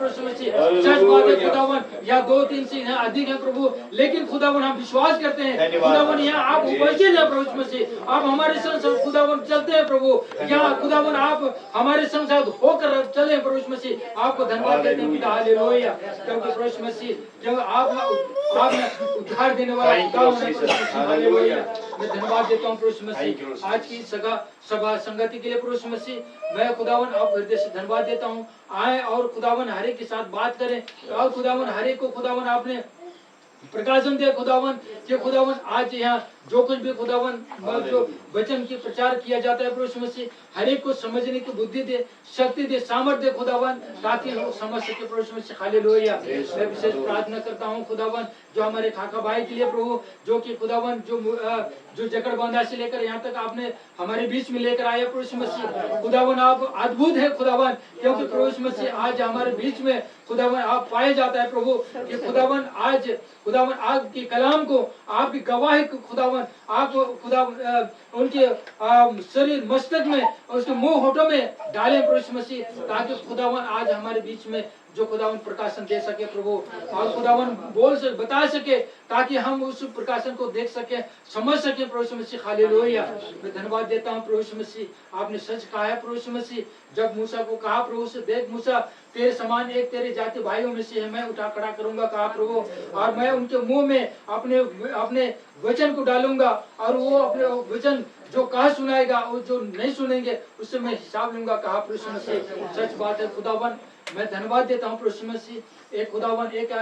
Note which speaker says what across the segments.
Speaker 1: प्रभु मसीह। सच बात है खुदावन, या 2-3 से यहाँ अधिक है प्रभु, लेकिन खुदावन हम विश्वास करते हैं खुदावन यहाँ आप उपस्थित है प्रभु मसीह। आप हमारे संग खुदावन चलते हैं प्रभु, यहाँ खुदावन आप हमारे संग साथ होकर चले प्रभु मसीह। आपको धन्यवाद देते हैं पिता, हालेलुया। क्योंकि प्रभु मसीह जब आप उद्धार देने वाला खुदावन है प्रभु मसीह, हालेलुया। मैं धन्यवाद देता हूँ प्रभु मसीह आज की सभा संगति के लिए प्रभु मसीह। मैं खुदावन आप हृदय से धन्यवाद देता हूँ। आए और खुदावन हरे के साथ बात करें और खुदावन हरे को खुदावन आपने प्रकाशन दे खुदावन कि खुदावन आज यहाँ जो कुछ भी खुदावन जो वचन की प्रचार किया जाता है प्रभु मसीह, हर एक को समझने की बुद्धि दे, शक्ति दे, सामर्थ्य दे खुदावन, ताकि हम समझ सके प्रभु मसीह, हालेलुया। मैं विशेष प्रार्थना करता हूँ खुदावन जो हमारे खाका भाई के लिए प्रभु, जो कि खुदावन जो जकड़ बांधा से लेकर यहाँ तक आपने हमारे बीच में लेकर आए प्रभु मसीह। खुदावन आप अद्भुत है खुदावन, क्योंकि प्रभु मसीह आज हमारे बीच में खुदावन आप पाए जाता है प्रभु कि खुदावन आज खुदावन आपकी कलाम को, आपकी गवाही को खुदावन आप खुदा उनके शरीर मस्तक में और उसके मुंह होठों में डालें प्रभु मसीह, ताकि खुदावन आज हमारे बीच में जो खुदावन प्रकाशन दे सके प्रभु, और खुदावन बोल से बता सके, ताकि हम उस प्रकाशन को देख सके, समझ सके प्रभु मसीह, हालेलुया। मैं धन्यवाद देता हूँ प्रभु मसीह। आपने सच कहा है प्रभु मसीह, जब मूसा को कहा प्रभु से, देख मूसा तेरे समान एक तेरे जाति भाइयों में से है, मैं उठा खड़ा करूंगा कहा प्रभु, और मैं उनके मुंह में अपने वचन को डालूंगा, और वो अपने वचन जो कहा सुनाएगा और जो नहीं सुनेंगे उससे मैं हिसाब लूंगा कहा प्रभु मसीह। सच बात है खुदावन, मैं धन्यवाद देता हूँ प्रभु मसीह। एक खुदावन एक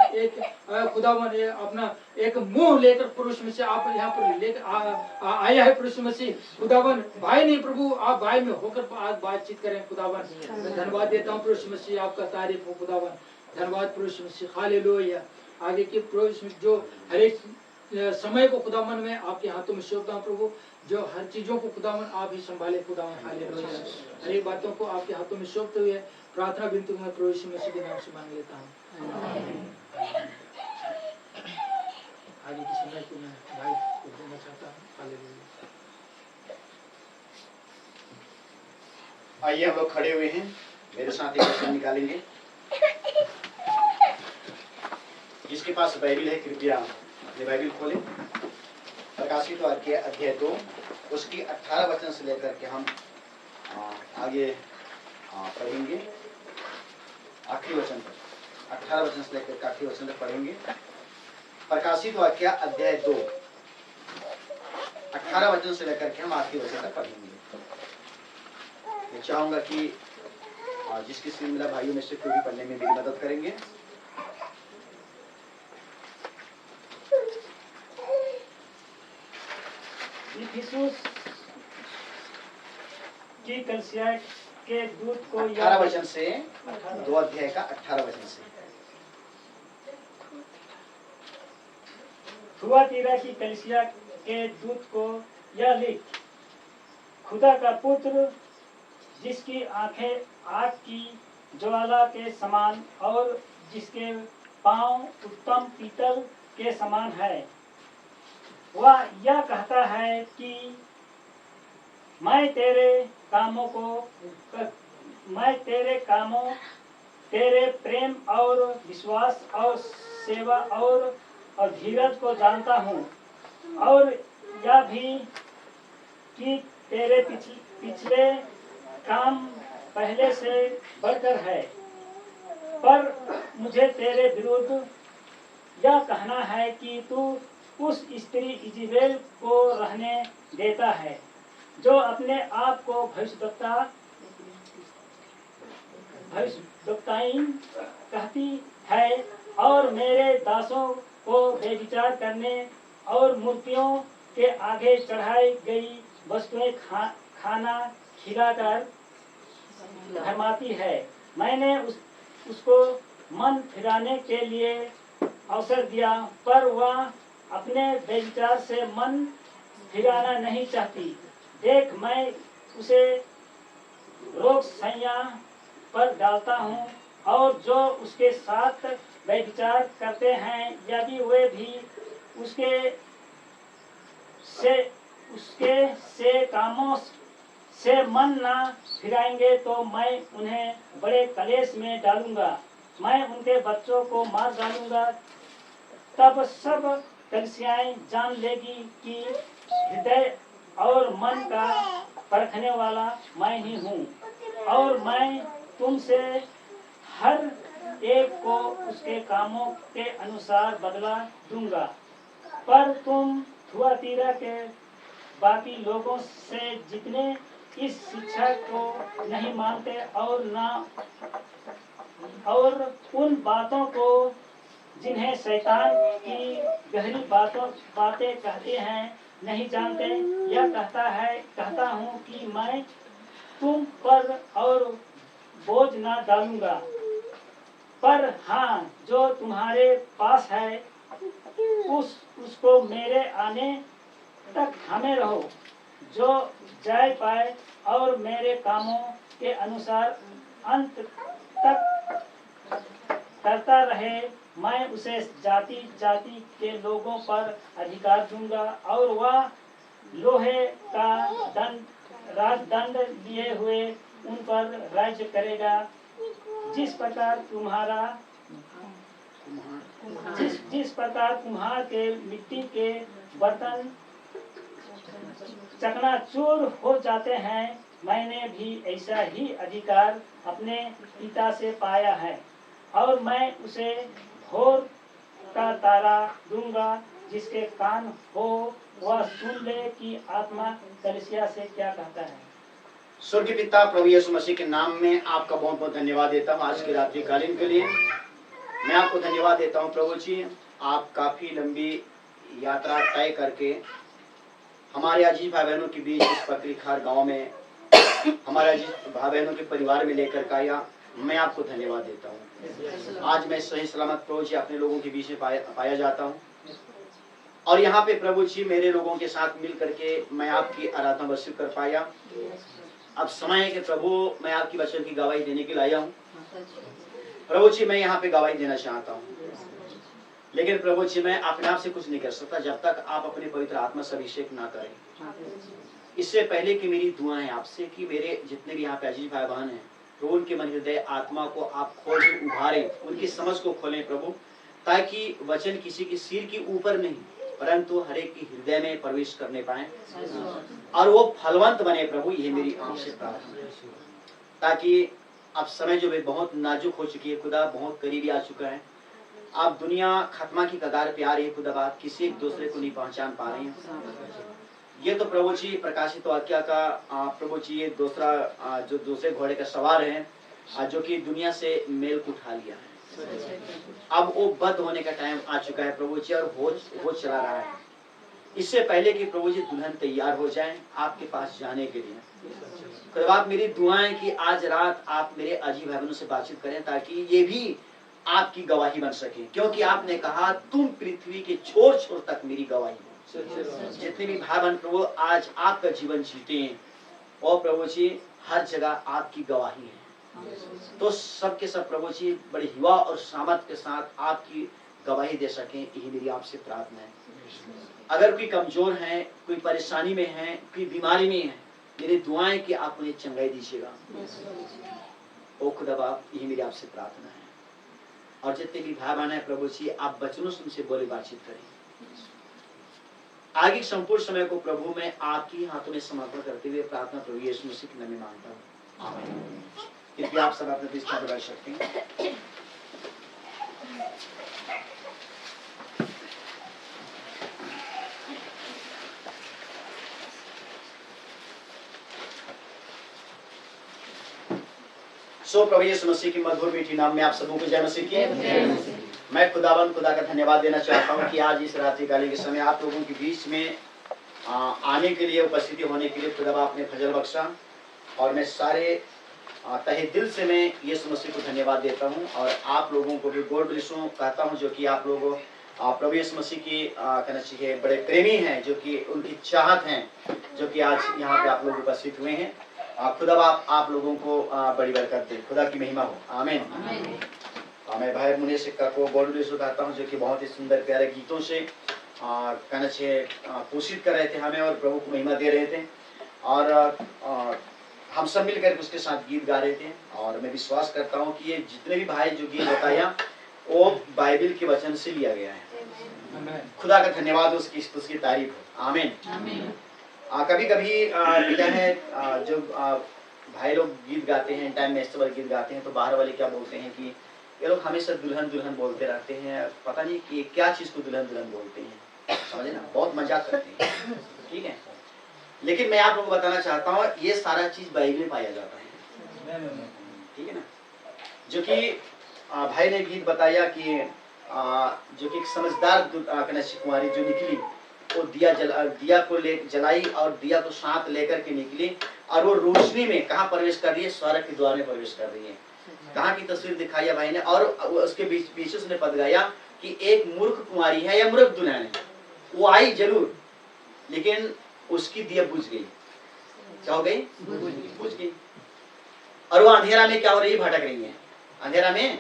Speaker 1: खुदावन अपना एक मुंह लेकर प्रभु मसीह आप यहाँ पर लेकर आया है प्रभु मसीह। खुदावन भाई नहीं प्रभु, आप भाई में होकर आज बातचीत करें खुदावन। मैं धन्यवाद देता हूँ प्रभु मसीह, आपका तारीफ हो खुदावन। धन्यवाद प्रभु मसीह, हालेलुया। आगे की प्रभु जो हर एक समय को खुदावन में आपके हाथों में सौंपता हूँ प्रभु, जो हर चीजों को खुदावन आप ही संभाले खुदावन, हालेलुया। हर एक बातों को आपके हाथों में सौंपते हुए प्रार्थना विनती को मैं प्रभु यीशु मसीह के नाम से मांग लेता हूँ। आगे की समय को मैं भाई को देना चाहता हूँ, हालेलुया।
Speaker 2: आइए हम लोग खड़े हुए हैं, मेरे साथ एक वचन निकालेंगे। जिसके पास बाइबल है कृपया अपनी बाइबल खोलें। प्रकाशित वाक्य अध्याय 2 उसकी 18 वचन से लेकर के हम आगे पढ़ेंगे आखिरी वचन तक। 18 वचन से लेकर आखिरी वचन तक पढ़ेंगे। प्रकाशित वाक्य अध्याय 2 18 वचन से लेकर के हम आखिरी वचन तक पढ़ेंगे। मैं चाहूंगा कि जिस किसी मेरा भाइयों में से कोई भी पढ़ने में मेरी मदद करेंगे।
Speaker 3: इफिसुस की कलीसिया के दूत को
Speaker 2: 18 वचन से 2 अध्याय का 18 वचन से।
Speaker 3: थुआतीरा की कलीसिया के दूत को यह लिख, खुदा का पुत्र जिसकी आंखें आग की ज्वाला के समान और जिसके पांव उत्तम पीतल के समान है, वह यह कहता है कि मैं तेरे कामों, तेरे प्रेम और विश्वास और सेवा और धीरज को जानता हूँ, और यह भी कि तेरे पिछले काम पहले से बढ़कर है, पर मुझे तेरे विरुद्ध यह कहना है कि तू उस स्त्री इज़ेबेल को रहने देता है, जो अपने आप को भविष्यद्वक्ताइन कहती है और मेरे दासों को बेविचार करने और मूर्तियों के आगे चढ़ाई गई वस्तुएं खाना खिलाकर भरमाती है। मैंने उसको मन फिराने के लिए अवसर दिया, पर वह अपने बेविचार से मन फिराना नहीं चाहती। देख, मैं उसे रोग संज्ञा पर डालता हूँ, और जो उसके साथ बेविचार करते हैं, यदि वे भी उसके से कामों से मन ना फिराएंगे, तो मैं उन्हें बड़े कलेश में डालूंगा। मैं उनके बच्चों को मार डालूंगा। तब सब कलीसियाएं जान लेगी कि हृदय और मन का परखने वाला मैं ही हूँ, और मैं तुमसे हर एक को उसके कामों के अनुसार बदला दूंगा। पर तुम थुआतीरा के बाकी लोगों से जितने इस शिक्षा को नहीं मानते और उन बातों को जिन्हें शैतान की गहरी बातें कहते हैं नहीं जानते, यह कहता हूँ कि मैं तुम पर और बोझ न डालूंगा। पर हाँ, जो तुम्हारे पास है उसको मेरे आने तक थामे रहो। जो जय पाए और मेरे कामों के अनुसार अंत तक करता रहे, मैं उसे जाति जाति के लोगों पर अधिकार दूंगा, और वह लोहे का राजदंड लिए हुए उन पर राज्य करेगा। जिस प्रकार कुम्हार के मिट्टी के बर्तन चकनाचूर हो जाते हैं, मैंने भी ऐसा ही अधिकार अपने पिता से पाया है, और मैं उसे भोर का तारा दूंगा। जिसके कान हो वह सुन ले कि आत्मा कलीसिया से क्या कहता है।
Speaker 2: स्वर्गीय पिता, प्रभु यीशु मसीह के नाम में आपका बहुत बहुत धन्यवाद देता हूँ आज के रात्रि कालीन के लिए। मैं आपको धन्यवाद देता हूँ प्रभु जी, आप काफी लंबी यात्रा तय करके हमारे अजीज भाई बहनों के बीच इस पत्रिखार गांव में हमारे अजीज भाई बहनों के परिवार में लेकर के आया। मैं आपको धन्यवाद देता हूँ। आज मैं सही सलामत प्रभु जी अपने लोगों के बीच में पाया जाता हूँ, और यहाँ पे प्रभु जी मेरे लोगों के साथ मिल करके मैं आपकी आराधना वर्षित कर पाया। अब समय है कि प्रभु मैं आपकी वचन की गवाही देने के लिए आया हूँ। प्रभु जी मैं यहाँ पे गवाही देना चाहता हूँ, लेकिन प्रभु जी मैं अपने आप से कुछ नहीं कर सकता जब तक आप अपने पवित्र आत्मा से अभिषेक ना करें। इससे पहले कि मेरी दुआएं आपसे कि मेरे जितने भी यहाँ पे अजीज भाई बहन हैं, प्रभु उनके मन हृदय आत्मा को आप खोल के उभारें, उनकी समझ को खोलें प्रभु, ताकि वचन किसी की सिर के ऊपर नहीं परंतु हर एक की हृदय में प्रवेश करने पाए और वो फलवंत बने प्रभु। ये मेरी आपसे प्रार्थना है, ताकि अब समय जो है बहुत नाजुक हो चुकी है खुदा, बहुत करीबी आ चुका है। आप दुनिया खत्मा की कगार पे आ रही है खुदा, बात किसी एक दूसरे को नहीं पहचान पा रहे हैं। ये तो प्रभु जी प्रकाशित वाक्य का प्रभु जी ये दूसरा जो दूसरे घोड़े का सवार है जो कि दुनिया से मेल को उठा लिया है। अब वो बद होने का टाइम आ चुका है प्रभु जी, और वो चला रहा है। इससे पहले कि प्रभु जी दुल्हन तैयार हो जाएं आपके पास जाने के लिए, खुदा आप मेरी दुआएं कि आज रात आप मेरे अजीब भाई बहनों से बातचीत करें ताकि ये भी आपकी गवाही बन सके, क्योंकि आपने कहा तुम पृथ्वी के छोर छोर तक मेरी गवाही हो। जितने भी भाई बहन प्रभु आज आपका जीवन जीते हैं और प्रभु जी हर जगह आपकी गवाही है, तो सबके सब प्रभु जी बड़े युवा और सामर्थ के साथ आपकी गवाही दे सकें, यही मेरी आपसे प्रार्थना है। अगर कोई कमजोर है, कोई परेशानी में है, कोई बीमारी में है, मेरी दुआएं कि आप उन्हें चंगाई दीजिएगा। ओ खुदा बाप, यही मेरी आपसे प्रार्थना है। और जितने भी भाई बहन है प्रभु जी आप वचनों से उनसे बोले बातचीत करें। आगे संपूर्ण समय को प्रभु मैं आपकी हाथों में समर्पण करते हुए प्रार्थना प्रभु यीशु मसीह के नाम में मांगता हूँ, आमीन। कृपया आप सब अपने प्रतिष्ठा कर सकते हैं। सो प्रभु यीशु मसीह की मधुर मीठी नाम में आप सबों को जय मसीह की। मैं खुदा का धन्यवाद देना चाहता हूँ कि आज इस रात्रि काले के समय आप लोगों के बीच में आने के लिए, उपस्थिति होने के लिए खुदा आपने फजल बख्शा, और मैं सारे तहे दिल से मैं यीशु मसीह को धन्यवाद देता हूँ। और आप लोगों को भी गॉड ब्लेस यू कहता हूँ, जो कि आप लोग प्रभु यीशु मसीह की कहना चाहिए बड़े प्रेमी हैं, जो कि उनकी चाहत हैं, जो कि आज यहाँ पे आप लोग उपस्थित हुए हैं। खुदा आप लोगों को बड़ी बरकत दे, खुदा की महिमा हो, आमीन। मैं भाई मुनीश को गॉड ब्लेस यू कहता हूँ, जो कि बहुत ही सुंदर प्यारे गीतों से कहना चाहिए पोषित कर रहे थे हमें और प्रभु को महिमा दे रहे थे। और हम सब मिलकर उसके साथ गीत गा रहे थे और मैं विश्वास करता हूँ कि ये जितने भी भाई जो गीत बताया वो बाइबल के वचन से लिया गया है। खुदा का धन्यवाद, उसकी तारीफ हो। आमीन। कभी कभी क्या है जो भाई लोग गीत गाते हैं, टाइम में गीत गाते हैं, तो बाहर वाले क्या बोलते हैं कि ये लोग हमेशा दुल्हन दुल्हन बोलते रहते हैं, पता नहीं कि क्या चीज को दुल्हन दुल्हन बोलते हैं, समझे ना, बहुत मजाक करते हैं। ठीक है, लेकिन मैं आप लोगों को बताना चाहता हूँ ये सारा चीज बाइबल में पाया जाता है। ठीक है ना, जो कि भाई ने गीत बताया कि जो कि एक समझदार कुमारी जो निकली, वो दिया को जलाई और दिया को साथ लेकर के निकली और वो रोशनी में कहाँ प्रवेश कर रही है? स्वर्ग के द्वार में प्रवेश कर रही है। कहाँ की तस्वीर दिखाई है भाई ने, और उसके पीछे उसने पद गाया कि एक मूर्ख कुमारी है या मूर्ख दुल्हन है, वो आई जरूर लेकिन उसकी दिया बुझ गई। क्या हो गई? बुझ गई। और वो अंधेरा में क्या हो रही है? भटक रही है अंधेरा में।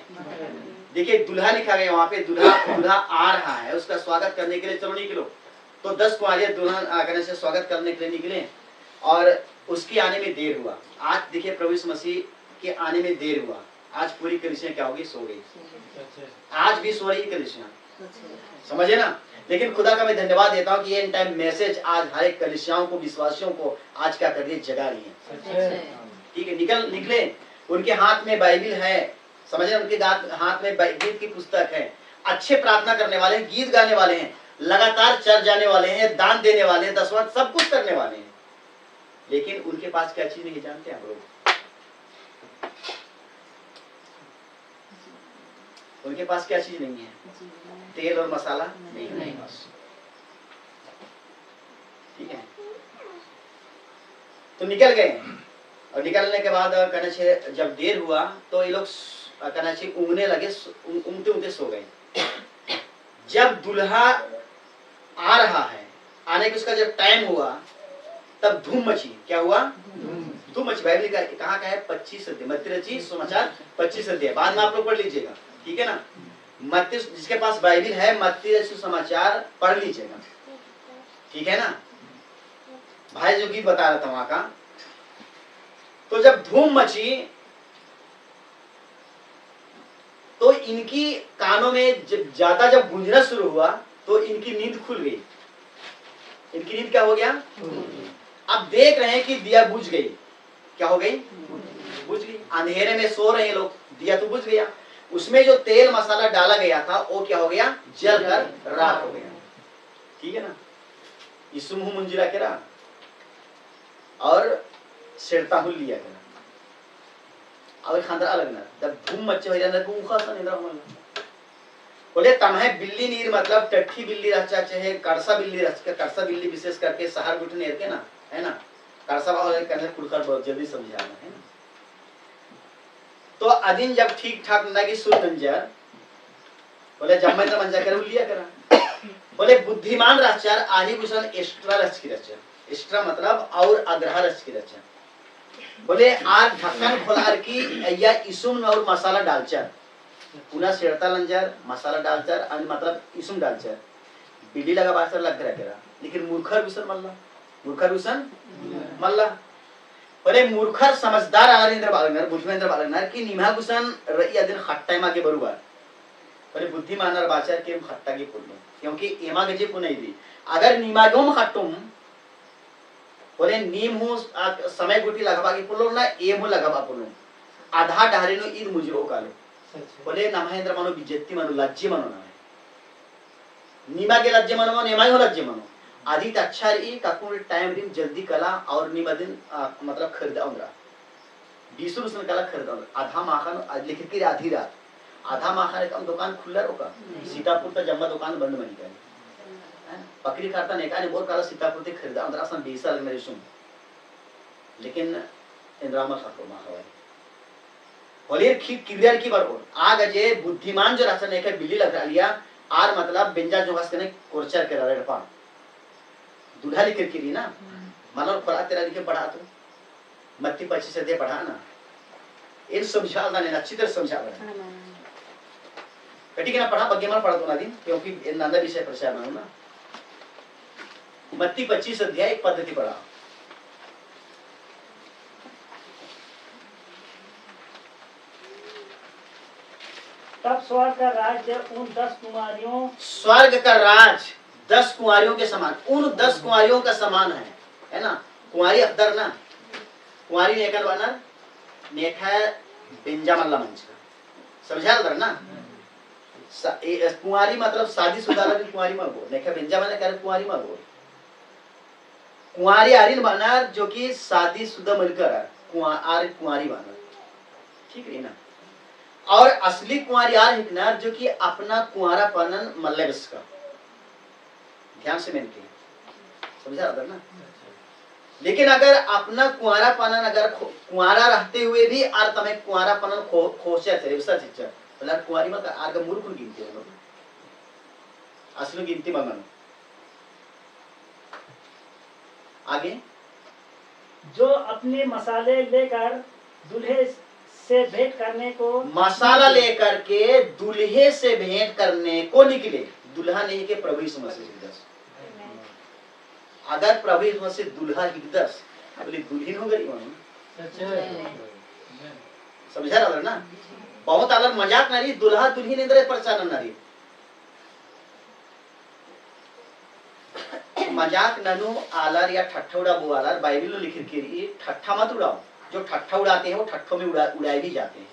Speaker 2: देखिए दूल्हा लिखा गया वहां पे, दूल्हा आ रहा है, उसका स्वागत करने के लिए चलो निकलो। तो 10 कुमारियां दुल्हन आने से स्वागत करने के लिए निकले और उसके आने में देर हुआ। आज देखिए प्रभु यीशु मसीह के आने में देर हुआ। आज पूरी कलीसिया क्या होगी? सो गई। आज भी सो रही कलीसिया, समझे ना। लेकिन खुदा का मैं धन्यवाद देता हूँ कि ये टाइम मैसेज आज हर एक कलीसियाओं को, विश्वासियों को आज क्या कर रही है? जगा रही है। ठीक है, निकले, उनके हाथ में बाइबल है, समझे, उनके हाथ में गीत की पुस्तक है, अच्छे प्रार्थना करने वाले हैं, गीत गाने वाले हैं, लगातार चर्च जाने वाले हैं, दान देने वाले हैं, दसवां सब कुछ करने वाले हैं, लेकिन उनके पास क्या चीज नहीं जानते आप लोग? उनके पास क्या चीज नहीं है? तेल और मसाला नहीं है। ठीक है, तो निकल गए और निकलने के बाद जब देर हुआ तो ये लोग ऊँगने लगे, ऊँगते सो गए। जब दूल्हा आ रहा है, आने के उसका जब टाइम हुआ तब धूम मची। क्या हुआ? धूम मची। बाइबल का कहाँ का है? 25 अध्याय, मत्ती रचित सुसमाचार 25 अध्याय, बाद में आप लोग पढ़ लीजिएगा। ठीक है ना, मत्ती, जिसके पास बाइबल है मत्ती रचित सुसमाचार पढ़ लीजिएगा। ठीक है ना, भाई जो गीत बता रहा था वहां का। तो जब धूम मची तो इनकी कानों में जब गूंजना शुरू हुआ तो इनकी नींद खुल गई। इनकी नींद क्या हो गया? अब देख रहे हैं कि दिया बुझ गई। क्या हो गई? बुझ गई। अंधेरे में सो रहे हैं लोग, दिया तो बुझ गया। उसमें जो तेल मसाला डाला गया था वो क्या हो गया? जल कर राख हो गया। ठीक है ना, यीशु मुंह मुंजिरा करा और सिरता हुल लिया करा और खांदरा लगना। जब धूम मच्चे हो जाना को उखा सा निद्रा होना। बोले तमहे बिल्ली नीर मतलब टट्ठी बिल्ली रचा चाहे करसा बिल्ली रचा। करसा बिल्ली विशेष करके शहर गुठने के ना, है ना, करसा वाले करने कुड़कर बहुत जल्दी समझाना है ना। तो अदिन जब ठीक ठाक लगी सुन मंजर, बोले जब मैं तो मंजर कर लिया करा। बोले बुद्धिमान रचार आही कुशन एक्स्ट्रा रच की रचा। एक्स्ट्रा मतलब और अग्रह रच की रचा। बोले आज ढक्कन खोलार की या इसुम और मसाला डालचर, पुनः सेड़ता लंजर मसाला डालचर और मतलब इसुम डालचर बिल्ली लगा बासर लग रहा करा। लेकिन मूर्खर विसन मल्ला, मूर्खर विसन मल्ला। बोले मूर्खर समझदार आलेंद्र बालंगर, बुद्धिमेंद्र बालंगर की निमा कुसन रई दिन खट्टा मा के बरुबर। बोले बुद्धिमानर बाचर के खट्टा के पुल्लो, क्योंकि एमा गजे को नहीं दी। अगर निमागोम खट्टुम बोले नीम हो समय गुटी लगवा के पुल्लो ना एम हो लगवा पुल्लो आधा डारे नो ईद मुजरो कालो। बोले ना महेंद्र मनो बिजेत्ती मनो लज्जे मनो ना नीमा के लज्जे मनो नेमाई हो लज्जे मनो आधी तच्छार ई काकुन टाइम रिम जल्दी कला और निमदिन मतलब खरीदा उंद्रा 20 रुपये कला खरीदा उंद्रा आधा माखन लिखित की आधी रात आधा माखन एक दुकान खुला रोका सीतापुर का जम्मा दुकान बंद बनी गई पकड़ी खाता ने का ने बोर काला सीतापुर ते खरीदा उंद्रा सन 20 साल मेरे सुन लेकिन इंद्रामा खाको माखवाई होलियर की किरियर की बार आग जे बुद्धिमान जो राशन एक बिल्ली लगा लिया आर मतलब बेंजा जो हस कने कोर्चर के रहे पा दूल्हा लिख के ली ना मानो खोला तेरा लिखे पढ़ा तो मत्ती 25 से दे पढ़ा ना इन समझा ना ने अच्छी तरह समझा बना कटी के ना पढ़ा बग्गे मार पढ़ा तो ना दिन क्योंकि इन नंदा विषय प्रचार ना हो ना मत्ती 25 अध्याय एक पद्धति पढ़ा
Speaker 3: तब स्वर्ग का राज्य उन 10 कुमारियों
Speaker 2: स्वर्ग का राज 10 कुंवारियों के समान, उन 10 कुंवारियों का समान है ना। कुंवारी अख्तर ना, कुंवारी नेकन बनर नेखा बेंजामन मंच का समझा उधर ना। कुंवारी मतलब शादीशुदा लगी कुंवारी में बोल नेखा बेंजामन कह कुंवारी में बोल। कुंवारी आर्यन बनर जो कि शादीशुदा मिलकर कुंवारी बनर, ठीक है ना। और असली कुंवारी आर जो कि अपना कुंवारा पनन मल्लेबस का, ध्यान से मैंने समझा उधर ना। लेकिन अगर अपना कुंवारा पनन अगर कुंवारा रहते हुए भी आर तमें कुंवारा पनन खोचे थे विसर्ज मतलब कुंवारी मत आर का मूर्ख गिनती है असली गिनती मंगन। आगे
Speaker 3: जो अपने मसाले लेकर दूल्हे से भेंट करने को
Speaker 2: मसाला लेकर के दूल्हे से भेंट करने को निकले। दूल्हा नहीं के प्रभु यीशु मसीह हिरदस। अगर प्रभु यीशु मसीह दूल्हा हिरदस बोले दुल्हन हो गई समझा रहा ना। बहुत अलग मजाक नहीं, दूल्हा दुल्हन इंद्र पहचान नहीं मजाक ननु आलर या ठट्ठा उड़ा वो आलर बाइबल में लिखी के ठट्ठा मत उड़ाओ। जो ठट्ठा उड़ाते हैं वो ठट्ठों में उड़ाए भी जाते हैं।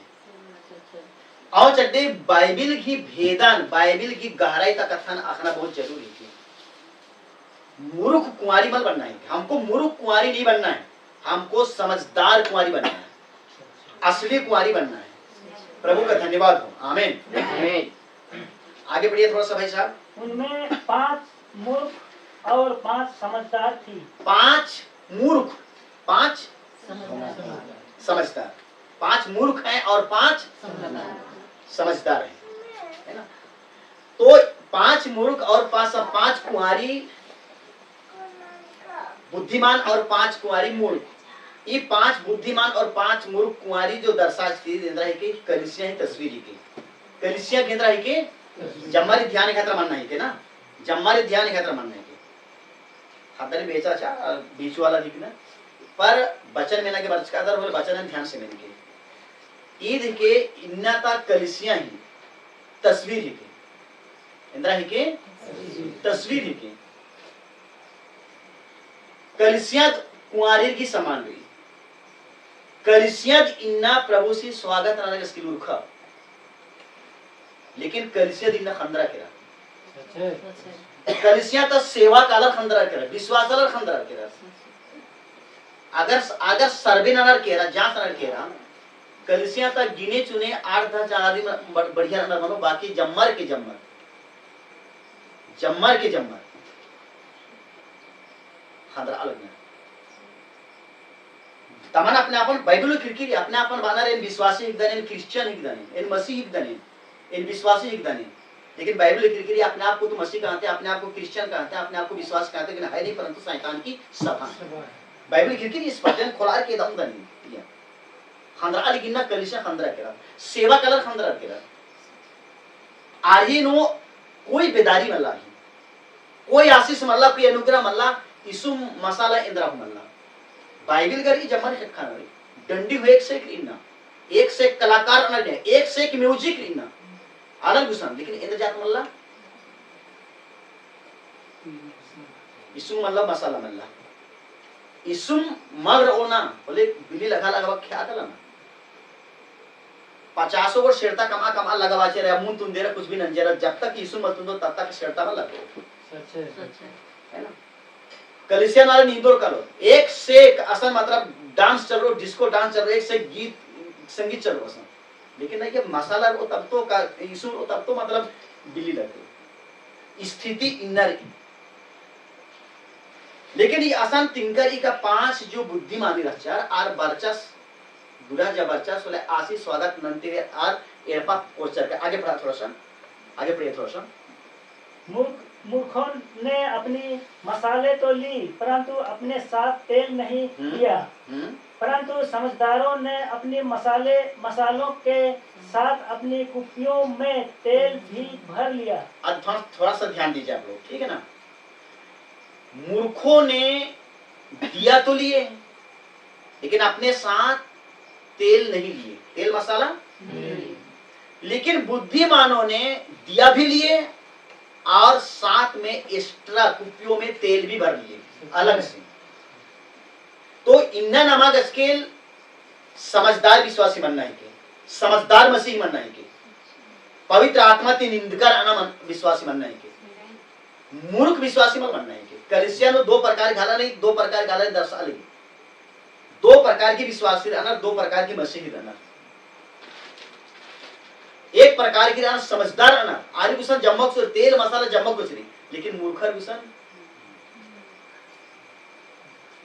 Speaker 2: और चड्डे बाइबल की भेदन बाइबल की गहराई का कथन आखना बहुत जरूरी है। मूर्ख कुंवारी मत बनना है, हमको मूर्ख कुंवारी नहीं बनना है, हमको समझदार कुंवारी बनना है, असली कुंवारी बनना है। प्रभु का धन्यवाद हो, आमीन। आगे बढ़िए थोड़ा सा भाई साहब।
Speaker 3: उनमें 5 मूर्ख और 5 समझदार थी।
Speaker 2: 5 मूर्ख 5 समझदार, 5 मूर्ख हैं और 5 समझदार हैं, है ना। तो 5 मूर्ख और 5 कुंवारी बुद्धिमान और 5 कुंवारी मूर्ख। ये 5 बुद्धिमान और 5 मूर्ख कुंवारी जो दर्शाती है कि कलिसिया ही तस्वीर की कलिसिया केंद्र है कि जम्मारी ध्यान खातर मानना है कि ना, जम्मारी ध्यान खातर मानना है कि हाथारी बेचा चा बीच वाला दिखना पर बचन में ना के बच का दर बोले बचन ध्यान से मैंने के ईद के इन्नता कलिसिया ही तस्वीर ही के इंद्रा ही के तस्वीर ही के कलिसिया कुंवारी की समान हुई। कलिसिया इन्ना प्रभु से स्वागत नाना इसकी लुरखा, लेकिन कलिसिया इन्ना खंदरा केरा कलिसिया तो सेवा कालर खंदरा केरा, विश्वास कालर खंदरा केरा। अगर सर्वे नर केरा जांच नर केरा कलिसिया तक गिने चुने 8-10 आदमी बढ़िया नर मानो, बाकी जम्मर के जम्मर खंदरा अलग नहीं। तमन अपने अपन बाइबल खिड़की अपने अपन बानर इन विश्वासी हिकदाने, इन क्रिश्चियन हिकदाने, इन मसीह हिकदाने, इन विश्वासी हिकदाने। लेकिन बाइबल खिड़की अपने आप को तो मसीह कहते हैं, अपने आप को क्रिश्चियन कहते हैं, अपने आप को विश्वास कहते हैं, लेकिन है नहीं परंतु शैतान की सभा। बाइबल खिड़की इस पटन खोलार के दम दनी खंदरा अलग गिन्ना कलिसिया खंदरा केरा, सेवा कलर खंदरा केरा। आर्ही नो कोई बेदारी मल्ला ही, कोई आशीष मल्ला, कोई अनुग्रह मल्ला, यीशु मसाला इंद्रा मल्ला। बाइबल करी जमन खाना डंडी हुए एक से एक कलाकार अनल एक से एक म्यूजिक इन्ना अलग गुस्सा, लेकिन इंद्र जात मल्ला यीशु मल्ला मसाला मल्ला यीशु मर रोना बोले बिल्ली लगा क्या कला ना 50 वर्ष शेरता कमा लगावा चे रे मुंह तुम दे रहा कुछ भी नंजेरा, जब तक यीशु मत तुम तब तक शेरता में लगो, है ना। कलिसिया वाले नींदोर करो एक से एक असल मतलब डांस चल रहा, डिस्को डांस चल रहा, एक से गीत संगीत चल रहा, लेकिन नहीं कि मसाला वो तब तो का यीशु तब तो मतलब बिल्ली लगे स्थिति इन्नर। लेकिन ये आसान तिंकरी का 5 जो बुद्धिमानी रचार आर बरचस बुरा जबरचस बोले आशी स्वागत नंती है आर एरपा पोस्टर के आगे पढ़ा थोड़ा सा, आगे पढ़िए थोड़ा सा।
Speaker 3: मूर्खों ने अपनी मसाले तो ली परंतु अपने साथ तेल नहीं लिया, परंतु समझदारों ने अपनी मसालों के साथ अपनी कुप्पियों में तेल भी भर लिया।
Speaker 2: अब थोड़ा सा ध्यान दीजिए आप लोग, ठीक है ना। मूर्खों ने दिया तो लिए लेकिन अपने साथ तेल नहीं लिए, तेल मसाला लेकिन बुद्धिमानों ने दिया भी लिए और साथ में एक्स्ट्रा कुपियों में तेल भी भर लिए अलग से। तो इन्ना नमक स्केल समझदार विश्वासी बनना है के, समझदार मसीह बनना है के, पवित्र आत्मा की निंदकर आना विश्वासी बनना है के, मूर्ख विश्वासी मत बनना है के। कलीसिया में दो प्रकार घाला नहीं, दो प्रकार घाला दर्शा लेगी, दो प्रकार की विश्वासी रहना, दो प्रकार की मसीही रहना। एक प्रकार की रहना समझदार रहना, आदि गुसन जम्मक से तेल मसाला जम्मक कुछ नहीं, लेकिन मूर्खर गुसन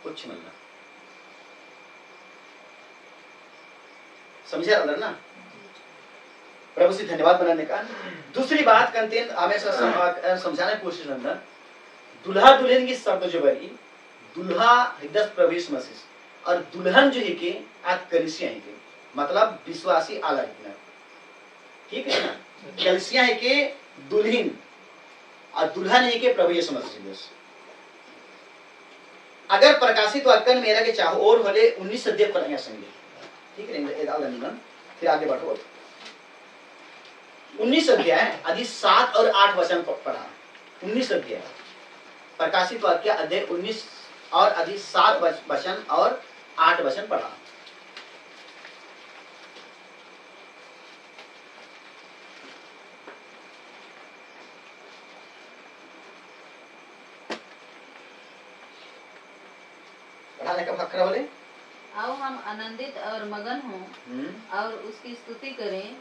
Speaker 2: कुछ मिलना। समझे अंदर ना? प्रभु से धन्यवाद बनाने का। दूसरी बात करते हैं हमेशा समझाने की कोशिश अंदर, दुल्हा दुल्हन की शब्द जो बनी, दुल्हा हृदय प्रवेश मसीह और दुल्हन जो है कि आज कलिसिया है के, मतलब विश्वासी आला है, ठीक है ना? कलिसिया है के दुल्हन और दुल्हन है के प्रभु यीशु मसीह। अगर प्रकाशित वाक्य मेरा के चाहो और भले 19 अध्याय पढ़ेंगे संगे, ठीक है? फिर आगे बढ़ो। 19 अध्याय आदि 7 और 8 वचन पढ़ा। 19 अध्याय प्रकाशित वाक्य अध्याय 19 और आदि 7 वचन और 8 वचन पढ़ा। पढ़ाने का फकरा बोले,
Speaker 4: आओ हम आनंदित और मगन हों और उसकी स्तुति करें,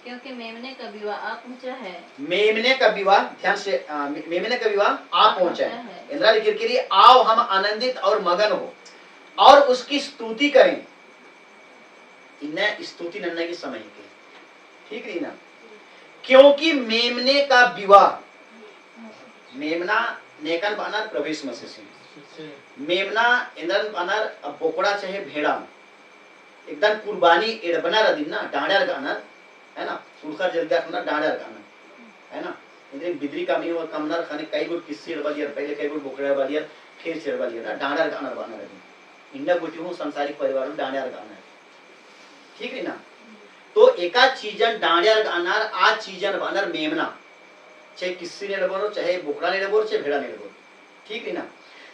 Speaker 4: क्योंकि मेमने का विवाह आ पहुंचा है। मेमने का विवाह, ध्यान से, मेमने का विवाह आ पहुंचा है। इंद्रा लिखित के लिए आओ हम आनंदित और मगन हो और उसकी स्तुति करें। इन्हें स्तुति नन्ना की समय के, ठीक है ना? क्योंकि मेमने का विवाह, मेमना नेकन बानर प्रवेश मसीह से, मेमना इंद्रन बानर बोकड़ा चाहे भेड़ा, एकदम कुर्बानी एड़बना रदिन ना डांडर गानर है ना, सुरखर जलगा खाना डांडर गानर है ना, इंद्र बिदरी कामी और कमनर खाने कई गुड़ किस्सी रबालियर, पहले कई गुड़ बोकड़ा रबालियर, फिर चरबालियर ना डांडर गानर बानर रदिन। इंडा गुटी हूँ संसारिक परिवार में डांडर गानर, ठीक है ना? तो एका चीजन डांडर गानर आ चीजन बानर मेमना, चाहे किस्सी ने रबोरो, चाहे बोकड़ा ने रबोरो, चाहे भेड़ा ने रबोरो, ठीक है ना?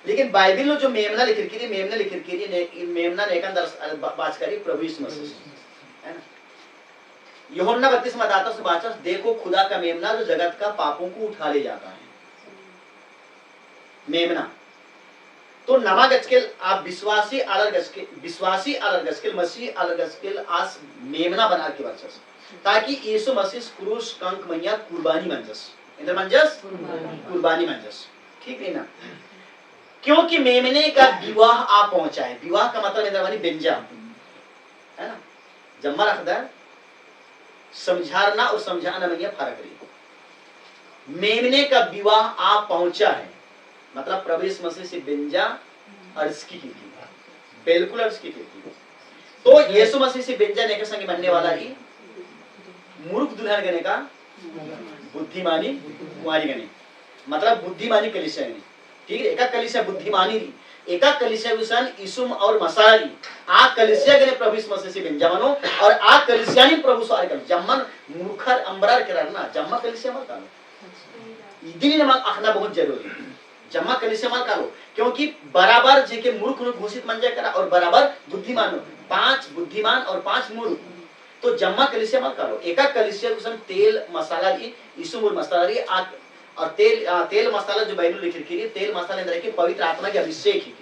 Speaker 4: लेकिन बाइबल में जो मेमना लिखित की, मेमना लिखित की, मेमना नेकन दर्श बाचकारी प्रभु यीशु मसीह है ना? यूहन्ना 32 दाता से बाचस, देखो खुदा का मेमना जो जगत का पापों को उठा ले जाता है। मेमना तो नमा गचकेल आप विश्वासी अलग गचकेल, विश्वासी अलग गचकेल, मसीह अलग गचकेल आज मेमना बना के बचस, ताकि यीशु मसीह क्रूस कंक मैया कुर्बानी मंजस, इधर मंजस कुर्बानी मंजस, ठीक है ना? क्योंकि मेमने का विवाह आ पहुंचा है। विवाह का मतलब इधर वाली बेंजा है ना, जम्मा रखदा समझाना और समझाना में फर्क रही। मेमने का विवाह आ पहुंचा है मतलब प्रभु यीशु मसीह से बेंजा अर्ज की थी, बिल्कुल अर्ज की थी। तो यीशु मसीह से बेंजा ने के संग बनने वाला ही मूर्ख दुल्हन गने का बुद्धिमानी कुमारी गने, मतलब बुद्धिमानी कलीसिया गने, ठीक है? एका कलीसिया बुद्धिमानी री, एका कलीसिया विसन यीशु और मसारी आ कलीसिया गने प्रभु यीशु मसीह से बेंजा मनो और आ कलीसिया ने प्रभु सारे कर जम्मन मूर्खर अंबरार करना जम्मा कलीसिया मत करो। इदिनी नमक आखना बहुत जरूरी है, जम्मा कलीसिया मत करो, क्योंकि बराबर जेके मूर्ख नु घोषित मन जाए करा और बराबर बुद्धिमान, 5 बुद्धिमान और 5 मूर्ख, तो जम्मा कलीसिया मत करो। एका कलीसिया विसन तेल मसाला री, यीशु और मसाला री और तेल मसाला जो बाइबल लिखी है, तेल मसाले अंदर के पवित्र आत्मा के अभिषेक है।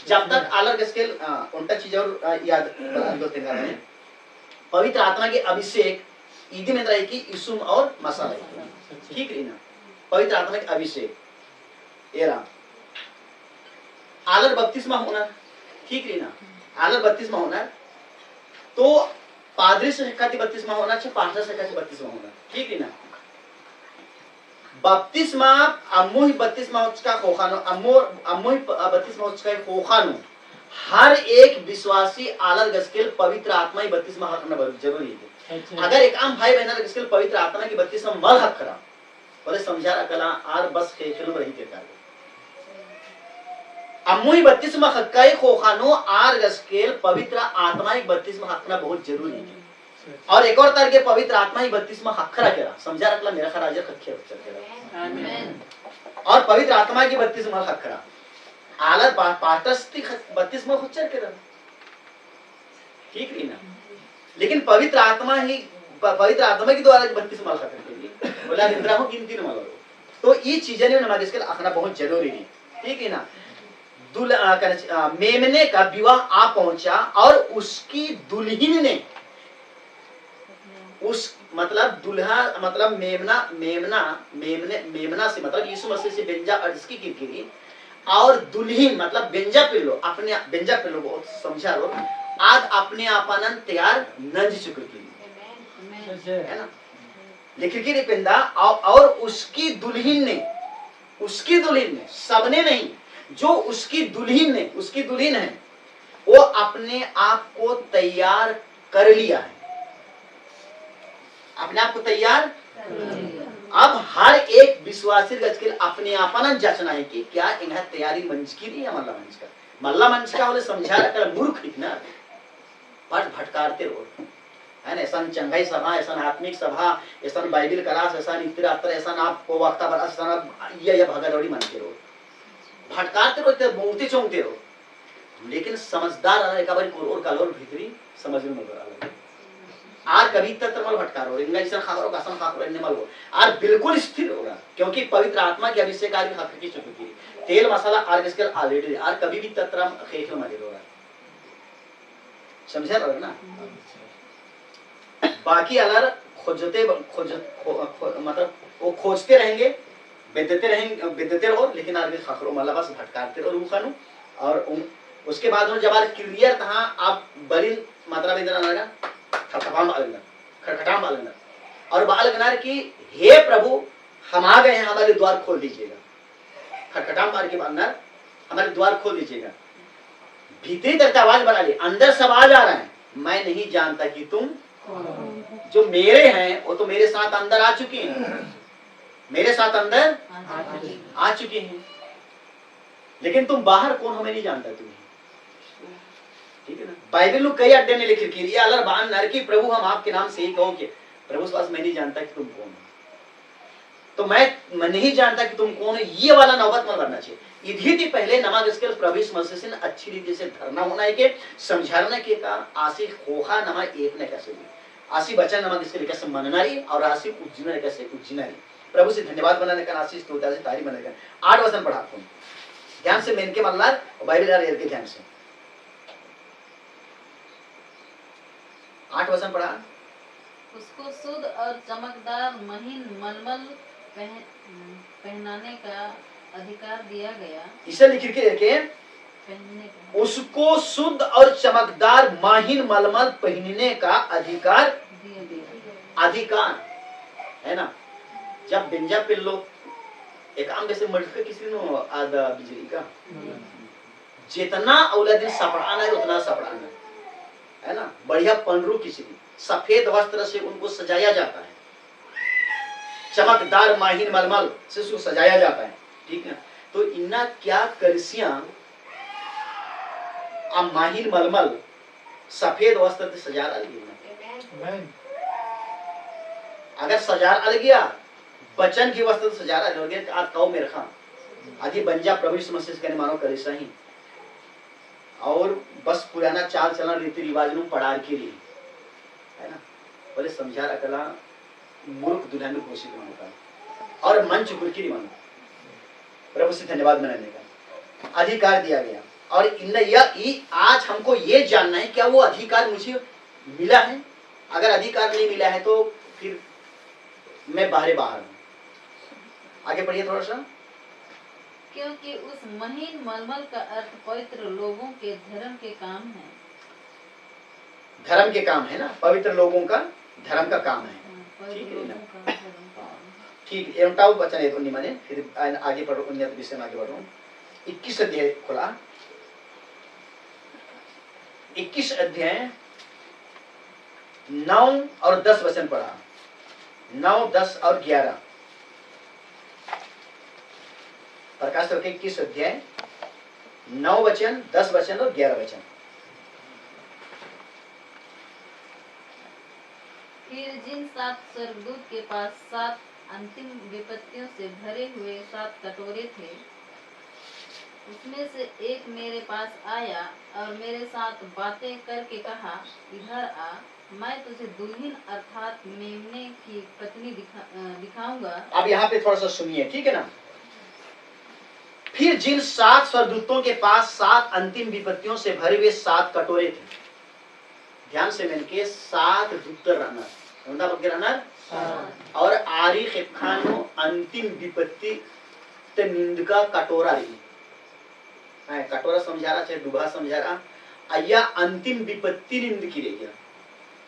Speaker 4: जब तक अलग स्केल उल्टा चीज और याद बना, पवित्र आत्मा के अभिषेक ईदी में रहे कि यीशु और मसाला, ठीक है ना? पवित्र आत्मा के अभिषेक एरा आलर बपतिस्मा होना, ठीक है ना? आलर बपतिस्मा होना तो पादरी से शिकायती बपतिस्मा होना चाहिए, पास्टर से शिकायती बपतिस्मा होना, ठीक है ना? बपतिस्मा अम्मो ही बपतिस्मा उसका खोखानो, अम्मो ही बपतिस्मा उसका खोखानो, हर एक विश्वासी आलर गस्केल पवित्र आत्मा ही बपतिस्मा करना बहुत जरूरी है। अगर एक आम भाई बहन गस्केल पवित्र आत्मा की बपतिस्मा मल हक करा, बोले समझा रहा कला आर बस खेचलो रही के कार्य अम्मो ही बपतिस्मा हक्काई खोखानो आर गस्केल पवित्र आत्मा ही बपतिस्मा हकना बहुत जरूरी है।
Speaker 2: और एक और तरह के पवित्र आत्मा ही बत्तीसमा हखरा केरा समझा रखला मेरा खरा अजर खखे चल केरा
Speaker 4: आमीन
Speaker 2: और पवित्र आत्मा की बत्तीसमा हखरा आलत पाटस्ती बत्तीसमा खुचर केरा ठीक नहीं ना लेकिन पवित्र आत्मा के द्वारा 32 माल खत्म करिए बोला निद्रा हो गिनती न मालो तो ये चीजें ने नमाज इसके आखना बहुत जरूरी है ठीक है ना मेमने का विवाह आ पहुंचा और उसकी दुल्हन ने उस मतलब दुल्हा मतलब मेमना से मतलब यीशु मसीह से बेंजा अर्ज की गिरी और दुल्हन मतलब बेंजा पिल्लो अपने बेंजा पिल्लो बहुत समझा लो आज अपने आपानन तैयार नज चुकी की है ना लेकिन की पिंदा और उसकी दुल्हन ने सबने नहीं जो उसकी दुल्हन है वो अपने आप को तैयार कर लिया है अपने आप को तैयार अब हर एक विश्वासी के अपने आपन जांचना है कि क्या इन्हें तैयारी मंच की नहीं है मल्ला मंच का बोले समझा रखा मूर्ख इतना भटकारते हो है ना ऐसा चंगाई सभा ऐसा आत्मिक सभा ऐसा बाइबिल क्लास ऐसा इत्र ऐसा आप को वक्ता बरस ऐसा ये भगादौड़ी मानते रहो भटकारते रहो मूर्ति चौंकते रहो लेकिन समझदार एक बार और कलोर भीतरी समझ में मगर आर कभी तक मल भटकार हो इंगा जैसा खाकरो कसम खाकरो इन्ने मल हो आर बिल्कुल स्थिर होगा क्योंकि पवित्र आत्मा की अभिषेक आदि खाकर की चुकी है तेल मसाला आर इसके ऑलरेडी आर कभी भी तत्र खेखल मजे होगा समझा रहे ना बाकी अगर मतलब वो खोजते रहेंगे बिदते रहो लेकिन आगे खाकरो मतलब बस भटकारते रहो रूखानु और उसके बाद जब आप क्लियर था आप बड़ी मात्रा में इधर आना खटखटाम अलगना और बालगनार की हे प्रभु हम आ गए हैं हमारे द्वार खोल दीजिएगा खटखटाम बार के अंदर हमारे द्वार खोल दीजिएगा भीतरी तक आवाज बढ़ा ली अंदर सब आ जा रहा है मैं नहीं जानता कि तुम जो मेरे हैं वो तो मेरे साथ अंदर आ चुके हैं मेरे साथ अंदर आ चुके हैं लेकिन तुम बाहर कौन हमें नहीं जानता तुम्हें ठीक है ना बाइबल में कई अड्डे ने लिखी कि ये अलर बान नर की प्रभु हम आपके नाम से ही कहो कि प्रभु पास मैं नहीं जानता कि तुम कौन हो तो मैं नहीं जानता कि तुम कौन हो ये वाला नौबत मत करना चाहिए इधी थी पहले नमाज इसके प्रवेश मसीह से अच्छी रीति से धरना होना है कि समझाना के का आसी खोखा नमा एक ने कैसे ली आसी बचन नमाज इसके कैसे मनना रही और आसी उज्जिना कैसे उज्जिना रही प्रभु से धन्यवाद बनाने का आशीष स्तोत्र से तारीफ बनाने का 8 वचन पढ़ा तुम ध्यान से मेन के मल्लार बाइबल यार के ध्यान से 8 वचन पढ़ा
Speaker 4: उसको शुद्ध और चमकदार महीन मलमल पहनाने का अधिकार दिया गया
Speaker 2: इसे लिख के उसको शुद्ध और चमकदार माहिन मलमल पहनने का अधिकार अधिकार है ना जब बिंजा पे लोग एक आम जैसे मटके किसी ने आधा बिजली का जितना औलाद सपड़ाना है उतना सपड़ाना है ना बढ़िया पंडरू खिचड़ी सफेद वस्त्र से उनको सजाया जाता है चमकदार माहिन मलमल से उसको सजाया जाता है ठीक है तो इन्ना क्या कलसियां अब माहिन मलमल सफेद वस्त्र से सजा रहा अगर सजा आ गया बचन की वस्त्र सजा रहा है आज कौ मेरे खां आदि बंजा प्रभु यीशु मसीह के मानो कलिसा ही और बस पुराना चाल चलन रीति रिवाज नु पढ़ार के लिए है ना बोले समझा रखला मूर्ख दुल्हन में घोषित होता और मंच गुरकी मानो प्रभु से धन्यवाद मनाने का अधिकार दिया गया और आज हमको ये जानना है क्या वो अधिकार मुझे मिला है अगर अधिकार नहीं मिला है तो फिर मैं बाहर हूं आगे पढ़िए थोड़ा सा
Speaker 4: क्योंकि उस महीन मलमल का अर्थ पवित्र लोगों के धर्म के काम है
Speaker 2: धर्म के काम है ना पवित्र लोगों का धर्म का काम है ठीक है ना ठीक एवं वचन है तो निमने फिर आगे पढ़ो उन्नत विषय में आगे बढ़ो 21 अध्याय खुला 21 अध्याय 9 और 10 वचन पढ़ा 9 10 और 11 प्रकाश 21 अध्याय 9 वचन 10 वचन और 11 वचन
Speaker 4: फिर जिन 7 स्वर्गदूत के पास 7 अंतिम विपत्तियों से भरे हुए 7 कटोरे थे, उसमें से एक मेरे पास आया और मेरे साथ बातें करके कहा, इधर आ, मैं तुझे दुल्हन अर्थात मेमने की पत्नी दिखाऊंगा।
Speaker 2: अब यहाँ पे थोड़ा सा सुनिए, ठीक है ना। फिर जिन 7 स्वर्गदूतों के पास 7 अंतिम विपत्तियों से भरे हुए 7 कटोरे थे, ध्यान से मैंने के 7 दुत्तर रहना और आरी खेखानो अंतिम विपत्ति ते निंद का कटोरा रही है, कटोरा समझा रहा चाहे डुबा समझा रहा, अय्या अंतिम विपत्ति निंद की रही है।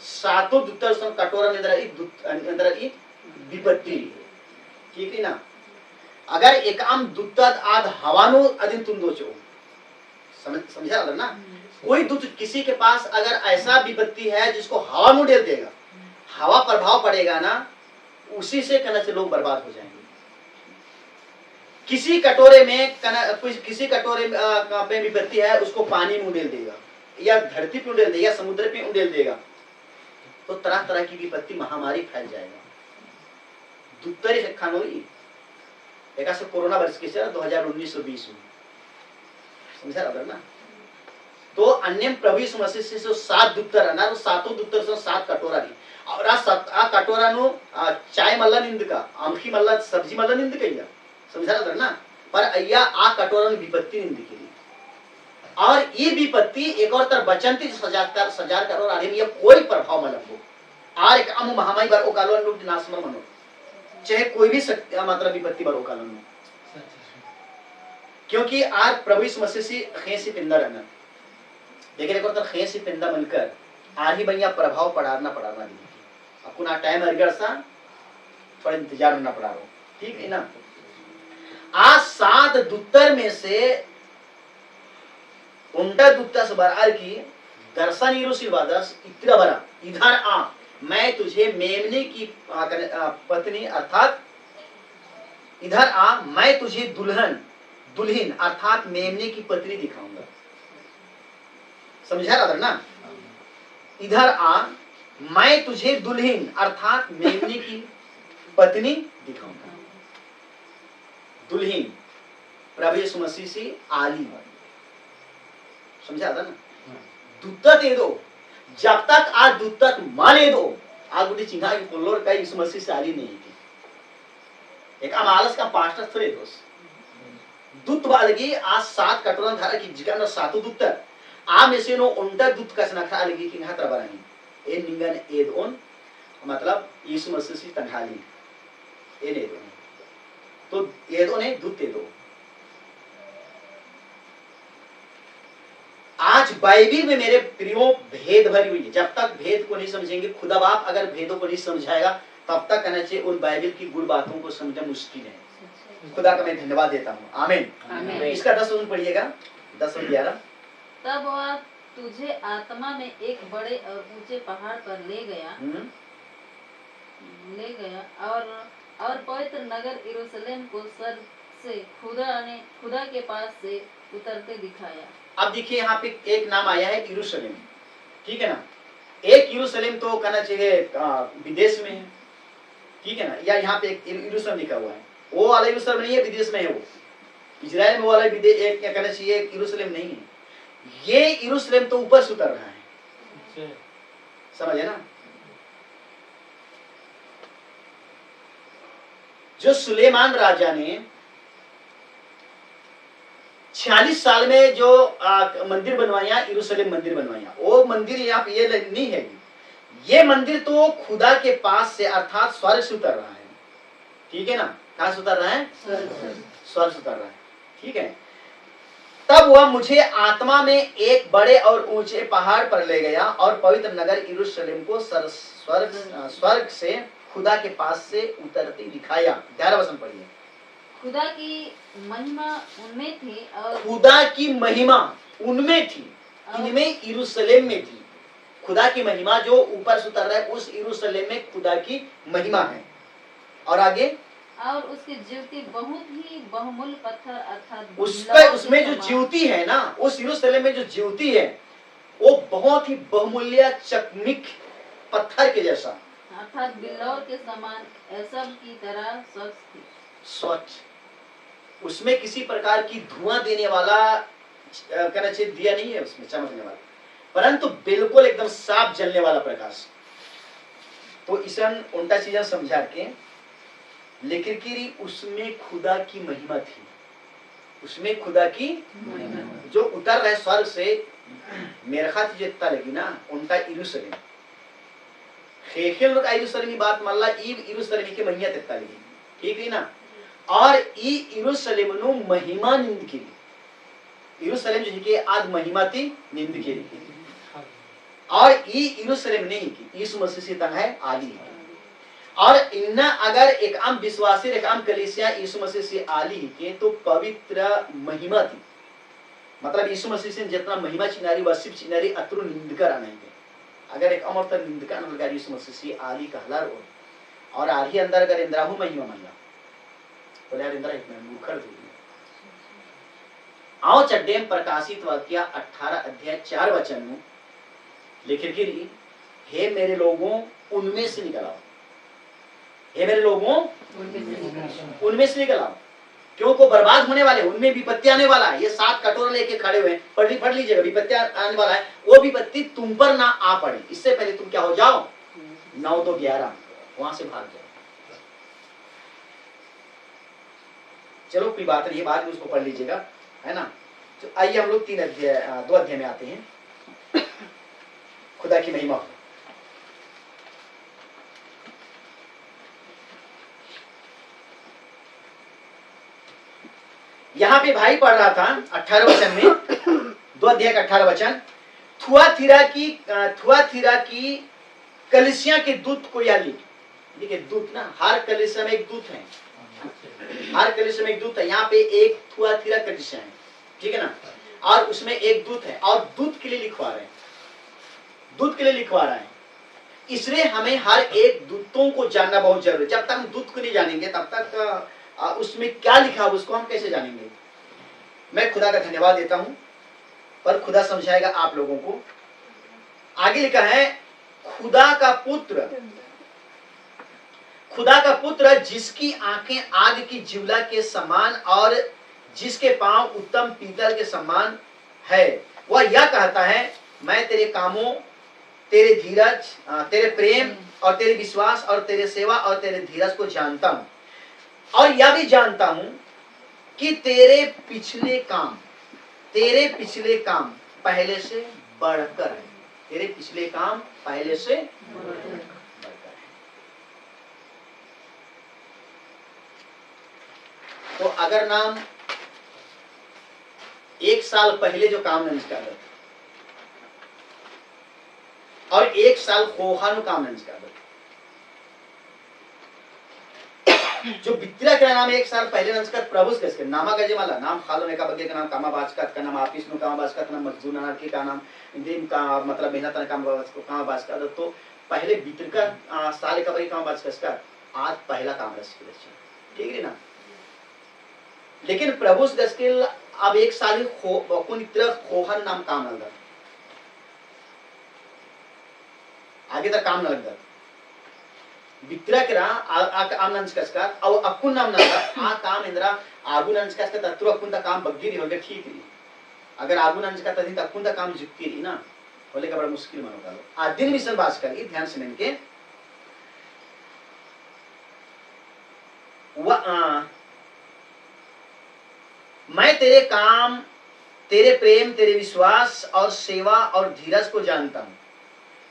Speaker 2: 7 दुत्तर सम कटोरा अंदर विपत्ति, ठीक है ना। अगर एक आम दुत्तद आद हवानो अदिन तुम दो चो समझा ना। कोई दूत किसी के पास अगर ऐसा विपत्ति है जिसको हवा में उड़ेल देगा, हवा प्रभाव पड़ेगा ना, उसी से कहना से लोग बर्बाद हो जाएंगे। किसी कटोरे में किसी कटोरे में विपत्ति है, उसको पानी में उड़ेल देगा या धरती पे उड़ेल देगा, समुद्र पे उड़ेल देगा, तो तरह तरह की विपत्ति महामारी फैल जाएगा। दुत्तरी खानोरी एक कोरोना वर्ष के 2019-20 में समझा रहा ना। तो अन्य प्रभु यीशु मसीह से 7 दुत्तर रहना, तो 7 दुत्तर से 7 कटोरा दी और आ कटोरा नु चाय मल्ला निंद का, आमखी मल्ला सब्जी मल्ला निंद कहिया समझा रहा ना। पर अय्या आ कटोरा नु विपत्ति निंद के लिए, और ये विपत्ति एक और तरह बचंती सजार करो आदमी ये कोई प्रभाव मतलब हो आर एक अमु महामारी बार ओकालन लोग नासमर मनो, चाहे कोई भी मतलब विपत्ति बार ओकालन में, क्योंकि आज प्रभु यीशु मसीह से खेसी पिंदा रहना, लेकिन एक और तरह खेसी पिंदा बनकर आज ही भैया प्रभाव पड़ाना दी। आपको ना टाइम अरगड़ सा थोड़ा इंतजार करना पड़ा रहा, ठीक है ना। आज 7 दुत्तर में से उल्टा दुत्ता से बरार की दर्शन यरूशलेम इतना बड़ा, इधर आ, मैं तुझे मेमने की पत्नी अर्थात इधर आ, मैं तुझे दुल्हन अर्थात मेमने की पत्नी दिखाऊंगा। समझा रहा ना। इधर आ, मैं तुझे दुल्हन अर्थात मेमने की पत्नी दिखाऊंगा। दुल्हन प्रभु यीशु मसीह से आली, समझा था ना। दूता दे दो, जब तक आज दूता माने दो, आज बुढ़ी चिंगा की पुल्लोर का यीशु मसीह से आली नहीं थी। एक अमालस का पास्टर थोड़े दोस्त दूत वालगी आज 7 कटोरा धारा की जिका ना 7 दूत आ में से नो उल्टा दूत का सनखा लगी कि हाथ रबानी ए निंगन एदोन मतलब यीशु मसीह से तंगाली ए ने दो, तो एदोन ने दूत दे दो। आज बाइबिल में मेरे प्रियो भेद भरी हुई है। जब तक भेद को नहीं समझेंगे, खुदा बाप अगर भेदों को नहीं समझाएगा, तब तक कहना चाहिए उन बाइबिल की गुड़ बातों को समझना मुश्किल है। खुदा का मैं धन्यवाद देता हूँ, आमीन। इसका 10 वचन पढ़िएगा, 10 और 11।
Speaker 4: तब वह तुझे आत्मा में एक बड़े और ऊंचे पहाड़ पर ले गया और पवित्र नगर यरूशलेम को सर से खुदा के पास से उतरते दिखाया।
Speaker 2: अब देखिए यहाँ पे एक नाम आया है यरूशलेम, ठीक है ना। एक यरूशलेम तो कहना चाहिए विदेश में है, ठीक है ना, या यहाँ पे एक यरूशलेम लिखा हुआ है। वो वाला यरूशलेम नहीं है, विदेश में है वो। इजराइल में वाला विदेश एक कहना चाहिए यरूशलेम नहीं है। ये यरूशलेम तो ऊपर से उतर रहा है, समझे ना। जो सुलेमान राजा ने 46 साल में जो मंदिर बनवाया, यरूशलेम मंदिर बनवाया, वो मंदिर यहाँ पे ये नहीं है। ये मंदिर तो खुदा के पास से अर्थात स्वर्ग से उतर रहा है, ठीक है ना। कहाँ से उतर रहा है? स्वर्ग से उतर रहा है, ठीक है। तब वह मुझे आत्मा में एक बड़े और ऊंचे पहाड़ पर ले गया और पवित्र नगर यरूशलेम को स्वर्ग से खुदा के पास से उतरती दिखाया। 11 वचन पढ़िए।
Speaker 4: खुदा की महिमा उनमें थी और
Speaker 2: खुदा की महिमा उनमें थी, इनमें यरूशलेम में थी। खुदा की महिमा जो ऊपर से उतर रहा है, उस यरूशलेम में खुदा की महिमा है। और आगे,
Speaker 4: और उसकी ज्योति बहुत ही बहुमूल्य पत्थर अर्थात
Speaker 2: उसमें जो ज्योति है ना, उस यरूशलेम में जो ज्योति है वो बहुत ही बहुमूल्य चकमिक पत्थर के जैसा,
Speaker 4: अर्थात बिल्लौर के समान एसब की तरह स्वच्छ थी।
Speaker 2: स्वच्छ, उसमें किसी प्रकार की धुआं देने वाला कहना चाहिए दिया नहीं है, उसमें चमकने वाला, परंतु बिल्कुल एकदम साफ जलने वाला प्रकाश। तो ईसन उल्टा चीजें समझा के लेकिन कि उसमें खुदा की महिमा थी, उसमें खुदा की जो उतर रहे स्वर्ग से मेरे खातिर जितना लगी ना उनका यरूशलेम खेखेल का यरूशलेमी बात मल्ला ईब यरूशलेमी की महिमा तित्ता लगी, ठीक है ना। और ई यरूशलेम नु महिमा निंद की, यरूशलेम जो कि आज महिमा थी निंद की, और ई यरूशलेम नहीं की यीशु मसीह से तंग है आली है। और इन्ना अगर एक आम विश्वासी एक आम कलीसिया यीशु मसीह से आली के तो पवित्र महिमा थी, मतलब यीशु मसीह से जितना महिमा चिनारी वसिफ चिनारी अतरु निंदकर आने के अगर एक अमर तक निंदका नलगार यीशु मसीह से आली कहलार और आली अंदर अगर इंद्राहु महिमा मनला बोले यार इंद्रा एक में मुखर दूँ आओ चड्डेम प्रकाशित वाक्य 18 अध्याय 4 वचन में लिखित की हे मेरे लोगों उनमें से निकल आओ, हे मेरे लोगों उनमें से निकल आओ, क्यों को बर्बाद होने वाले उनमें विपत्ति आने वाला है। ये 7 कटोरा लेके खड़े हुए पढ़ लीजिएगा, विपत्ति आने वाला है, वो विपत्ति तुम पर ना आ पड़े, इससे पहले तुम क्या हो जाओ 9 तो 11 वहां से भाग जाओ। चलो कोई बात नहीं, ये बाद में उसको पढ़ लीजिएगा, है ना। तो आइए हम लोग 2 अध्याय में आते हैं, खुदा की महिमा हो। यहां पे भाई पढ़ रहा था 18 वचन में, 2 अध्याय का 18 वचन, थुआतीरा की कलीसिया के दूत को या लिख। देखिए दूत ना, हर कलीसिया में एक दूत है, हर कलीसिया में एक दूत है। यहाँ पे एक थुआतीरा कलीसिया है, ठीक है ना, और उसमें एक दूत है और दूत के लिए लिखवा रहे हैं, दूत के लिए लिखवा रहा है। इसलिए हमें हर एक दूतों को जानना बहुत जरूरी है। जब तक हम दूत को नहीं जानेंगे तब तक उसमें क्या लिखा है उसको हम कैसे जानेंगे। मैं खुदा का धन्यवाद देता हूं, पर खुदा समझाएगा आप लोगों को। आगे लिखा है खुदा का पुत्र, खुदा का पुत्र जिसकी आंखें आग की ज्वाला के समान और जिसके पांव उत्तम पीतल के समान है, वह यह कहता है मैं तेरे कामों, तेरे धीरज, तेरे प्रेम और तेरे विश्वास और तेरे सेवा और तेरे धीरज को जानता हूं, और यह भी जानता हूं कि तेरे पिछले काम पहले से बढ़कर है, तेरे पिछले काम पहले से बढ़कर है। तो अगर नाम 1 साल पहले जो काम नहीं कर रहे और 1 साल खोहानु काम नहीं कर रहे, जो बित्रा का नाम 1 साल पहले नंस्कर प्रभु के नामा का जमाला नाम खालो ने का बगे का नाम कामा बाजकत का नाम आपिस नु कामा बाजकत का नाम मजदूर नारकी का नाम दिन का मतलब मेहनत का काम कामा बाजकत। तो पहले बित्र का साल का बगे कामा बाजकत का आज पहला काम रस के, ठीक है ना। लेकिन प्रभु के अब 1 साल कोन इत्र खोहन नाम काम लगा, आगे तक काम न लगता बित्रा करा आम नंस्कर और अक्कुन नाम ना आ काम इंद्रा आगु नंस्कर तत्व अक्कुन ता काम बग्गी रही होगे, ठीक रही। अगर आगु नंस्कर तदी अक्कुन ता काम जुक्ति रही ना बोले का बड़ा मुश्किल मानो का आज दिन मिशन बात करी ध्यान से मिल के मैं तेरे काम, तेरे प्रेम, तेरे विश्वास और सेवा और धीरज को जानता हूं,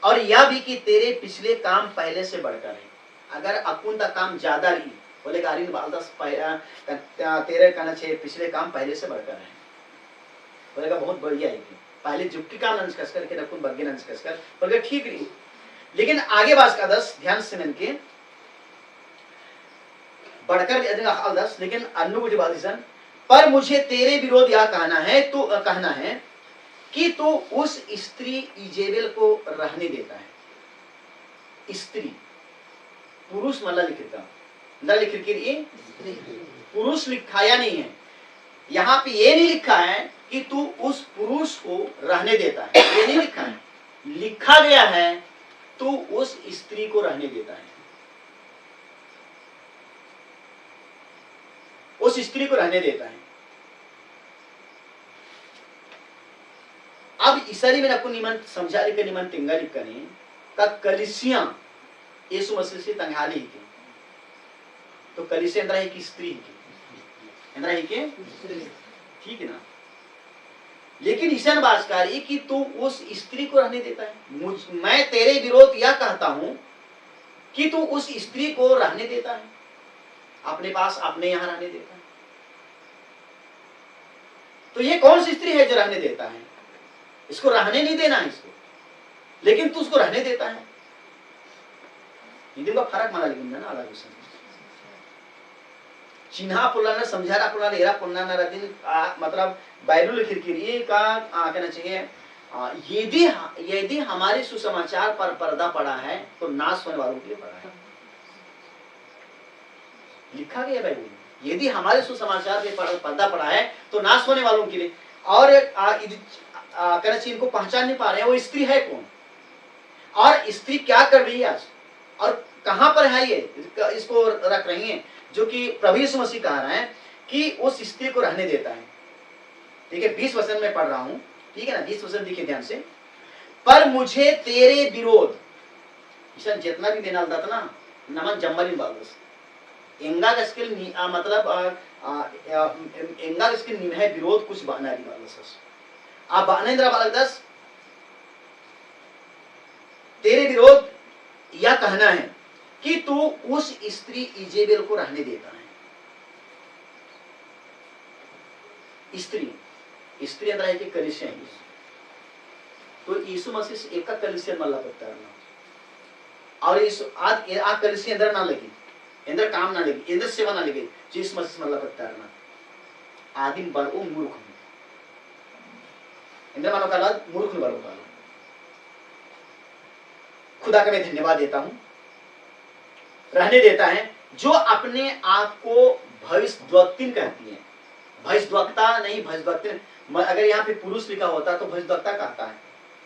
Speaker 2: और यह भी कि तेरे पिछले काम पहले से बढ़कर है। अगर अकुन का काम ज्यादा रही बोलेगा अरिन बालदस तेरे कहना चाहिए पिछले काम पहले से बढ़कर है, बोलेगा बहुत बढ़िया है कि पहले जुक्ति काम नंस्कस करके अकुन बग्गे नंस्कस कर बोलेगा ठीक रही। लेकिन आगे बात का 10 ध्यान से मिल के बढ़कर 10 लेकिन अन्नुगुटी बादिसन पर मुझे तेरे विरोध यह कहना है कि तू उस स्त्री इजेबेल को रहने देता है। स्त्री पुरुष मतलब लिखता न लिख के पुरुष लिखाया नहीं है, यहाँ पे ये नहीं लिखा है कि तू उस पुरुष को रहने देता है, ये नहीं लिखा है। लिखा गया है तू उस स्त्री को रहने देता है, उस स्त्री को रहने देता है। अब इसरी में आपको निमन समझाने के निमन तिंगाली करें का कलिसियां यीशु मसीह से तंगाली के, तो कलिसिया अंदर है कि स्त्री की अंदर है कि ठीक है ना। लेकिन ईशान बाजकारी कि तू उस स्त्री को रहने देता है। मैं तेरे विरोध यह कहता हूं कि तू उस स्त्री को रहने देता है, अपने पास अपने यहां रहने देता है। तो ये कौन सी स्त्री है जो रहने देता है? इसको रहने नहीं देना है इसको, लेकिन तू उसको रहने देता है। का फर्क माना लेकिन ना अलग चिन्हा पुलाना समझारा पुलाना एरा पुलाना रदिन मतलब बाइबल लिखिर ये का कहना चाहिए यदि हमारे सुसमाचार पर पर्दा पड़ा है तो नाश होने वालों के लिए पड़ा है। लिखा गया बाइबल में, यदि हमारे सुसमाचार पे पर्दा पड़ा है तो नाश होने वालों के लिए। और कहना चाहिए इनको पहचान नहीं पा रहे हैं वो स्त्री है कौन, और स्त्री क्या कर रही है आज, और कहां पर है ये इसको रख रही है, जो कि प्रभु यीशु मसीह कह रहे हैं कि उस स्त्री को रहने देता है। ठीक है, 20 वचन में पढ़ रहा हूं, ठीक है ना, 20 वचन देखिए ध्यान से। पर मुझे तेरे विरोध जितना भी देना था ना नमन जम्मली बागस एंगा का स्किल मतलब एंगा का स्किल निभे विरोध कुछ बना दी बागस आप बानेंद्र बालक 10 तेरे विरोध यह कहना है कि तू उस स्त्री इजेबेल को रहने देता है। स्त्री अंदर है कि कलिसिया है, तो यीशु मसीह से एक का कलिसिया मल्ला पत्ता ना, और इस आज आ कलिसिया अंदर ना लगी, अंदर काम ना लगी, अंदर सेवा ना लगी, जिस मसीह से मल्ला पत्ता ना आदिम बड़ो मूर्ख हूं, इंद्र मानो का मूर्ख बड़ो का। खुदा का मैं धन्यवाद देता हूं, रहने देता है जो अपने आप को भविष्यद्वक्तिन कहती है। भविष्यद्वक्ता नहीं, भविष्यद्वक्तिन। अगर यहाँ पे पुरुष लिखा होता तो भविष्यद्वक्ता कहता है,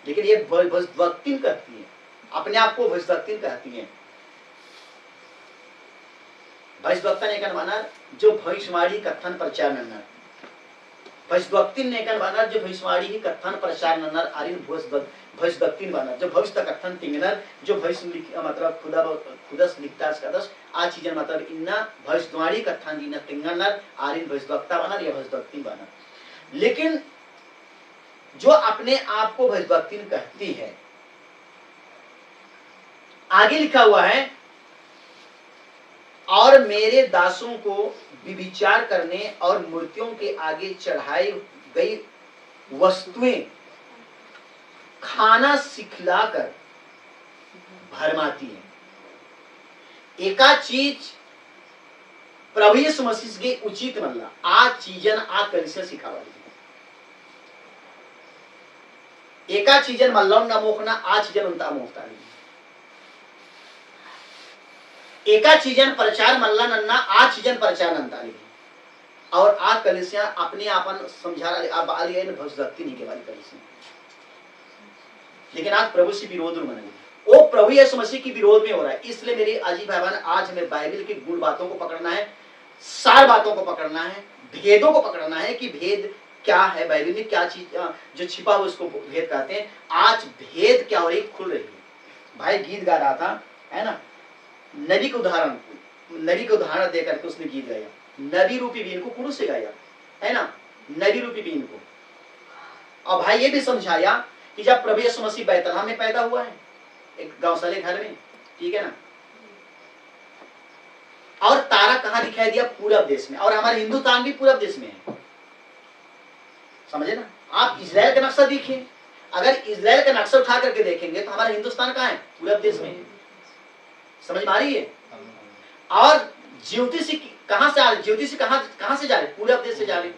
Speaker 2: लेकिन ये भविष्यद्वक्तिन कहती है, अपने आप को भविष्यद्वक्तिन कहती है। भविष्यद्वक्ता ने माना जो भविष्यवाणी कथन प्रचार नन्नर, भविष्यद्वक्तिन ने माना जो भविष्यवाणी की कथन प्रचार नन्नर आरिन भविष्यद्वक्तिन बना, जो भविष्य कथन तिंगनर, जो भविष्य मतलब खुदस लिखता है कदस आ चीजन मतलब इन्ना भविष्यवाणी कथन दीना तिंगनर आरिन भविष्यद्वक्ता बना या भविष्यद्वक्तिन बना। लेकिन जो अपने आप को भविष्यद्वक्तिन कहती है, आगे लिखा हुआ है और मेरे दासों को विचार करने और मूर्तियों के आगे चढ़ाई गई वस्तुएं खाना सिखलाकर भरमाती है। एका चीज प्रभु यीशु मसीह के उचित मल्ला आ चीजन आ कलिसिया सिखावाली, एका चीजन मल्लौन ना मोखना आ चीजन उनता मोखता नहीं, एका चीजन प्रचार मल्ला नन्ना आ चीजन प्रचार नंता नहीं, और आ कलिसिया अपने आपन समझा बाली है भविष्यद्वक्ति नहीं के वाली कलिसिया। लेकिन आज प्रभु से विरोध में वो प्रभु यीशु मसीह की विरोध में हो रहा है। इसलिए मेरी अजीब भाई आज हमें बाइबल की गुण बातों को पकड़ना है, सार बातों को पकड़ना है, भेदों को पकड़ना है कि भेद क्या है, बाइबल में क्या चीज जो छिपा हुआ उसको भेद कहते हैं। आज भेद क्या हो रही खुल रही है। भाई गीत गा रहा था है ना, नबी के उदाहरण दे करके उसने गीत गाया, नबी रूपी बीन को पुरुष से गाया है ना, नबी रूपी बीन को। और भाई ये भी समझाया कि जब प्रभु यीशु मसीह बैतलहम में पैदा हुआ है एक गौशाले घर में, ठीक है ना, और तारा कहां दिखाई दिया, पूरब देश में, और हमारे हिंदुस्तान भी पूरब देश में है, समझे ना। आप इजराइल का नक्शा देखिए, अगर इजराइल का नक्शा उठा करके देखेंगे तो हमारा हिंदुस्तान कहां है, पूरब देश में है। समझ में आ रही है। और ज्योतिषी कहां से आ रहे, ज्योतिषी कहां से जा रहे, पूरब देश से जा रहे।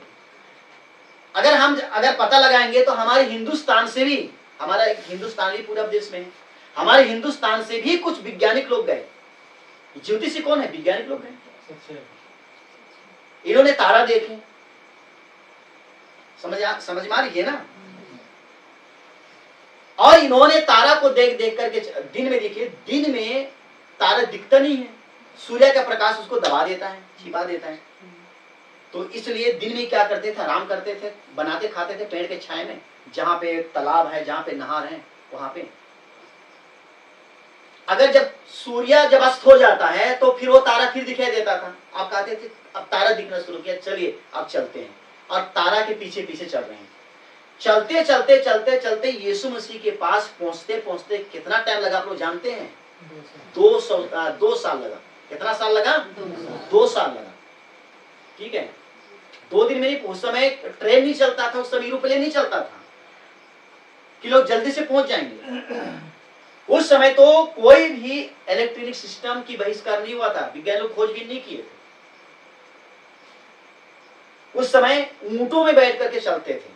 Speaker 2: अगर पता लगाएंगे तो हमारे हिंदुस्तान से भी, हमारा एक हिंदुस्तान भी पूरब देश में है, हमारे हिंदुस्तान से भी कुछ वैज्ञानिक लोग गए। ज्योतिषी कौन है, वैज्ञानिक लोग गए, इन्होंने तारा देखे। समझ में आ रही है ना। और इन्होंने तारा को देख देख करके, दिन में देखिए, दिन में तारा दिखता नहीं है, सूर्य का प्रकाश उसको दबा देता है, छिपा देता है। तो इसलिए दिन में क्या करते थे, आराम करते थे, बनाते खाते थे पेड़ के छाए में, जहां पे तालाब है, जहां पे नहर है, वहां पे। अगर जब सूर्य जब अस्त हो जाता है तो फिर वो तारा फिर दिखाई देता था। आप कहते थे अब तारा दिखना शुरू किया, चलिए अब चलते हैं, और तारा के पीछे पीछे चल रहे हैं। चलते चलते चलते चलते यीशु मसीह के पास पहुंचते पहुंचते कितना टाइम लगा आप लोग जानते हैं? 2 साल लगा। कितना साल लगा? 2 साल लगा। ठीक है, 2 दिन में नहीं। उस समय ट्रेन नहीं चलता था, उस समय एरोप्लेन नहीं चलता था कि लोग जल्दी से पहुंच जाएंगे। उस समय तो कोई भी इलेक्ट्रॉनिक सिस्टम की बहिष्कार नहीं हुआ था, विज्ञान लोग खोजबीन नहीं किए थे। उस समय ऊंटों में बैठ करके चलते थे।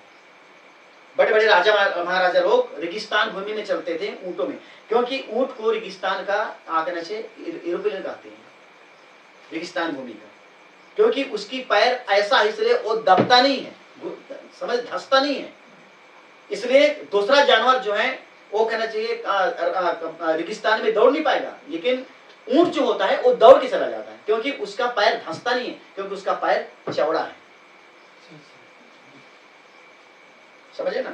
Speaker 2: बड़े बड़े राजा महाराजा लोग रेगिस्तान भूमि में चलते थे ऊंटों में, क्योंकि ऊंट को रेगिस्तान का आंकड़े से एरोप्लेन कहते हैं, रेगिस्तान भूमि का, क्योंकि उसकी पैर ऐसा, इसलिए वो दबता नहीं है, समझ, धंसता नहीं है। इसलिए दूसरा जानवर जो है वो कहना चाहिए रेगिस्तान में दौड़ नहीं पाएगा, लेकिन ऊंट जो होता है वो दौड़ के चला जाता है, क्योंकि उसका पैर धंसता नहीं है, क्योंकि उसका पैर चौड़ा है। समझे ना?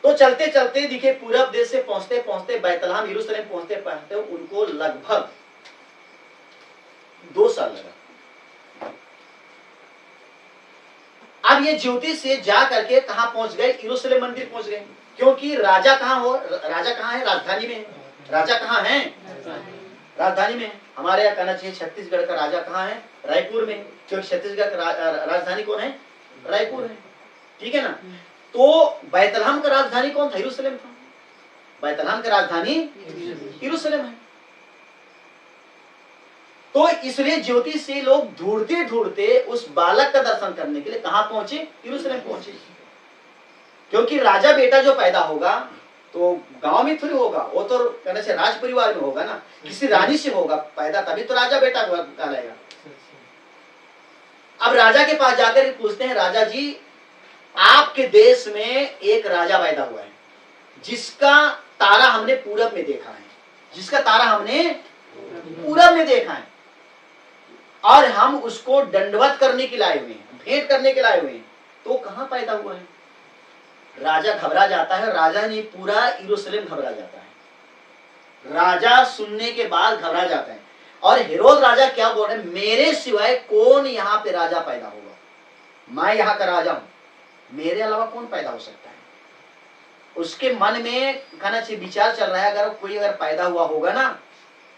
Speaker 2: तो चलते चलते दिखे पूरब देश से पहुंचते पहुंचते बैतलहम यरूशलेम पहुंचते पहुंचते उनको लगभग 2 साल लगा। अब ये ज्योति से जा करके कहां पहुंच गए? यरूशलेम मंदिर पहुंच गए, क्योंकि राजा कहां है? राजधानी में है। राजा कहां है? राजधानी में है। हमारे यहाँ कहना चाहिए छत्तीसगढ़ का राजा कहां है? रायपुर में, क्योंकि छत्तीसगढ़ का राजधानी कौन है? रायपुर है। ठीक है ना? तो बैतलहम का राजधानी कौन था? यरूशलेम था। बैतलहम का राजधानी यरूशलेम है। तो इसलिए ज्योति से लोग ढूंढते ढूंढते उस बालक का दर्शन करने के लिए कहां पहुंचे? यरूशलेम पहुंचे। क्योंकि राजा बेटा जो पैदा होगा तो गांव में थोड़ी होगा, वो तो कहने से राज परिवार में होगा ना, किसी रानी से होगा पैदा, तभी तो राजा बेटा कहलाएगा। अब राजा के पास जाकर पूछते हैं, राजा जी आपके देश में एक राजा पैदा हुआ है जिसका तारा हमने पूरब में देखा है, जिसका तारा हमने पूरब में देखा है, और हम उसको दंडवत करने के लाए हुए हैं, भेंट करने के लाए हुए हैं, तो कहां पैदा हुआ है? राजा घबरा जाता है। राजा नहीं, पूरा यरूशलेम घबरा जाता है। राजा सुनने के बाद घबरा जाता है। और हेरोद राजा क्या बोल रहे हैं? मेरे सिवाय कौन यहाँ पे राजा पैदा होगा? मैं यहाँ का राजा हूं, मेरे अलावा कौन पैदा हो सकता है? उसके मन में कहना चाहिए विचार चल रहा है, अगर कोई अगर पैदा हुआ होगा ना,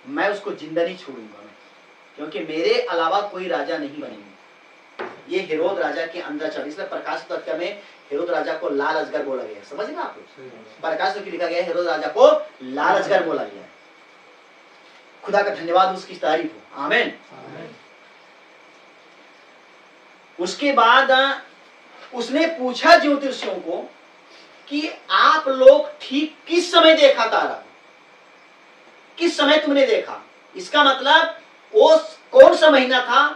Speaker 2: मैं उसको जिंदा नहीं छोड़ूंगा, मैं, क्योंकि मेरे अलावा कोई राजा नहीं बनेगा। ये हेरोद राजा के अंदर चल, इसलिए प्रकाश तत्व में हेरोद राजा को लाल अजगर बोला गया है। समझ ना आप? प्रकाश तत्व लिखा गया है हेरोद राजा को लाल अजगर बोला गया है। खुदा का धन्यवाद, उसकी तारीफ हो। आमीन। उसके बाद उसने पूछा ज्योतिषियों को कि आप लोग ठीक किस समय देखा तारा? किस समय तुमने देखा? इसका मतलब वो कौन सा महीना था,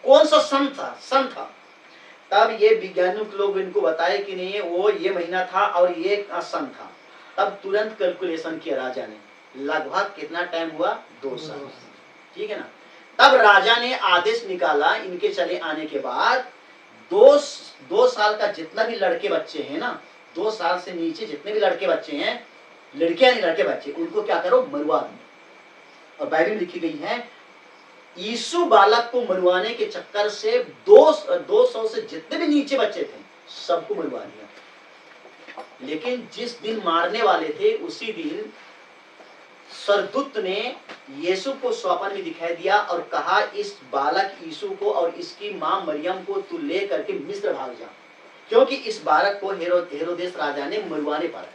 Speaker 2: कौन सा सन था? तब ये वैज्ञानिक लोग इनको बताए कि नहीं वो ये महीना था और ये सन था। तब तुरंत कैलकुलेशन किया राजा ने, लगभग कितना टाइम हुआ? 2 साल। ठीक है ना? तब राजा ने आदेश निकाला इनके चले आने के बाद, 2 साल का जितना भी लड़के बच्चे हैं ना, 2 साल से नीचे जितने भी लड़के बच्चे हैं, लड़कियां नहीं लड़के बच्चे, उनको क्या करो? मरवा दो। और बाइबल में लिखी गई है यीशु बालक को मरवाने के चक्कर से 200 से जितने भी नीचे बच्चे थे सबको मरवा दिया। लेकिन जिस दिन मारने वाले थे उसी दिन सरदूत ने यीशु को स्वप्न में दिखाई दिया और कहा, इस बालक यीशु को और इसकी मां मरियम को तू ले करके मिस्र भाग जा, क्योंकि इस बालक को हेरोदेस राजा ने मरवाने पड़ा।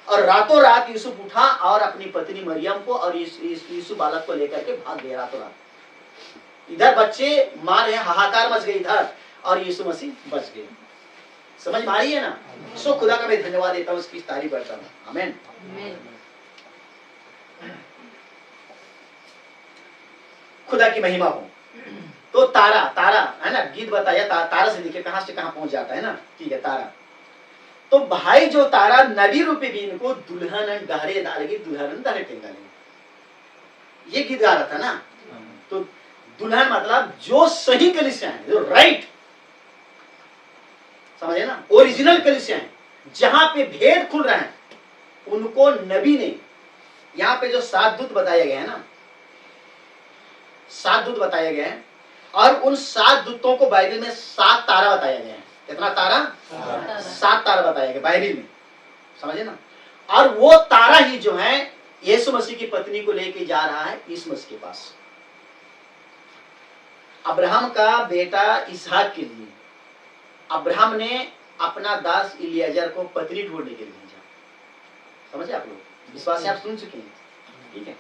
Speaker 2: और रातों रात यूसुफ उठा और अपनी पत्नी मरियम को और यीशु बालक को लेकर के भाग गया रातों रात। इधर बच्चे मार रहे, हाहाकार मच गई इधर, और यीशु मसीह बच गए। समझ में आ रही है ना? सो खुदा का मैं धन्यवाद देता हूँ, उसकी तारीफ करता हूँ। आमीन। खुदा की महिमा हो। तो तारा है ना, गीत बताया तारा से देखिए कहां से कहां पहुंच जाता है ना। ठीक है, तारा तो भाई जो तारा नबी रूपी बीन को दुल्हन डहरे डालेगी, दुल्हन डहरे टेंगालेगी, ये गीत गा रहा था ना। तो दुल्हन मतलब जो सही कलीसिया है, जो राइट, समझे ना, ओरिजिनल कलीसिया है, जहां पे भेद खुल रहे हैं, उनको नबी ने, यहां पे जो 7 दूत बताए गए हैं ना, 7 दूत बताए गए हैं, और उन 7 दूतों को बाइबल में 7 तारा बताया गया है। कितना तारा? 7 तारा बताया गया बाइबल में, समझे ना। और वो तारा ही जो है यीशु मसीह की पत्नी को लेके जा रहा है यीशु मसीह के पास, अब्राहम का बेटा इसहाक के लिए। अब्राहम ने अपना दास इलियाजर को पत्नी ढूंढने के लिए भेजा, समझे आप लोग, विश्वास से आप सुन चुके हैं, ठीक है।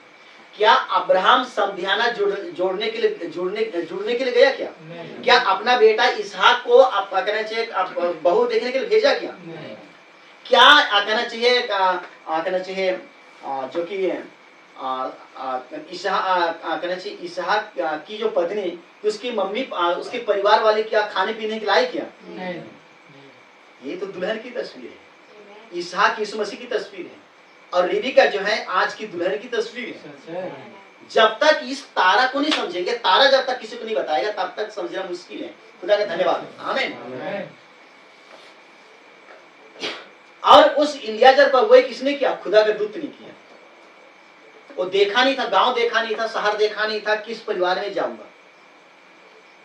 Speaker 2: क्या अब्राहम समधियाना जुड़ने के लिए गया क्या? क्या अपना बेटा इसहाक को कहना चाहिए बहू देखने के लिए भेजा क्या? क्या कहना चाहिए, कहना चाहिए जो कि कहना चाहिए इसहाक की जो पत्नी, उसकी मम्मी, उसके परिवार वाले क्या खाने पीने के लायक क्या? ये तो दुल्हन की तस्वीर है, इसहाक यीशु मसीह की तस्वीर है, और रिबिका जो है आज की दुल्हन की तस्वीर है। जब तक इस तारा को नहीं समझेंगे, तारा जब तक किसी को नहीं बताएगा, तब तक समझना मुश्किल है। खुदा का धन्यवाद, आमीन। और उस इलियाजर पर वही किसने किया? खुदा का दूत ने किया। वो देखा नहीं था, गांव देखा नहीं था, शहर देखा नहीं था, किस परिवार में जाऊंगा,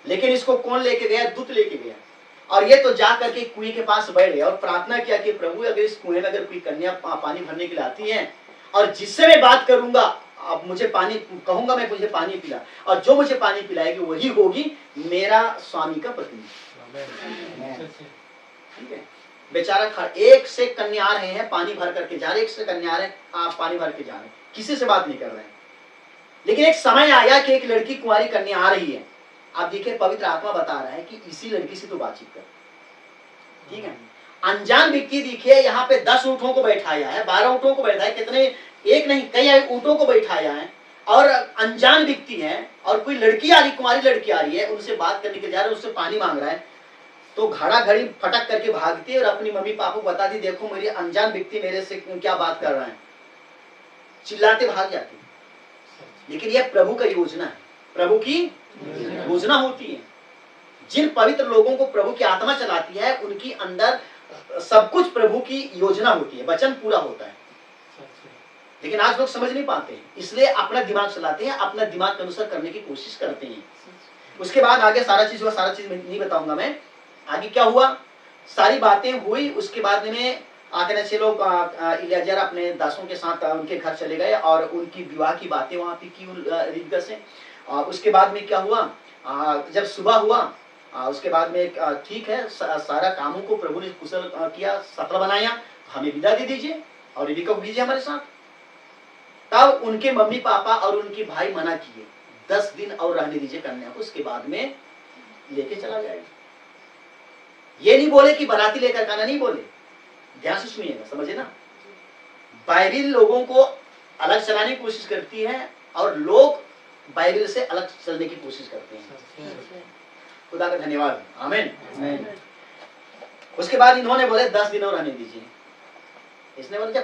Speaker 2: लेकिन इसको कौन लेके गया? दूत लेके गया। और ये तो जा करके कुएं के पास बैठ गया और प्रार्थना किया कि प्रभु अगर इस कुएं में अगर कोई कन्या पानी भरने के लिए आती है, और जिससे मैं बात करूंगा, अब मुझे पानी कहूंगा, मैं मुझे पानी पिला, और जो मुझे पानी पिलाएगी वही होगी मेरा स्वामी का पत्नी। ठीक है। बेचारा एक से कन्या आ रहे हैं, पानी भर करके जा रहे, एक से कन्या आ रहे हैं, आप पानी भर के जा रहे हैं, किसी से बात नहीं कर रहे हैं। लेकिन एक समय आया कि एक लड़की कुंवारी कन्या आ रही है। आप देखिए पवित्र आत्मा बता रहा है कि इसी लड़की से तो बातचीत कर, ठीक है। अनजान व्यक्ति देखिए यहाँ पे 10 ऊँटों को बैठाया है, 12 ऊँटों को बैठाया, कितने, एक नहीं कई ऊँटों को बैठाया है, और अनजान व्यक्ति है, और कोई लड़की आ रही, कुंवारी लड़की आ रही है, उनसे बात करने के जा रहे, उससे पानी मांग रहा है, तो घड़ा घड़ी फटक करके भागती है और अपनी मम्मी पापा को बताती, देखो मेरी अनजान व्यक्ति मेरे से क्या बात कर रहा है, चिल्लाते भाग जाती। लेकिन यह प्रभु का योजना है, प्रभु की योजना होती है। जिन पवित्र लोगों को प्रभु की आत्मा चलाती है, उनकी अंदर सब कुछ प्रभु की योजना होती है, वचन पूरा होता है। लेकिन आज लोग समझ नहीं पाते हैं, इसलिए अपना दिमाग चलाते हैं, अपना दिमाग के अनुसार करने की कोशिश करते हैं। उसके बाद आगे सारा चीज हुआ, सारा चीज नहीं बताऊंगा मैं, आगे क्या हुआ, सारी बातें हुई। उसके बाद में आगे न लोग इलियाजर अपने दासों के साथ उनके घर चले गए और उनकी विवाह की बातें वहां पे की रिबका से। उसके बाद में क्या हुआ, जब सुबह हुआ, उसके बाद में ठीक है, सारा कामों को प्रभु ने कुशल किया, सफल बनाया, हमें विदा दे दीजिए और रिबका को भेजिए हमारे साथ। तब उनके मम्मी पापा और उनके भाई मना किए, 10 दिन और रहने दीजिए कन्या को, उसके बाद में लेके चला जाएगा। ये नहीं बोले कि बराती लेकर आना, नहीं बोले, ध्यान से सुनिएगा, समझे ना। बाइबिल लोगों को अलग चलाने की कोशिश करती है और लोग बाइबिल से अलग चलने की कोशिश करते हैं। खुदा का धन्यवाद, आमीन। उसके बाद इन्होंने बोले 10 दिन और रहने दीजिए। इसने बोला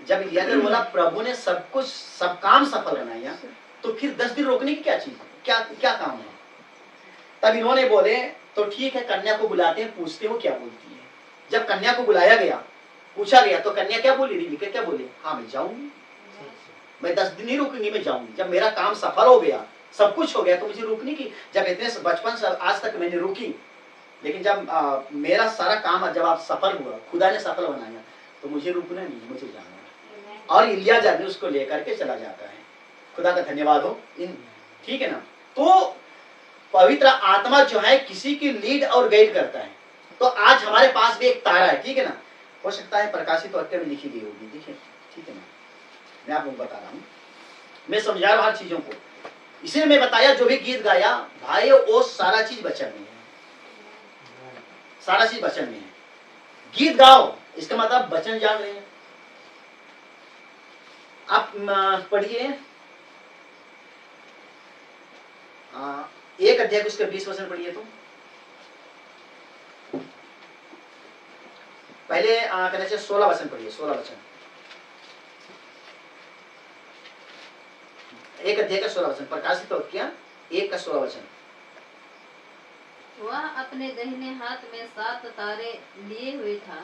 Speaker 2: जब इलियाजर बोला प्रभु ने सब कुछ, सब काम सफल बनाया, तो फिर 10 दिन रोकने की क्या चीज है, क्या काम है। तब इन्होंने बोले तो ठीक है, कन्या को बुलाते हैं, पूछते हो क्या बोलती है। जब कन्या को बुलाया गया, पूछा गया, तो कन्या क्या बोली, रिबका क्या बोली, हाँ मैं जाऊंगी, मैं 10 दिन नहीं रुकूंगी, मैं जाऊंगी। जब मेरा काम सफल हो गया, सब कुछ हो गया, तो मुझे रुकने की, जब इतने बचपन से आज तक मैंने रुकी, लेकिन जब मेरा सारा काम जब आप सफल हुआ, खुदा ने सफल बनाया, तो मुझे रुकना नहीं, मुझे जाना है। और इलियाजर ने उसको लेकर के चला जाता है। खुदा का धन्यवाद हो, ठीक है ना। तो पवित्र आत्मा जो है किसी की लीड और गाइड करता है। तो आज हमारे पास भी एक तारा है, ठीक है ना, हो सकता है प्रकाशित वाक्य में लिखी गई होगी, देखिए, ठीक है ना, मैं आपको बता रहा हूँ, मैं समझा रहा हूँ हर चीजों को। इसलिए मैं बताया जो भी गीत गाया भाई, वो सारा चीज वचन में है, सारा चीज वचन में है। गीत गाओ, इसका मतलब वचन जान रहे हैं। आप पढ़िए 1 अध्याय उसके 20 वचन पढ़िए। तो पहले कहना चाहिए 16 वचन पढ़िए, 16 वचन, 1 अध्याय का 16 वचन, प्रकाशित वाक्य 1 का 16 वचन।
Speaker 4: वह अपने दाहिने हाथ में 7 तारे लिए हुए था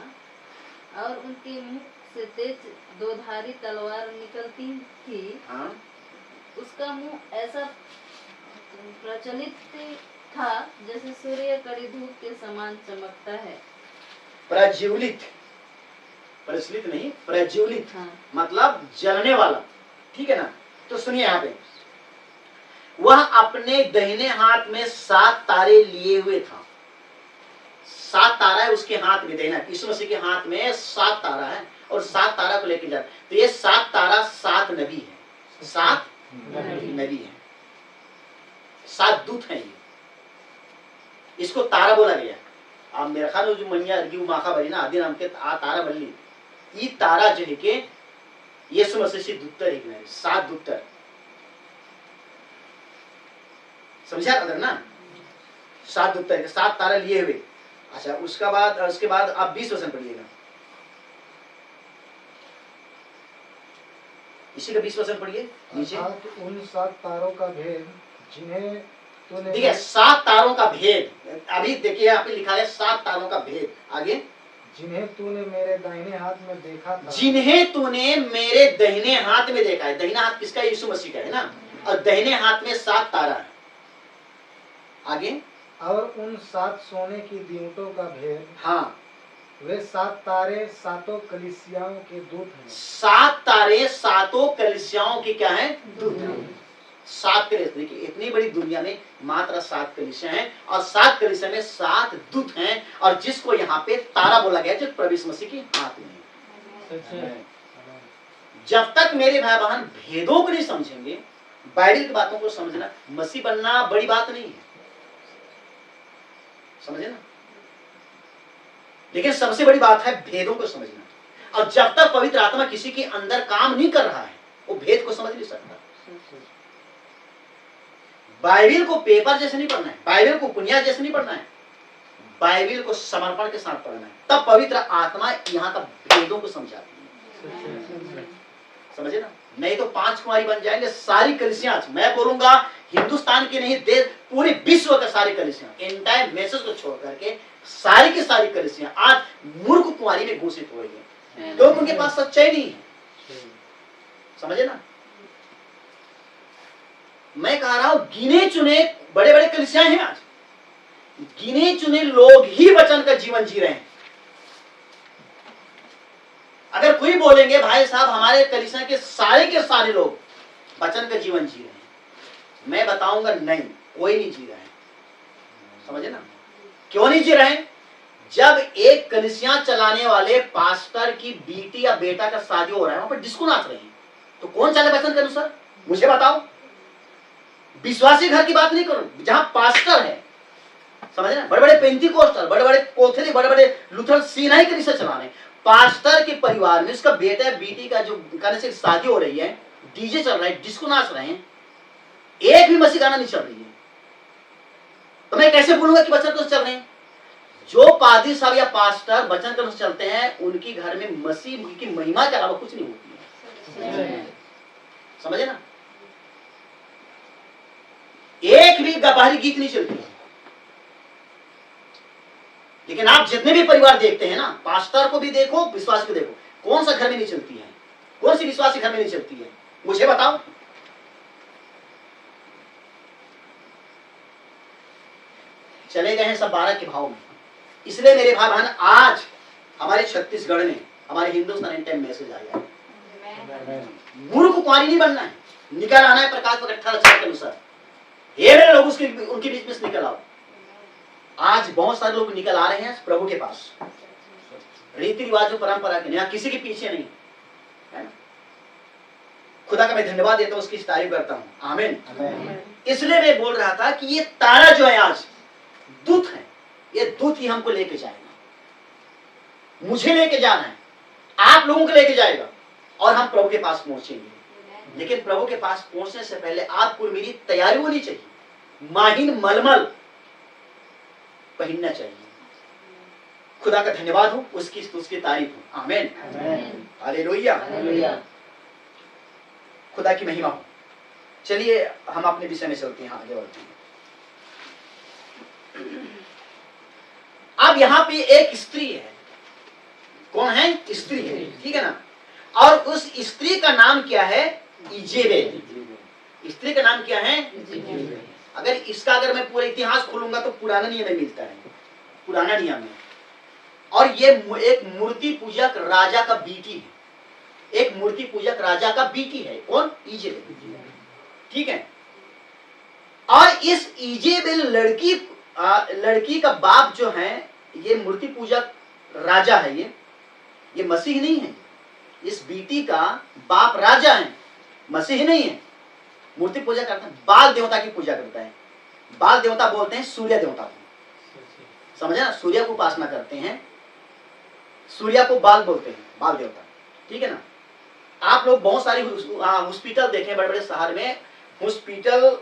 Speaker 4: और उनके मुख से तेज दोधारी तलवार निकलती थी।
Speaker 2: हाँ,
Speaker 4: उसका मुंह ऐसा प्रचलित था जैसे सूर्य कड़ी धूप के समान चमकता है।
Speaker 2: प्रज्वलित, प्रचलित नहीं, प्रज्वलित
Speaker 4: हाँ।
Speaker 2: मतलब जलने वाला, ठीक है ना। तो सुनिए यहाँ पे, वह अपने दाहिने हाथ में 7 तारे लिए हुए था। 7 तारा है उसके हाथ में, देना यीशु मसीह के हाथ में 7 तारा है और 7 तारा को लेकर जाता। तो ये 7 तारा 7 नबी है, 7 नबी है, 7 दूत हैं ये, इसको तारा बोला गया। आप मेरा ख्याल जो मैया अर्गी माखा बनी ना आदि नाम के तारा बल्ली, ये तारा जो है के यीशु मसीह से दूतर है, 7 दूतर, समझा अगर ना, 7 दूतर के 7 तारा लिए हुए। अच्छा, उसके बाद आप 20 वचन पढ़िएगा, इसी का 20 वचन पढ़िए नीचे।
Speaker 5: उन 7 तारों का भेद जिन्हें तूने,
Speaker 2: देखिए 7 तारों का भेद, अभी देखिए यहाँ पे लिखा है 7 तारों का भेद। आगे,
Speaker 5: जिन्हें तूने मेरे दाहिने हाथ में देखा था,
Speaker 2: जिन्हें तूने मेरे दाहिने हाथ में देखा है। दाहिना हाथ किसका? यीशु मसीह का है ना, और दाहिने हाथ में 7 तारा है। आगे,
Speaker 5: और उन 7 सोने की दीवटों का भेद,
Speaker 2: हाँ,
Speaker 5: वे 7 तारे 7 कलीसियाओं के दूत हैं।
Speaker 2: 7 तारे 7 कलीसियाओं की क्या है? दूत हैं। 7 कलीसिया, देखिए इतनी बड़ी दुनिया में मात्र 7 कलीसिया हैं और 7 कलीसिया में 7 दूत हैं, और जिसको यहाँ पे तारा बोला गया जो प्रभु यीशु मसीह के हाथ में है। जब तक मेरे भाई बहन भेदों को नहीं समझेंगे, बाइबल की बातों को समझना, मसीह बनना बड़ी बात नहीं है, समझे ना। लेकिन सबसे बड़ी बात है भेदों को समझना, और जब तक पवित्र आत्मा किसी के अंदर काम नहीं कर रहा है वो भेद को समझ नहीं सकता। बाइबल को पेपर जैसे नहीं पढ़ना है, बाइबल को पुनिया जैसे नहीं पढ़ना है, बाइबल को समर्पण के साथ पढ़ना है, तब पवित्र आत्मा यहाँ का भेदों को समझाती है, समझे ना। नहीं तो 5 कुमारी बन जाएंगे सारी कलीसियां। मैं बोलूंगा हिंदुस्तान की नहीं, देश पूरे विश्व का सारी कलीसियां, एंटायर मैसेज को छोड़ करके सारी की सारी कलीसियां आज मूर्ख कुमारी में घोषित हो रही है, क्योंकि उनके पास सच्चाई नहीं है, समझे ना। मैं कह रहा हूं गिने चुने बड़े बड़े कलीसियां हैं, आज गिने चुने लोग ही वचन का जीवन जी रहे हैं। अगर कोई बोलेंगे भाई साहब हमारे कलीसिया के सारे लोग वचन का जीवन जी रहे हैं, मैं बताऊंगा नहीं, कोई नहीं जी रहा है, समझे ना। क्यों नहीं जी रहे हैं? जब एक कलीसिया चलाने वाले पास्टर की बेटी या बेटा का शादी हो रहा है, वहां पर डिस्को नाच रहे हैं, तो कौन चले वचन के अनुसार? मुझे बताओ। विश्वासी घर की बात नहीं करूं, जहां पास्टर है, समझे ना, बड़े बड़े पेंटिकोस्टल, बड़े बड़े कोथली, बड़े बड़े लुथरन सीनाई कलीसिया चला रहे हैं, पास्टर के परिवार में उसका बेटा या बेटी का जो कहने से शादी हो रही है, डीजे चल रहा है, डिस्को नाच रहे हैं, एक भी मसीह गाना नहीं चल रही है, तो मैं कैसे बोलूंगा कि वचन के चल रहे हैं? जो पादरी साहब या पास्टर वचन के अनुसार चलते हैं, उनकी घर में मसीह की महिमा के अलावा कुछ नहीं होती है, समझे ना। एक भी बाहरी गीत नहीं चलती है। लेकिन आप जितने भी परिवार देखते हैं ना, पास्टर को भी देखो, विश्वास को देखो, कौन सा घर में नहीं चलती है? कौन सी विश्वासी घर में नहीं चलती है? मुझे बताओ। चले गए हैं सब 12 के भाव में। इसलिए मेरे भाई बहन, आज हमारे छत्तीसगढ़ में, हमारे हिंदुस्तान इन टाइम मैसेज आया है, मूर्ख कुंवारी नहीं बनना है, निकल आना है प्रकाश पर 18 के अनुसार। ये मेरे लोग उनके बीच में से निकल आओ। आज बहुत सारे लोग निकल आ रहे हैं प्रभु के पास, रीति रिवाजों परंपरा के, यहाँ किसी के पीछे नहीं है ना? खुदा का मैं धन्यवाद देता हूँ, उसकी तारीफ करता हूँ, आमीन। इसलिए मैं बोल रहा था कि ये तारा जो है आज दूत है, ये दूत ही हमको लेके जाएगा, मुझे लेके जाना है, आप लोगों को लेके जाएगा, और हम प्रभु के पास पहुंचेंगे। लेकिन प्रभु के पास पहुंचने से पहले आपको मेरी तैयारी होनी चाहिए। माहिन मलमल पहनना चाहिए। खुदा का धन्यवाद हो, उसकी तारीफ हो। आमीन, हालेलुया, खुदा की महिमा हो। चलिए हम अपने विषय में चलते हैं, आगे बढ़ते हैं। अब यहाँ पे एक स्त्री है। कौन है? स्त्री है, ठीक है ना। और उस स्त्री का नाम क्या है? इजेबेल। स्त्री का नाम क्या है? अगर मैं पूरा इतिहास खोलूंगा तो पुराना नियम में मिलता है, पुराना नियम में। और ये एक मूर्ति पूजक राजा का बेटी है, एक मूर्ति पूजक राजा का बेटी है। कौन? इजेबेल, ठीक है। और इस इजेबेल लड़की का बाप जो है, ये मूर्ति पूजक राजा है। ये मसीह नहीं है। इस बेटी का बाप राजा है, मसीह नहीं है। मूर्ति पूजा करता है, बाल देवता की पूजा करता है। बाल देवता बोलते हैं सूर्य देवता को, समझे ना। सूर्य को उपासना करते हैं, सूर्य को बाल बोलते हैं, बाल देवता, ठीक है ना। आप लोग बहुत सारी हॉस्पिटल देखें बड़े बड़े शहर में। हॉस्पिटल,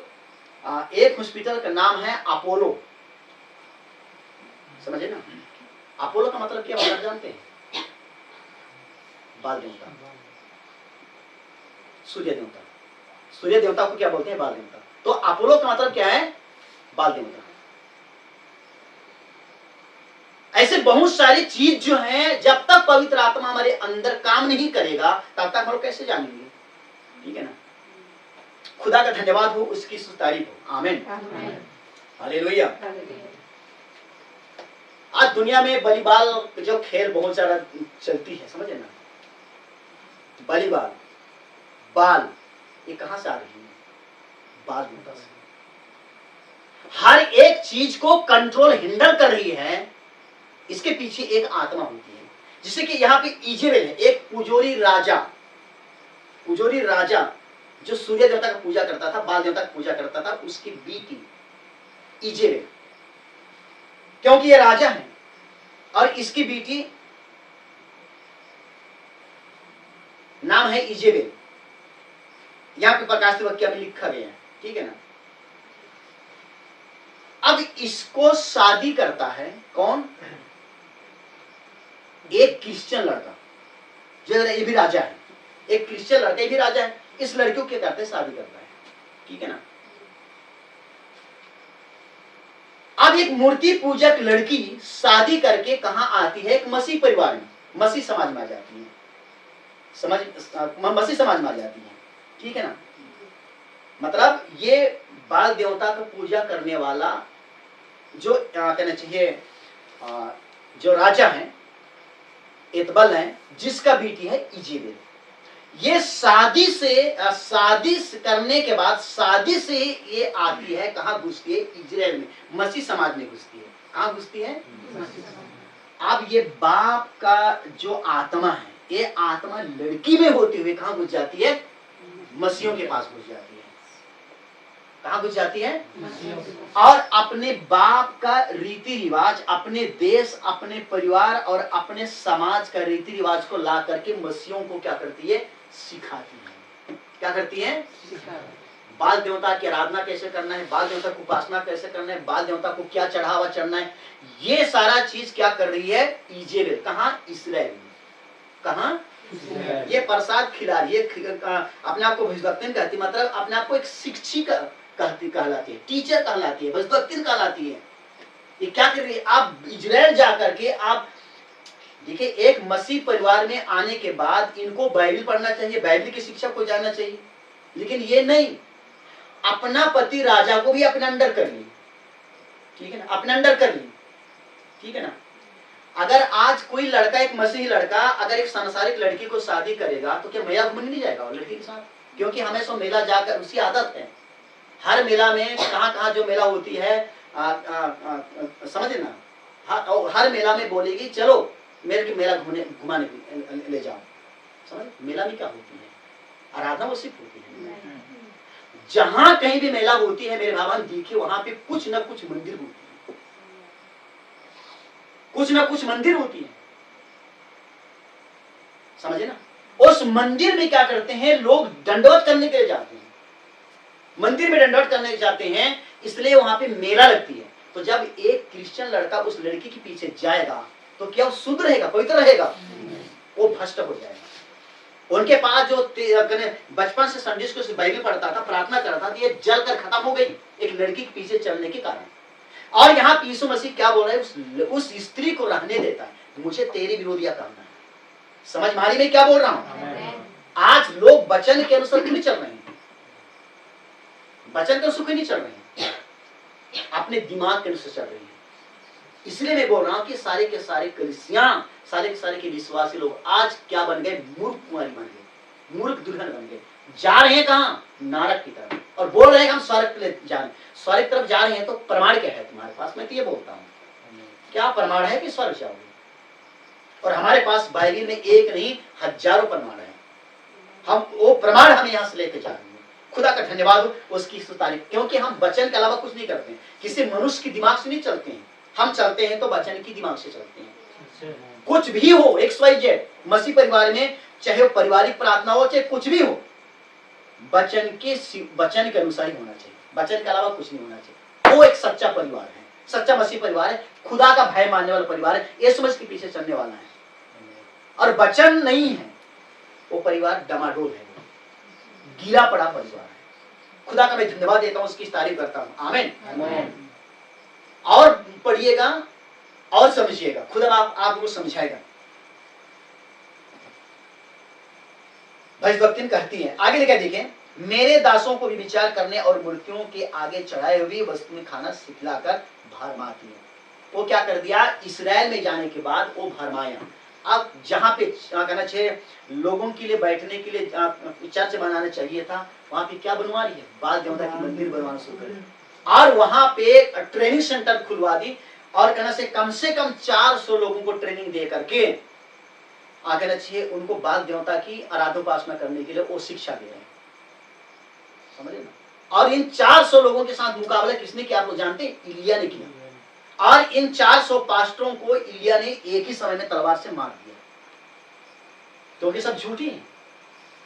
Speaker 2: एक हॉस्पिटल का नाम है अपोलो, समझे ना। अपोलो का मतलब क्या होता है जानते हैं? बाल देवता, सूर्य देवता। सूर्य देवता को क्या बोलते हैं? बाल देवता। तो अपोलो का मतलब क्या है? बाल देवता। ऐसे बहुत सारी चीज जो है, जब तक पवित्र आत्मा हमारे अंदर काम नहीं करेगा तब तक हम लोग कैसे जानेंगे, ठीक है ना। खुदा का धन्यवाद हो, उसकी तारीफ हो। आमीन, हालेलुया। आज दुनिया में बलिबाल जो खेल बहुत ज्यादा चलती है, समझे ना। बलिबाल, बाल, ये कहां से आ रही है? बाल देवता से। हर एक चीज को कंट्रोल हिंडल कर रही है, इसके पीछे एक आत्मा होती है। जिससे कि यहाँ पे इजेबेल है, एक पुजोरी राजा जो सूर्य देवता का पूजा करता था, बाल देवता का पूजा करता था, उसकी बेटी इजेबेल, क्योंकि ये राजा है और इसकी बेटी नाम है इजेबेल। यहां पे प्रकाशित वाक्य में लिखा गया है, ठीक है ना। अब इसको शादी करता है कौन? एक क्रिश्चियन लड़का, जो ये भी राजा है। एक क्रिश्चियन लड़का, ये भी राजा है। इस लड़की को क्या करते हैं? शादी करता है, ठीक है ना। अब एक मूर्ति पूजक लड़की शादी करके कहां आती है? एक मसीह परिवार में, मसीह समाज में आ जाती है, मसीह समाज में आ जाती है, ठीक है ना। मतलब ये बाल देवता का पूजा करने वाला जो कहना चाहिए जो राजा है, एतबल है, जिसका बेटी है इजेबेल। ये शादी करने के बाद शादी से ये आती है, कहां घुसती है? इजराइल में, मसीह समाज में घुसती है। कहां घुसती है? अब ये बाप का जो आत्मा है, ये आत्मा लड़की में होते हुए कहां घुस जाती है? मसीहों के पास घुस जाती है। कहां घुस जाती है? और अपने बाप का रीति रिवाज, अपने देश, अपने परिवार और अपने समाज का रीति रिवाज को ला करके मसीहों को क्या करती है? सिखाती है। क्या करती है? बाल देवता की आराधना कैसे करना है, बाल देवता की उपासना कैसे करना है, बाल देवता को क्या चढ़ावा चढ़ना है, ये सारा चीज क्या कर रही है? इजेबेल। कहां? इस्राएल में। कहां? ये प्रसाद खिला रही है। अपने आप को भविष्यवक्ता कहती, मतलब अपने आप को एक शिक्षिका कहलाती है, टीचर कहलाती है, भविष्यवक्ता कहलाती है। ये क्या कर रही है? आप इजराइल जाकर के आप देखिए, एक मसीह परिवार में आने के बाद इनको बाइबल पढ़ना चाहिए, बाइबल की शिक्षा को जानना चाहिए, लेकिन ये नहीं, अपना पति राजा को भी अपने अंडर कर ली, ठीक है ना, अपने अंडर कर ली, ठीक है ना। अगर आज कोई लड़का, एक मसीही लड़का अगर एक सांसारिक लड़की को शादी करेगा तो क्या मेला घूमने नहीं जाएगा वो लड़की के साथ? क्योंकि हमेशा मेला जाकर, उसकी आदत है, हर मेला में कहां जो मेला होती है समझे ना, हर मेला में बोलेगी चलो मेरे मेला घुमाने ले जाओ। समझ? मेला में क्या होती है? आराधना वो सिर्फ होती है। जहां कहीं भी मेला होती है मेरे भावन देखिए, वहां पे कुछ ना कुछ मंदिर होती है, कुछ ना कुछ मंदिर होती है, समझे ना। उस मंदिर में क्या करते हैं लोग? दंडवत करने के लिए जाते हैं, मंदिर में दंडवत करने जाते हैं, इसलिए वहां पे मेला लगती है। तो जब एक क्रिश्चियन लड़का उस लड़की के पीछे जाएगा तो क्या वो शुद्ध रहेगा, पवित्र रहेगा? वो भ्रष्ट हो जाएगा। उनके पास जो बचपन से संडे स्कूल से बाइबल पढ़ता था, प्रार्थना करता था, ये जल कर खत्म हो गई एक लड़की के पीछे चलने के कारण। और यहाँ यीशु मसीह क्या बोल रहा है? उस स्त्री को रहने देता है, मुझे तेरे विरोध यह करना है। समझ मारी मैं क्या बोल रहा हूं? आज लोग वचन के अनुसार क्यों नहीं चल रहे हैं? वचन के अनुसार क्यों नहीं चल रहे हैं? अपने दिमाग के अनुसार चल रहे हैं। इसलिए मैं बोल रहा हूं कि सारे के सारे कलीसियां, सारे के विश्वासी लोग आज क्या बन गए? मूर्ख कुंवारी बन गए, मूर्ख दुल्हन बन गए। जा रहे हैं कहां? नरक की तरफ, और बोल रहे हैं हम स्वर्ग के लिए जा रहे हैं। स्वर्ग की तरफ जा रहे हैं तो प्रमाण क्या है तुम्हारे पास? मैं तो ये बोलता हूं, क्या प्रमाण है कि स्वर्ग जाओगे? और हमारे पास बाइबल में एक नहीं हजारों प्रमाण है। हम वो प्रमाण हम यहां से लेकर जा रहे हैं। खुदा का धन्यवाद हो उसकी तारीफ, क्योंकि हम वचन के अलावा कुछ नहीं करते हैं। किसी मनुष्य की दिमाग से नहीं चलते हैं, हम चलते हैं तो वचन की दिमाग से चलते हैं। कुछ भी हो, XYZ मसीह परिवार में, चाहे पारिवारिक प्रार्थना हो चाहे कुछ भी हो, वचन के अनुसार ही होना चाहिए। वचन के अलावा कुछ नहीं होना चाहिए। वो एक सच्चा परिवार है, सच्चा मसीह परिवार है, खुदा का भय मानने वाला परिवार है, यीशु मसीह के पीछे चलने वाला है। और वचन नहीं है वो परिवार डमाडोल है, गीला पड़ा परिवार है। खुदा का मैं धन्यवाद देता हूं, उसकी तारीफ करता हूं। आमीन। और पढ़िएगा और समझिएगा, खुदा आपको समझाएगा। भक्तिन कहती है आगे लेकर देखें, मेरे दासों को भी विचार करने और मूर्तियों के आगे चढ़ाए हुए वस्तु में खाना सिखलाकर भरमाती है। वो क्या कर दिया? इस्राएल में जाने के बाद वो भरमाया। अब जहां पे कहना चाहिए लोगों के लिए बैठने के लिए चर्च बनाना चाहिए था, वहां पे क्या बनवा रही है? बाल देवता की मंदिर बनवाना शुरू कर, और वहां पे ट्रेनिंग सेंटर खुलवा दी, और कहना से कम 400 लोगों को ट्रेनिंग दे करके कहना चाहिए उनको बाल देवता की आराधोपासना करने के लिए वो शिक्षा दे रहे हैं। समझे ना? और इन 400 लोगों के साथ मुकाबला किसने किया? आप लोग जानते हैं, इलिया ने किया। और इन 400 पास्टरों को इलिया ने एक ही समय में तलवार से मार दिया, क्योंकि सब झूठी हैं।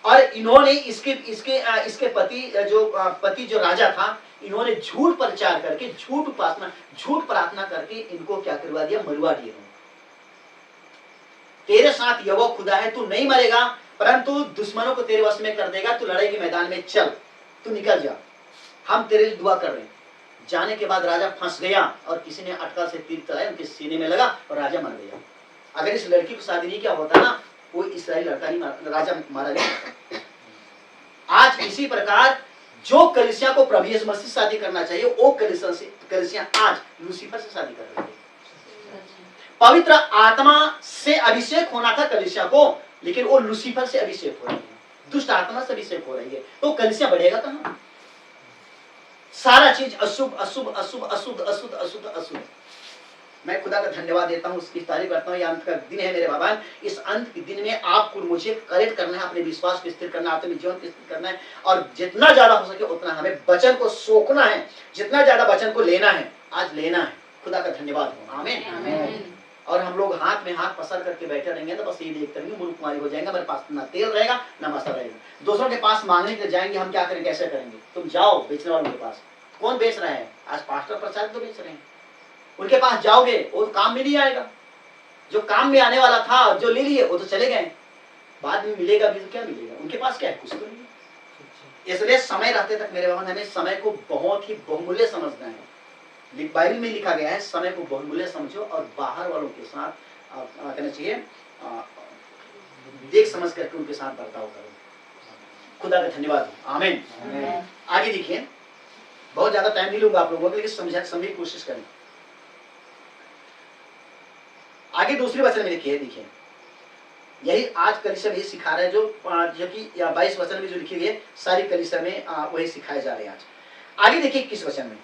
Speaker 2: और इन्होंने इसके पति जो राजा था, इन्होंने झूठ प्रचार करके, झूठ उपासना, झूठ प्रार्थना करके इनको क्या करवा दिया? मरवा दिया। तेरे साथ यहोवा खुदा है, तू नहीं मरेगा, परंतु दुश्मनों को तेरे वश में कर देगा। तू लड़ाई के मैदान में चल, तू निकल जा, हम तेरे लिए दुआ कर रहे हैं। जाने के बाद राजा फंस गया, और किसी ने अटकल से तीर चलाया, उनके सीने में लगा और राजा मर गया। अगर इस लड़की को शादी नहीं किया होता ना, वो इस्राएली लड़का नहीं, राजा मारा गया। आज इसी प्रकार जो कलीसिया को प्रभु यीशु मसीह से शादी करना चाहिए, वो कलीसिया आज लूसीफर से शादी कर रही है। पवित्र आत्मा से अभिषेक होना था कलीसिया को, लेकिन वो लूसीफर से अभिषेक हो रही है, दुष्ट आत्मा से अभिषेक हो रही है। तो कलीसिया बढ़ेगा कहां? सारा चीज अशुभ अशुभ अशुभ अशुद्ध अशुद्ध अशुद्ध अशुद्ध। मैं खुदा का धन्यवाद देता हूं, उसकी तारीफ करता हूं। ये अंत का दिन है मेरे भगवान। इस अंत के दिन में आपको मुझे करेक्ट करना है, अपने विश्वास को स्थिर करना है, अपने जीवन को स्थिर करना है, और जितना ज्यादा हो सके उतना हमें वचन को सोखना है, जितना ज्यादा वचन को लेना है, आज लेना है। खुदा का धन्यवाद हो। आमीन। और हम लोग हाथ में हाथ पसर करके बैठे रहेंगे तो बस ये देखते रहेंगे, मूर्ख कुमारी हो जाएंगे। हमारे पास ना तेल रहेगा ना मसाला रहेगा। दूसरों के पास मांगने के लिए जाएंगे, हम क्या करेंगे, कैसे करेंगे? तुम जाओ बेचने वालों के पास। कौन बेच रहा है? आज पास्टर प्रचार तो बेच रहे हैं। उनके पास जाओगे वो तो काम में नहीं आएगा। जो काम में आने वाला था, जो ले लिए वो तो चले गए, बाद में मिलेगा भी तो क्या मिलेगा? उनके पास क्या है? कुछ तो नहीं। इसलिए समय रहते तक मेरे भगवान हमें समय को बहुत ही बहुमूल्य समझना है। बाइबल में लिखा गया है, समय को बहुमूल्य समझो और बाहर वालों के साथ कहना चाहिए देख समझ करके उनके साथ बर्ताव करो। खुदा का धन्यवाद। आमीन। आगे देखिए, बहुत ज्यादा टाइम नहीं लूंगा आप लोगों को, लेकिन समझने की कोशिश करें। आगे दूसरी वचन में लिखी है, देखिए यही आज कलीसिया में सिखा रहा है, जो कि 22 वचन में जो लिखी हुई है, सारी कलीसिया में वही सिखाए जा रहे हैं आज। आगे देखिए 21 वचन में,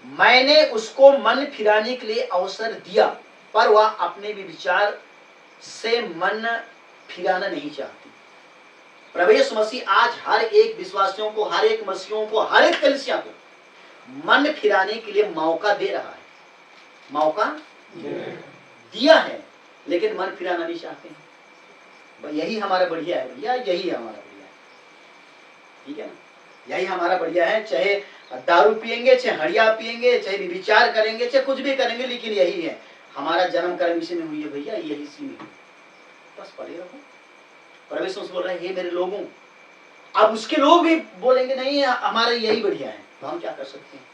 Speaker 2: मैंने उसको मन फिराने के लिए अवसर दिया, पर वह अपने विचार से मन फिराना नहीं चाहती। प्रभु यीशु मसीह आज हर एक विश्वासियों को, हर एक मसीहों को, हर एक कलीसिया को मन फिराने के लिए मौका दे रहा है। मौका दिया है, लेकिन मन फिराना नहीं चाहते हैं। यही हमारा बढ़िया है भैया, यही हमारा बढ़िया है। ठीक है ना? यही हमारा बढ़िया है। चाहे दारू पिएंगे, चाहे हड़िया पिएंगे, चाहे विचार करेंगे, चाहे कुछ भी करेंगे, लेकिन यही है हमारा जन्म कर्म इसी में हुई है भैया, यही इसी में है, बस पढ़े रहो। परमेश्वर बोल रहे हैं हे मेरे लोगों, अब उसके लोग भी बोलेंगे नहीं हमारा यही बढ़िया है, तो हम क्या कर सकते हैं?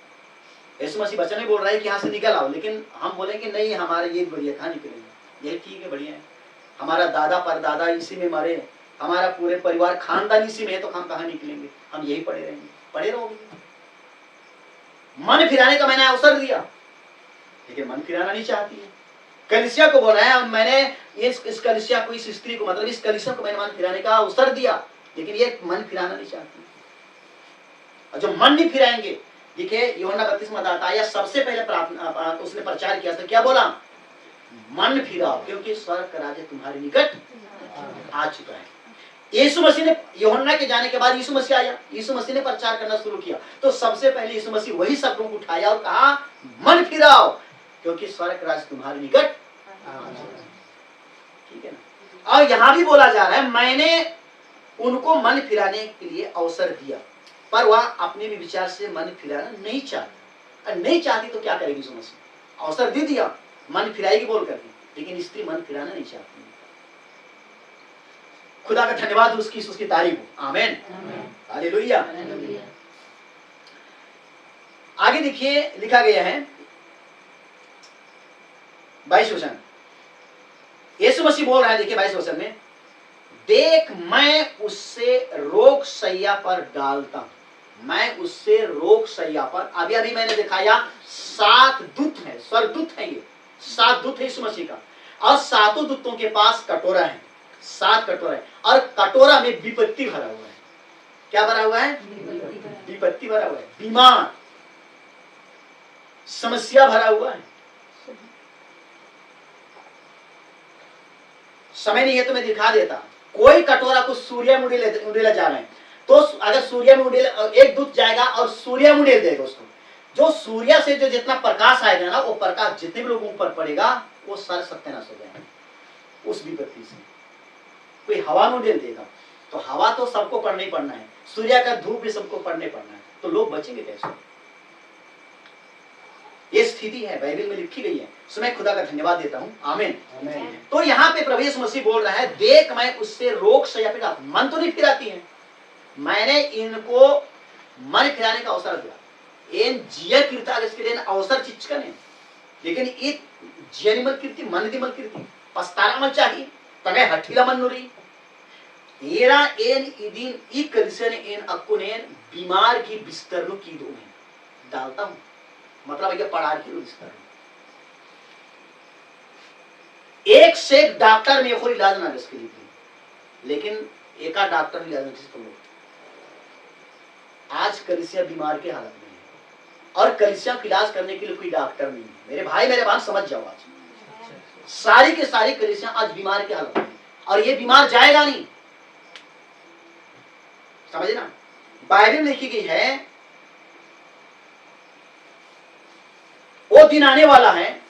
Speaker 2: यीशु मसीह वचन में बोल रहा है कि यहाँ से निकल आओ, लेकिन हम बोलेंगे नहीं हमारा ये बढ़िया, कहाँ निकलेंगे? यही ठीक है, बढ़िया है, हमारा दादा परदादा इसी में मरे, हमारा पूरे परिवार खानदान इसी में है, तो हम कहाँ निकलेंगे? हम यही पड़े रहेंगे। पड़े रहोगे। मन फिराने का मैंने अवसर दिया, लेकिन मन फिराना नहीं चाहती है। कलीसिया को बोला है मैंने, इस कलीसिया को, इस स्त्री को, मतलब इस कलीसिया को मैंने मन फिराने का अवसर दिया, लेकिन ये मन फिराना नहीं चाहती। और जो मन नहीं फिराएंगे, देखिए यूहन्ना 32 में आता है, सबसे पहले प्रार्थना उसने प्रचार किया था, क्या बोला? मन फिराओ क्योंकि स्वर्ग का राज्य तुम्हारे निकट आ चुका है। यीशु मसीह ने, यूहन्ना के जाने के बाद यीशु मसीह आया, यीशु मसीह ने प्रचार करना शुरू किया, तो सबसे पहले यीशु मसीह वही शब्दों को उठाया और कहा मन फिराओ क्योंकि स्वर्ग का राज्य तुम्हारे निकट। ठीक है ना? और यहां भी बोला जा रहा है मैंने उनको मन फिराने के लिए अवसर दिया, पर वह अपने भी विचार से मन फिराना नहीं चाहती। नहीं चाहती तो क्या करेगी? यीशु मसीह अवसर दे दिया, मन फिराएगी बोल करके, लेकिन स्त्री मन फिराना नहीं चाहती। खुदा का धन्यवाद, उसकी तारीफ हो। आमीन, हालेलुया। आगे देखिए लिखा गया है 22 वचन, यीशु मसीह बोल रहा है, देखिए 22 वचन में, देख मैं उससे रोग सैया पर डालता हूं, मैं उससे रोग सैया पर। अभी अभी मैंने दिखाया 7 दूत है, स्वर्गदूत है, ये 7 दूत है यीशु मसीह का, और 7 दूतों के पास कटोरा है, 7 कटोरा है, और कटोरा में विपत्ति भरा हुआ है। क्या भरा हुआ है? विपत्ति भरा हुआ है, बीमार, समस्या भरा हुआ है। समय नहीं है तो मैं दिखा देता। कोई कटोरा को सूर्य में उड़ेला जा रहे हैं, तो अगर सूर्य में उड़ेल, एक दूत जाएगा और सूर्य में उड़ेल देगा उसको, जो सूर्य से जो जितना प्रकाश आएगा ना, वो प्रकाश जितने भी लोगों पर पड़ेगा वो सारे सत्यानाश हो जाएंगे उस विपत्ति से। कोई हवा में उड़ेल देगा, तो हवा तो सबको पड़ना ही पड़ना है, सूर्य का धूप भी सबको पड़ने पड़ना है, तो लोग बचेंगे कैसे? ये स्थिति है, बाइबल में लिखी गई है। सो मैं खुदा का धन्यवाद देता हूं। आमीन। तो यहाँ पे प्रभु यीशु मसीह बोल रहा है, देख मैं उससे रोग सैया पे डालता हूं। मन तो नहीं फिराती है, मैंने इनको मन फिराने का अवसर दिया। इन जिया कीर्ता इसके लिए अवसर चिचकन है, लेकिन ये जिया मल कीर्ति, मन दी मल कीर्ति, पछताना मत चाहिए, तने हठीला मन नुरी एरा एन इदिन ई कलिसन एन अकुनेन बीमार की बिस्तर नु की दो में डालता हूं, मतलब ये पढ़ा की बिस्तर। एक से एक डॉक्टर में कोई इलाज ना इसके लिए, लेकिन एक डॉक्टर इलाज नहीं। आज कलिसिया बीमार के हालत में है और कलिसिया का इलाज करने के लिए कोई डॉक्टर नहीं है। मेरे भाई मेरे बहन समझ जाओ, आज सारी की सारी कलिसिया आज बीमार के हालत में है, और ये बीमार जाएगा नहीं, समझे ना? बाइबल में लिखी गई है, वो दिन आने वाला है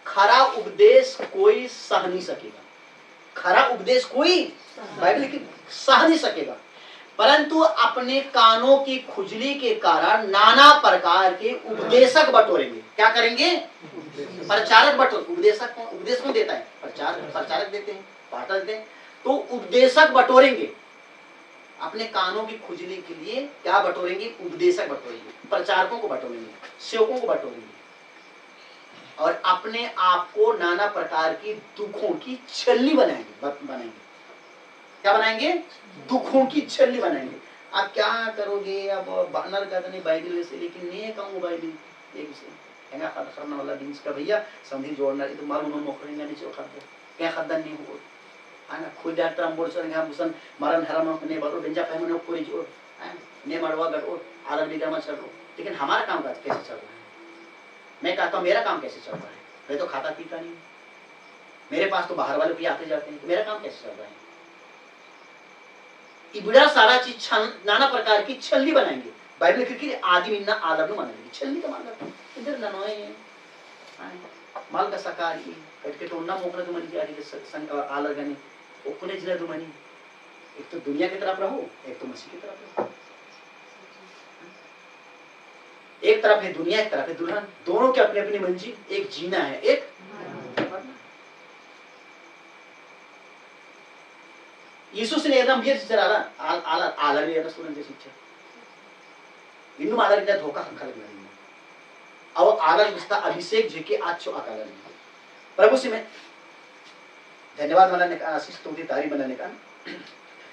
Speaker 2: खरा उपदेश कोई सह नहीं सकेगा। खरा उपदेश कोई बाइबल लिखी सह नहीं सकेगा, परंतु अपने कानों की खुजली के कारण नाना प्रकार के उपदेशक बटोरेंगे। क्या करेंगे? प्रचारक बटोर। उपदेश कौन देता है? प्रचारक देते हैं, पाठक देते हैं। तो उपदेशक बटोरेंगे, अपने कानों की खुजली के लिए क्या बटोरेंगे? उपदेशक बटोरेंगे, प्रचारकों को बटोरेंगे, सेवकों को बटोरेंगे, और अपने आप को नाना प्रकार की दुखों की छल्ली बनाएंगे। क्या बनाएंगे? दुखों की छल्ली बनाएंगे। आप क्या करोगे? अब बानर का नहीं बाइबल वैसे, लेकिन नहीं कहूँ बाइबल एक से हैंगा करने वाला दिन का भैया संधि जोड़ना तो मालूम न मोखरेंगे नीचे खाते क्या खद्दन नहीं हो आना खुद डॉक्टर हम बोल सर हम बुसन मरण हरम ने बरो बेंजा पे ने कोई जोड़ ने मड़वा गड़ो आदर बिगा में चल रहा, लेकिन हमारा काम कैसे चल रहा है? मैं कहता हूँ मेरा काम कैसे चल रहा है? मैं तो खाता पीता नहीं, मेरे पास तो बाहर वाले भी आते जाते हैं, तो मेरा काम कैसे चल रहा है? बड़ा सारा चीज नाना प्रकार की छल्ली बनाएंगे। बाइबल लिखी आदि मिन्ना आदर न मानेंगे। छल्ली का मतलब इधर ननोए माल का सकारी कटके तो ना मोकना तुमनी की आदि संग आलर गने ओपने जिला तुमनी, एक तो दुनिया की तरफ रहो, एक तो मसीह की तरफ रहो। एक तरफ है दुनिया, एक तरफ है दुल्हन, दोनों के अपने अपनी मंजिल, एक जीना है, एक Yesusని ఏదైనా మీరు చేశారా అలాగే ఏదైనా స్టూడెంట్ చేసి ఇచ్చారు ಇನ್ನು ಮಾದರಿಂದ ಧೋಖಾ ಹಾಕಲಿಲ್ಲ अब आदर उसका अभिषेक जेके आज चो अकाल प्रभु से मैं धन्यवाद मनाने का आशीष स्तुति तारीफ मनाने का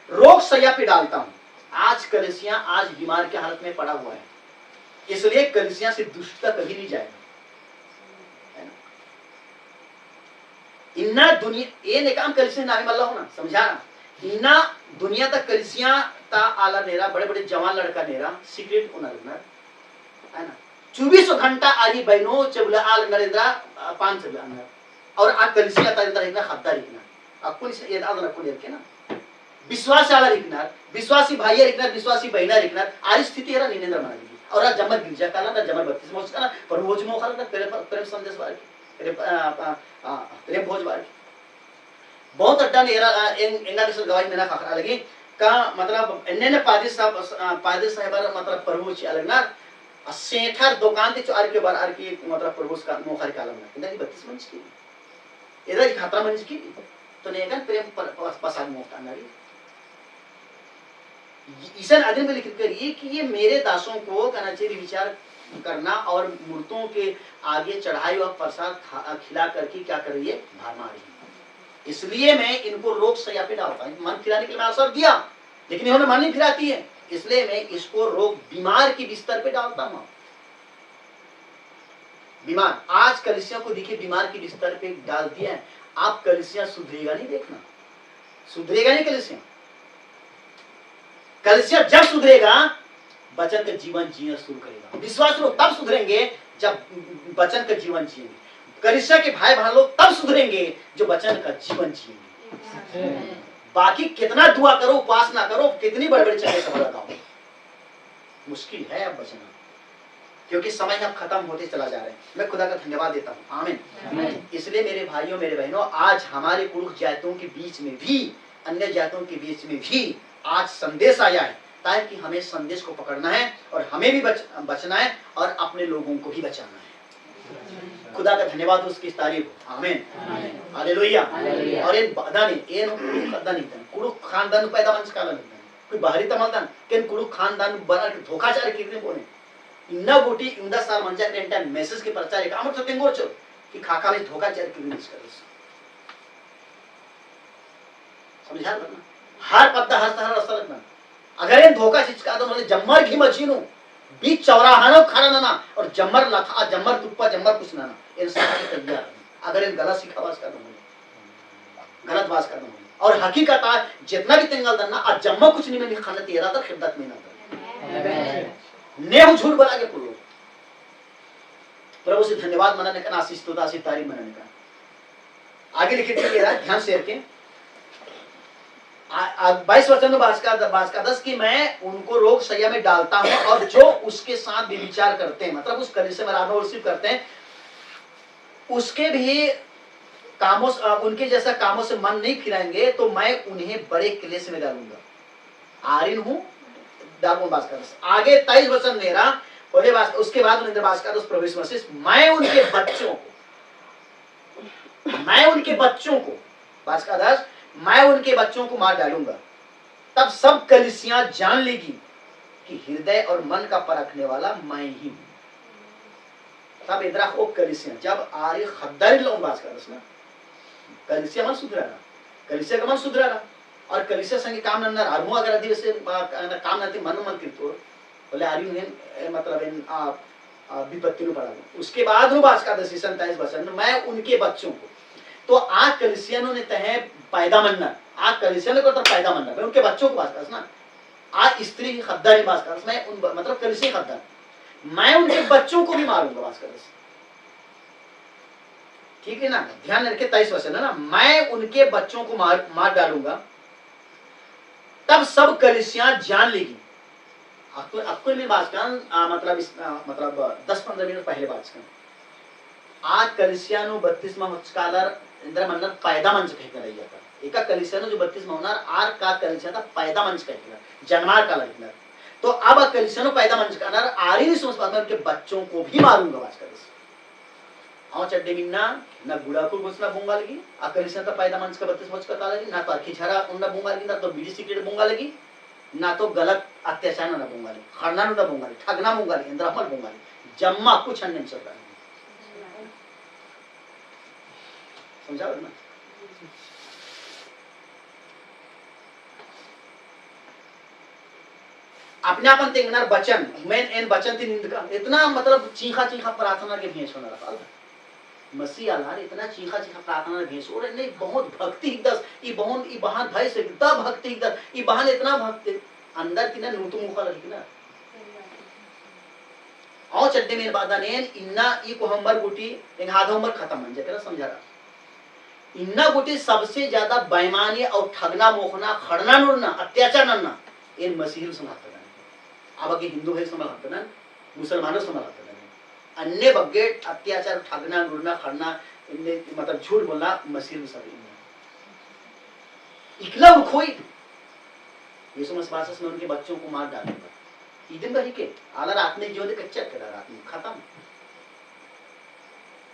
Speaker 2: रोग सैया पे डालता हूं आज कलीसिया आज बीमार के हालत में पड़ा हुआ है इसलिए कलीसिया से दुष्टता कभी नहीं जाएगा इन्ना दुनिया ये ने काम कलीसिया नामी मल्ला होना समझाना इन्ना दुनिया तक कलीसिया ता आला नेरा बड़े बड़े जवान लड़का नेरा सीक्रेट ओनर है ना 24 घंटा आली बहनों चबला आल नरेंद्र 5 अंदर और आ कलिसिया तारिंदा इतना खद्दा लिखना आपको इस ये आदर को लेके ना विश्वास आला लिखना विश्वासी भाई लिखना विश्वासी बहना लिखना आरी स्थिति era निनेंद्र मान ली और आ जमर गिरजा काला ना जमर 32 मोस का पर भोज मो खाला ना प्रेम संदेश वार प्रेम भोज वार बहुत अड्डा ने era एंगा दिसल गवाही मेना खाखरा लगी का मतलब एने पादी साहब मतलब प्रभु ची अलग ना सेठर दुकान ते चार के बार आर की मतलब प्रभु का मोखर कालम ना इंदा 32 मंच की इधर खतरा मंच की तो ने का प्रेम पसाद मोखता नारी ईसन आदमी में लिखित करिए कि ये मेरे दासों को कहना चाहिए विचार करना और मूर्तों के आगे चढ़ाई और प्रसाद खिला करके क्या कर रही है भार मार रही है इसलिए मैं इनको रोग सया पे डालता हूं मन फिराने के लिए मैं अवसर दिया लेकिन इन्होंने मन नहीं फिराती है इसलिए मैं इसको रोग बीमार की बिस्तर पे डालता हूं बीमार आज कलिसिया को देखिए बीमार की बिस्तर पे डाल दिया है आप कलिसिया सुधरेगा नहीं देखना सुधरेगा नहीं कलिसिया जब सुधरेगा वचन का जीवन जीना शुरू करेगा विश्वास लोग तब सुधरेंगे जब वचन का जीवन जिएंगे कलिसिया के भाई बहन लोग तब सुधरेंगे जो वचन का जीवन जिएंगे बाकी कितना दुआ करो उपासना करो कितनी बड़े-बड़े चंगे सफल लगाओ मुश्किल है अब बचना क्योंकि समय अब खत्म होते चला जा रहा है मैं खुदा का धन्यवाद देता हूं आमीन इसलिए मेरे भाइयों मेरे बहनों आज हमारे पुरुष जातियों के बीच में भी अन्य जातियों के बीच में भी आज संदेश आया है ताकि हमें संदेश को पकड़ना है और हमें भी बचना है और अपने लोगों को भी बचाना है खुदा का धन्यवाद उसकी तारीफ आमीन हालेलुया और ये बदानी ये नो कुड़ुक खानदान नहीं कुड़ुक खानदान पैदा मंच काला नहीं कोई बाहरी तमलदान केन कुड़ुक खानदान बना धोखाचार कितने बोले इन्ना गोटी इंदा साल मंजा क्रेंटा मैसेज के प्रचार एक अमर सत्यंग गोचो कि खाका में धोखाचार कितने कर समझा लगना हर पत्ता हर तरह रास्ता लगना अगर ये धोखा चिचका तो मतलब जम्मर घी मचीनो बीच चौराहानो खड़ा ना और जम्मर लथा जम्मर तुप्पा जम्मर कुछ ना इंसान के तैयार अगर इन गलत सीखा वास कर दो गलत वास कर दो और हकीकत है जितना भी तेंगल दन्ना आज जम्मा कुछ नहीं में खाना तेरा था खिदमत में ना ने झूठ बोला के पुरो प्रभु से धन्यवाद मनाने का आशीष स्तुति आशीष तारीफ मनाने का आगे लिखित है ध्यान से रखें 22 वचन में बास का 10 कि मैं उनको रोग सैया में डालता हूं और जो उसके साथ भी विचार करते हैं मतलब उस कलीसिया में रानोवर्सिप करते हैं उसके भी कामों उनके जैसा कामों से मन नहीं फिराएंगे तो मैं उन्हें बड़े क्लेश में डालूंगा आरिन हूं दारूण बास का 10 आगे 23 वचन मेरा बोले बास उसके बाद उन्हें बास का 10 प्रवेश मसीह मैं उनके बच्चों को बास का 10 मैं उनके बच्चों को मार डालूंगा तब सब कलीसियां जान लेगी कि हृदय और मन का परखने वाला मैं ही हूं तब इधर ओ कलीसियां जब आरी खद्दारी लोग बात कर ना कलीसिया मन सुधराना कलीसिया का मन सुधराना और कलीसिया संगे काम नन्ना आरमो अगर अधिक से काम नती मन किरतो बोले आरी ने मतलब इन विपत्ति में पड़ा उसके बाद नु बात का 27 वचन मैं उनके बच्चों को तो आ कलीसियानों ने तहे पैदा मनना आ कलीसिया ने को तो पैदा मनना मैं उनके बच्चों को बात कर ना आ स्त्री की खद्दारी बात कर मैं उन मतलब कलीसिया खद्दार मैं उनके बच्चों को भी मारूंगा बात कर ठीक है ना ध्यान रखिए 23 वचन है ना मैं उनके बच्चों को मार डालूंगा तब सब कलीसियां जान लेगी आपको मैं बात कर मतलब 10-15 मिनट पहले बात कर आज कलीसियानो 32 मचकालर इंद्र मंडल पैदा मंच कहकर रही जाता एका कलीसियानो जो 32 होणार आर का कलीसिया था पैदा मंच कहकर जन्मार का लगना तो अब कलीसियानो पैदा मंच करना आरी नहीं समझ पाता उनके बच्चों को भी मारूंगा बात कर आओ चड्डे मिन्ना ना गुड़ाकुल घोषणा बूंगा लगी अकलिसा तो पैदा मंच का 32 वर्ष का लगी ना तो अखिझरा उन्ना बूंगा लगी ना तो बीड़ी सिगरेट बूंगा लगी ना तो गलत अत्याचार ना बूंगा लगी खरना ना बूंगा लगी ठगना बूंगा लगी इंद्रामल बूंगा लगी जम्मा कुछ अन्य चल रहा है समझा ना अपने अपन तेंगनार बचन मेन एन बचन थी निंद का इतना मतलब चीखा चीखा प्रार्थना के भेष होना रहा मसीह अल्लाह इतना चीखा चीखा प्रार्थना के भेष हो रहे नहीं बहुत भक्ति दस ई बहन भाई से इतना भक्ति दस ई बहन इतना भक्ति अंदर की ना नूतु मुखा लगी ना आओ चड्डे में बादा नेन इन्ना ई को हमर गुटी एक आधा उम्र खत्म बन जाए समझा रहा इन्ना गुटी सबसे ज्यादा बेईमानी और ठगना मोखना खड़ना नुरना अत्याचार नन्ना इन मसीह संभालते अब आगे हिंदू भाई संभालते ना मुसलमानों संभालते अन्य बग्गे अत्याचार ठगना नुरना खड़ना इनने मतलब झूठ बोलना मसीह में सब इकला उखोई यीशु मसीह में उनके बच्चों को मार डालेगा इदम रही के आला रात में जो कच्चा करा रात में खत्म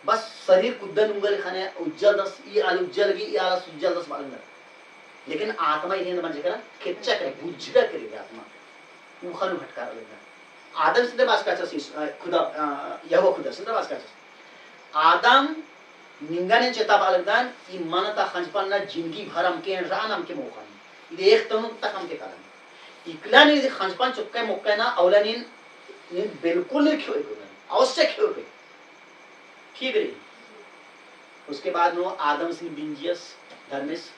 Speaker 2: बस शरीर कुद्दन उंगल खाने उज्जवल दस ये आलू उज्जवल की ये आला उज्जवल दस मालूम लेकिन आत्मा इन्हें बन जाएगा कच्चा करे बुझड़ा करेगा आत्मा उखन भटका लेगा आदम से बात का खुदा यहोवा खुदा से बात का आदम निंगाने चेता बालगदान ई मनता खंजपन ना जिंदगी भर हम के रान हम के मोखन इदे एक तनु तक हम के कारण इकला ने खंजपन चुक्के मोक्के ना औलनिन बिल्कुल नहीं खियो आवश्यक खियो पे ठीक रही उसके बाद नो आदम सिंह बिंजियस धर्मेश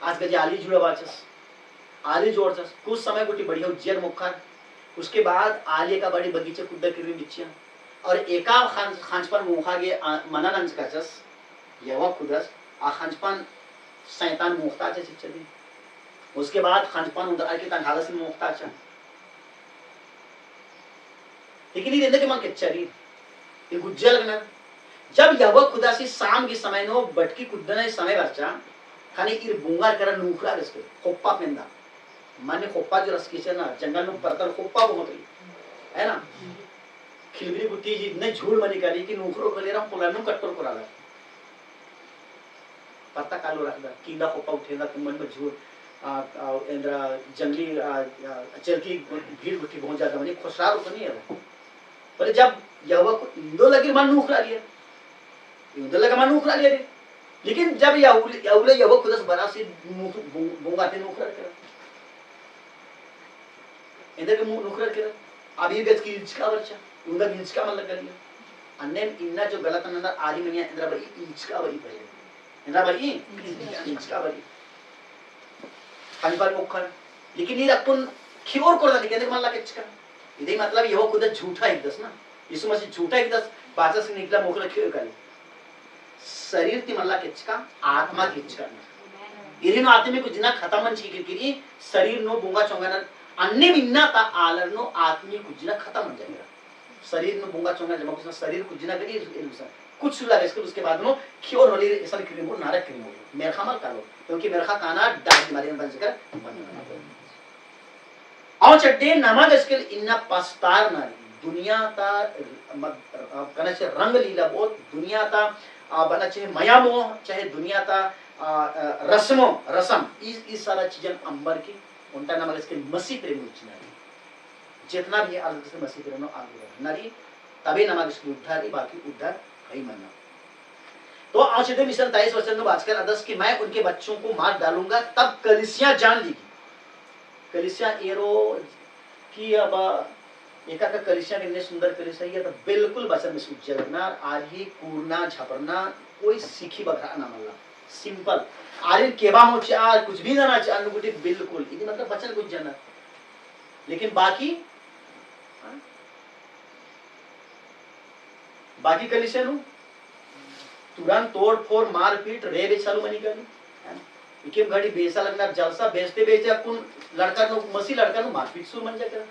Speaker 2: आज गजे आली जुड़ा वाचस आली जोड़स कुछ समय गुटी बढ़िया उज्जैन मुखर उसके बाद आले का बड़ी बगीचे कुद्दा किरवी बिच्छिया और एका खांचपन मुखा गे मननंज काचस यवा खुदस आ खांचपन शैतान मुखता च चिचदी उसके बाद खांचपन उधर आके तंगाला से मुखता च लेकिन ये देने के मन के चरी ये गुज्जा लगना जब यवा खुदा से शाम के समय नो बटकी कुद्दने समय बच्चा खाने इर बुंगार करा नुखरा रसके खोप्पा पेंदा माने खोप्पा जो रसकी ना जंगल में परतर खोप्पा बहुत है ना खिलबरी गुट्टी जी इतने झूठ मनी करी कि नुखरो खले रहा पुलानु कट्टोर को डाला पत्ता कालो रख दा कीड़ा खोप्पा उठेगा तुम मन में झूठ इंद्रा जंगली चरकी भीड़ गुट्टी बहुत ज्यादा मनी खुशहाल तो नहीं है पर जब यहोवा को इंदो लगी मन नुखरा लिया इंदो लगा मन नुखरा लिया लेकिन जब यहोवा खुदा बना से बुंगाते नुखरा करा इंदर के मुंह नुखरा करा अभी गज की इंच का बच्चा उनका इंच का मन लग गया अन्य इन्ना जो गलत अंदर आरी में इंद्रा बड़ी इंच का बड़ी पहले इंद्रा बड़ी इंच का बड़ी हंबार मुखर लेकिन ये अपन खियोर को लगे कहने मन लगे इसका इधे मतलब यहो खुद झूठा एक दस ना यीशु मसीह झूठा एक दस बाजा से निकला मुखर खियो करे शरीर ती मन लगे इसका आत्मा की इसका इरिन आत्मा को जिना खत्म मन छी की शरीर नो बुंगा चोंगा ना अन्य बिन्ना ता आलर नो आत्मी को जिना खत्म हो जाएगा शरीर नो बुंगा चोंगा जमा कुछ शरीर को जिना करी कुछ लगे इसके उसके बाद नो क्योर होली ऐसा क्रीम हो नारक क्रीम हो मेरे खामल कालो क्योंकि मेरे खा काना डाल बीमारी में बन सकर आओ चड्डे नमक इसके इन्ना पस्तार ना दुनिया ता कना से रंग लीला बहुत दुनिया ता बना चाहे माया मोह चाहे दुनिया ता रसम इस सारा चीजें अंबर की उनका नमक इसके मसीह प्रेम उच्चना जितना भी आलू से मसीह प्रेम आलू नारी तभी नमक इसकी उद्धार बाकी उद्धार नहीं मानना तो आज मिशन 23 वचन में बात कर अदस कि मैं उनके बच्चों को मार डालूंगा तब कलीसिया जान लेगी कलीसिया एरो की अब एका का कलीसिया कितने सुंदर कलीसिया है तो बिल्कुल बचन में सूझ जाना आज ही कूरना झपरना कोई सीखी बघा ना मल्ला सिंपल आरे केवा हो चार कुछ भी जाना चार अनुगुटी बिल्कुल इधर मतलब बचन कुछ जाना लेकिन बाकी कलीसिया नु तुरंत तोड़ फोड़ मार पीट रेबे चालू मनी करनी इके घड़ी बेसा लगना जलसा बेचते बेचे अपन लड़का नु मसी लड़का नु मार पीट सुर मन जाकर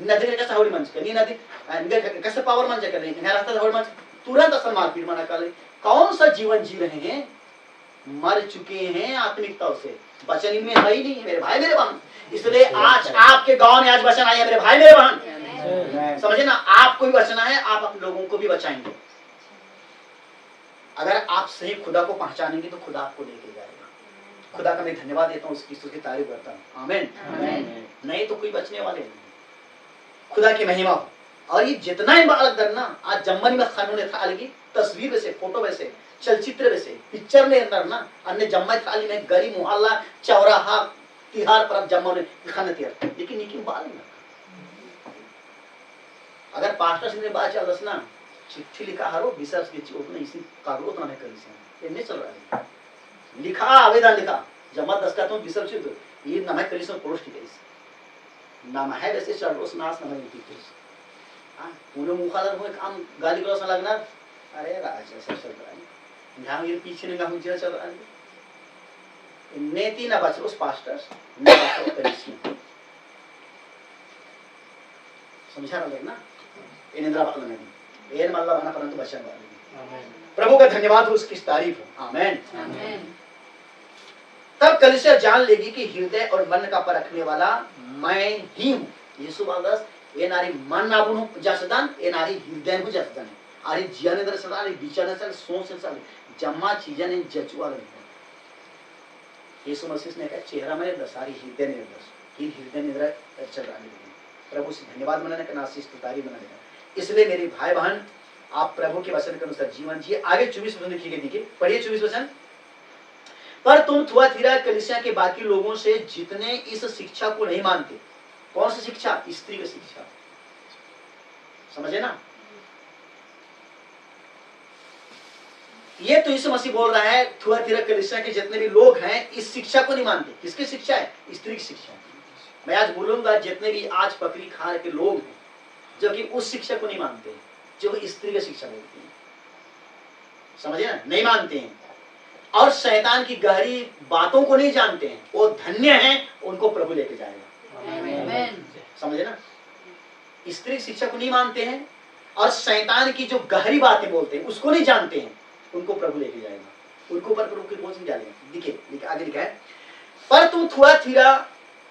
Speaker 2: नदी का सावड़ी मन कर नी नदी इनके कैसे पावर मन जाकर नहीं रास्ता सावड़ी मन तुरंत असल मार पीट मना कर कौन सा जीवन जी रहे हैं मर चुके हैं आत्मिकता से वचन इनमें है ही नहीं मेरे भाई मेरे बहन इसलिए आज आपके गांव में आज वचन आया मेरे भाई मेरे बहन समझे ना आपको भी बचना है आप अपने लोगों को भी बचाएंगे अगर आप सही खुदा को पहचानेंगे तो खुदा आपको लेके जाएगा। खुदा का मैं धन्यवाद देता हूँ, उसकी तारीफ करता हूँ। आमीन। नहीं तो कोई बचने वाले नहीं। खुदा की महिमा हो। और ये जितना ही बालक दर ना आज जम्मन में खानून था लगी तस्वीर में से, फोटो में से, चलचित्र में से, पिक्चर में अंदर ना अन्य जम्मा थाली में गरी मोहल्ला चौराहा तिहार पर जम्मा ने खाने तिहार, लेकिन ये बाल ना अगर पास्टर सिंह ने बात चल रहा ना चिट्ठी लिखा हरो विशर्ष के उतना इसी कागज उतना नहीं करी से नहीं चल रहा है। लिखा आवेदन लिखा जमा दस्ता तुम विशर्ष ये नाम है करी से पड़ोस ठीक है नाम है वैसे चढ़ोस नाश नाम है हां पुणे मुखादर हो काम गाली गलौज ना लगना। अरे राजा सब चल रहा है ध्यान ये पीछे ने गाहु चल रहा है नेति ना बचरोस पास्टर्स ना बचरो करिसी समझा रहा ना इनेंद्रा बाल नहीं एन मल्ला बना परंतु बचन वाले। आमीन। प्रभु का धन्यवाद हो, उसकी तारीफ हो। आमीन। आमीन। तब कलीसिया जान लेगी कि हृदय और मन का परखने वाला मैं ही हूँ। यीशु बालस ये नारी मन नाबुन जसदान ये नारी हृदय को जसदान आरी जियाने दर सदान विचार से सोच से जम्मा चीजें ने जचुआ नहीं। यीशु मसीह ने कहा चेहरा में दसारी हृदय ने दस ही हृदय ने दर चल रहा है। प्रभु से धन्यवाद मनाने का नासिस तुतारी मनाने का। इसलिए मेरे भाई बहन आप प्रभु के वचन के अनुसार जीवन जिए। आगे 24 वचन लिखिए, देखिए पढ़िए 24 वचन। पर तुम थुआतीरा कलीसिया के बाकी लोगों से जितने इस शिक्षा को नहीं मानते। कौन सी शिक्षा? स्त्री की शिक्षा। समझे ना? ये तो यीशु मसीह बोल रहा है थुआतीरा कलीसिया के जितने भी लोग हैं इस शिक्षा को नहीं मानते। किसकी शिक्षा है? स्त्री की शिक्षा। मैं आज बोलूंगा जितने भी आज पकड़ी खार के लोग हैं जो कि उस शिक्षा को नहीं मानते, जो स्त्री की शिक्षा बोलते हैं, समझे ना, नहीं मानते हैं और शैतान की गहरी बातों को नहीं जानते हैं, वो धन्य हैं, उनको प्रभु लेके जाएगा। समझे ना, स्त्री शिक्षा को नहीं मानते हैं और शैतान की जो गहरी बातें बोलते हैं उसको नहीं जानते हैं, उनको प्रभु लेके जाएगा। उनको पर प्रभु की बोझ नहीं डालेगा। देखिए आगे लिखा है, पर तुम थुआतीरा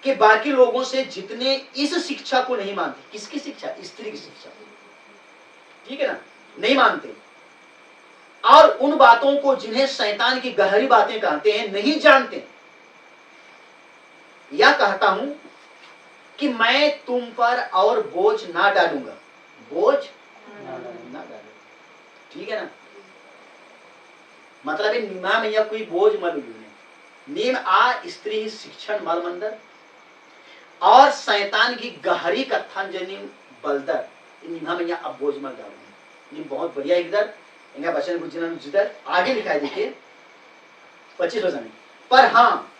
Speaker 2: के बाकी लोगों से जितने इस शिक्षा को नहीं मानते। किसकी शिक्षा? स्त्री की शिक्षा। ठीक है ना, नहीं मानते और उन बातों को जिन्हें शैतान की गहरी बातें कहते हैं नहीं जानते। या कहता हूं कि मैं तुम पर और बोझ ना डालूंगा। बोझ ना डालूंगा। ठीक है ना, मतलब निमा में या कोई बोझ मल नीम आ स्त्री शिक्षण मल मंदर और शैतान की गहरी कथन जनी बलदर निमा में या अब बोझ मल डालूंगा। ये बहुत बढ़िया इधर इनका वचन गुजरन जिधर आगे लिखा है, देखिए 25 वचन। पर हाँ,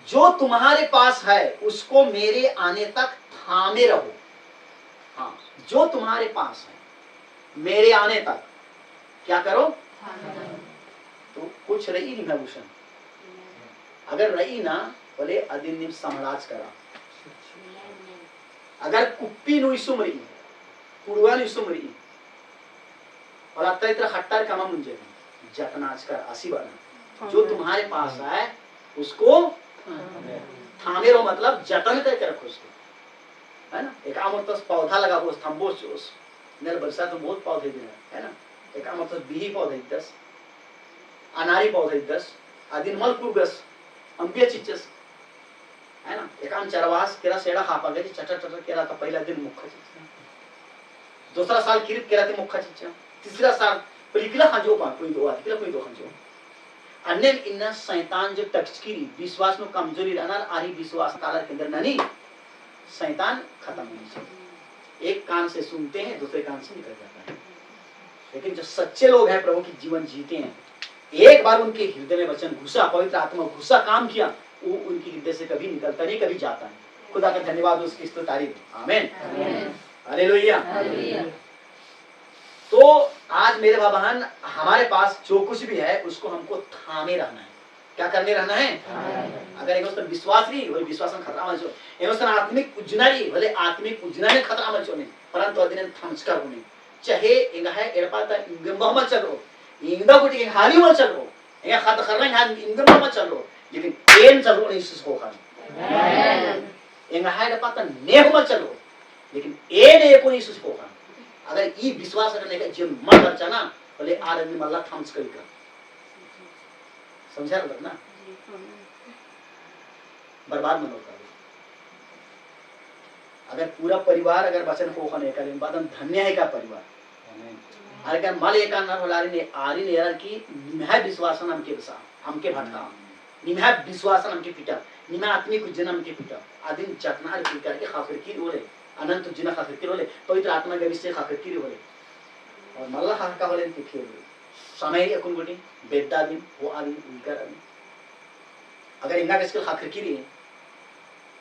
Speaker 2: जो तुम्हारे पास है उसको मेरे आने तक थामे रहो। हाँ, जो तुम्हारे पास है मेरे आने तक क्या करो? तो कुछ रही नहीं भूषण, अगर रही ना बोले अधिनियम साम्राज्य करा, अगर कुप्पी नु सुमरी कुड़वा नु सुमरी और आता इतना खट्टार कामा मुंजे जतनाच कर आसी बना। जो तुम्हारे पास है उसको थामे रहो, मतलब जतन करके रखो उसको, है ना। एक आमतस पौधा लगा वो थंबो उस नर बरसात में बहुत पौधे भी है ना। एक आमतस बिही पौधे 10 अनारी पौधे 10 आदिन मलकुगस अंबिया चिचस, है ना। एक आम चरवास केरा सेड़ा खापा गए चटर चटर केरा था पहला दिन मुख्य चिचा, दूसरा साल किरित केरा थी मुख्य चिचा, तीसरा साल पलिकला खंजो पा कोई दो आदि कोई दो खंजो अन्य इन्ना शैतान जो टचकी विश्वास में कमजोरी रहना आरी विश्वास काला के अंदर नहीं शैतान खत्म होनी चाहिए। एक कान से सुनते हैं दूसरे कान से निकल जाता है, लेकिन जो सच्चे लोग हैं प्रभु की जीवन जीते हैं, एक बार उनके हृदय में वचन घुसा, पवित्र आत्मा घुसा काम किया, वो उनकी हृदय से कभी निकलता नहीं, कभी जाता नहीं। खुदा का धन्यवाद, उसकी तारीफ। आमीन, हालेलुया। तो आज मेरे बहन हमारे पास जो कुछ भी है उसको हमको थामे रहना है। क्या करने रहना है? अगर एक विश्वास नहीं बोले विश्वास में खतरा मत छो, आत्मिक उज्जनारी बोले आत्मिक उज्जना में खतरा मत छो नहीं, परंतु अदिन थमचकर होने चाहे इंगा है एड़पाता इंगम मत चलो, इंगा कुछ के हाली मत चलो, इंगा खत करना है इंगम मत चलो, लेकिन एन चलो नहीं इसको खान इंगा है एड़पाता नेह मत चलो, लेकिन ए ने को नहीं इसको खान। अगर ई विश्वास करने का जिन मन रचा ना बोले आदमी मल्ला थमचकर का समझा रहा ना, बर्बाद मन होता है। अगर पूरा परिवार अगर वचन को खने करे बाद धन्य है का परिवार। अरे क्या माल एक अन्ना होलारी ने आरी ने यार की निमहा विश्वासन हमके बसा हमके भटका निमहा विश्वासन हमके पिटा निमहा आत्मिक जन्म हमके पिटा आदिन चकनार की करके खातिर की बोले अनंत जिना खातिर की बोले पवित्र आत्मा के विषय खातिर की बोले और मल्ला खान का बोले की बोले समय अकुन गोटी बेटा दिन वो आदि उनकर आदि अगर इनका किसके खातिर की रही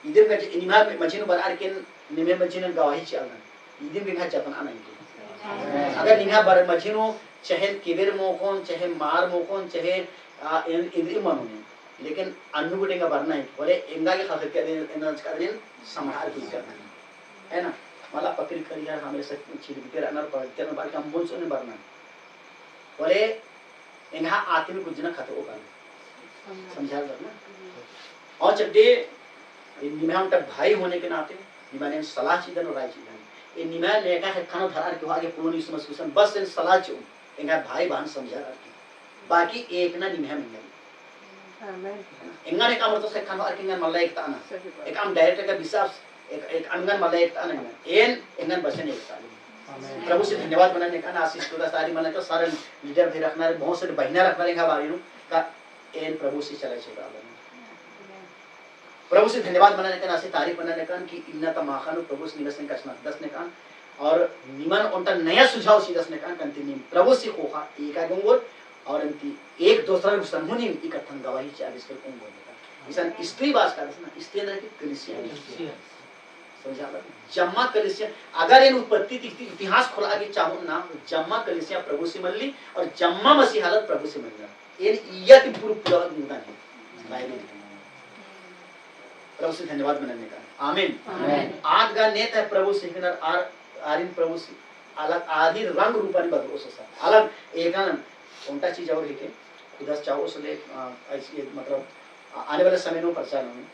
Speaker 2: इधर का निमहा मजीनो बरार के निमहा मजीनो गवाही चलना इधर भी चपन आना ही अगर निमहा बर मजीनो चाहे किबिर मोकोन चाहे मार मोकोन चाहे इधर मनोने लेकिन अन्नू गुटेंगा भरना है बोले इंगा के खातिर के दिन संभाल की करना है ना मला पकड़ कर यार हमें से छिड़के रहना पड़ते हैं बाकी हम बोल सुने भरना बोले इंगा आत्मिक गुजना खातिर होगा समझा करना और जब दे निमहा उनका भाई होने के नाते निमहा ने सलाह चीदन और राय चीदन ये निमहा ने कहा है खाना धरार के आगे पुरोनी समझ बस इन सलाह चो इंगा भाई बहन समझा रहा बाकी एक ना निमहा मिल इंगा ने काम तो से खाना और किंगन मल्ला एक ताना एक आम डायरेक्टर का विश्वास एक अंगन मल्ला एक ताना एन इंगन बचन एक ताना प्रभु से धन्यवाद मनाने का आशीष खुदा सारी मना तो सारे लीडर भी रखना है बहुत सारे बहना रखना है बारी नु का एन प्रभु से चला छेड़ा प्रभु से धन्यवाद मनाने का आशीष तारीफ मनाने का कि इन्ना ता माखानु प्रभु से निवसन का स्मरण दस ने का और निमन उनका नया सुझाव सी दस ने का कंटिन्यू प्रभु से कोहा एका गंगोर और अंति एक दूसरा को समूहनी इकट्ठा गवाही चार इसके कौन बोलेगा इसान स्त्री बात का ना स्त्री अंदर की कलिसिया समझा लो जम्मा कलिसिया अगर इन उत्पत्ति इतिहास खोला के चाहो ना जम्मा कलिसिया प्रभु से मिल ली और जम्मा मसीह हालत प्रभु से मिल गया ये यति पूरा मुद्दा है बाइबल प्रभु से धन्यवाद मनाने का आमीन आज का नेता है प्रभु से हिनर आरिन प्रभु से अलग आदि रंग रूपानी बदलो सोसा अलग एक उनका चीज और है कि खुदा चाहो से ले ऐसी मतलब आने वाले समय में प्रचार में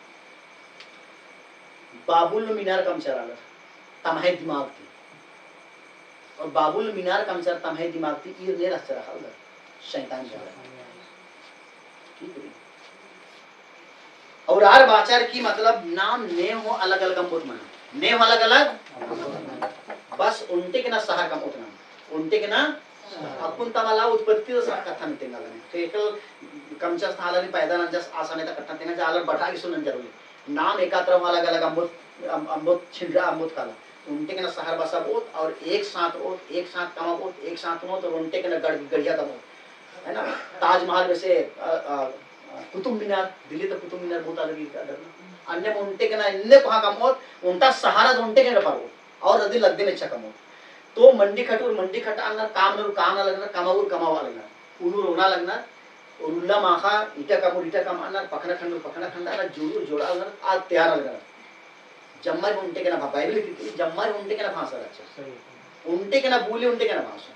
Speaker 2: बाबुल मीनार कम चराला तमहे दिमाग थी और बाबुल मीनार कम चर तमहे दिमाग थी ये ने रख रखा उधर शैतान जा रहा ठीक है और आर बाचार की मतलब नाम ने हो अलग अलग बहुत मना ने हो अलग अलग बस उनटे के ना सहार कम उतना उनटे के ना अपन तमाला उत्पत्ति तो साथ कथा नहीं तेंगा लगे तो एक कमचस थाला नहीं पैदा ना जस आसाने तक कथा तेंगा जालर बैठा के सुनन जरूरी नाम एकात्र अलग अलग अम्बुत छिंडा अम्बुत काला उनटे के ना सहार बसा बोत और एक साथ कमा बोत एक साथ हो तो उनटे के ना गढ़िया कमा है ना ताजमहल वैसे कुतुब मीनार दिल्ली तो कुतुब मीनार बहुत अलग है अन्य में उनटे के ना इन्ने कहाँ कम हो उनका सहारा तो उनटे के ना पारो और अधिक लगते में अच्छा कम हो तो मंडी खट अंदर काम ना लगना कमावा लगना उनु रोना लगना और उल्ला माखा इटा कम अंदर पखना खंड अंदर जोड़ा अंदर आज तैयार लगना जम्मर उनटे के ना बाइबल लिखी जम्मर उनटे के ना भाषा अच्छा उनटे के ना बोले उनटे के ना भाषा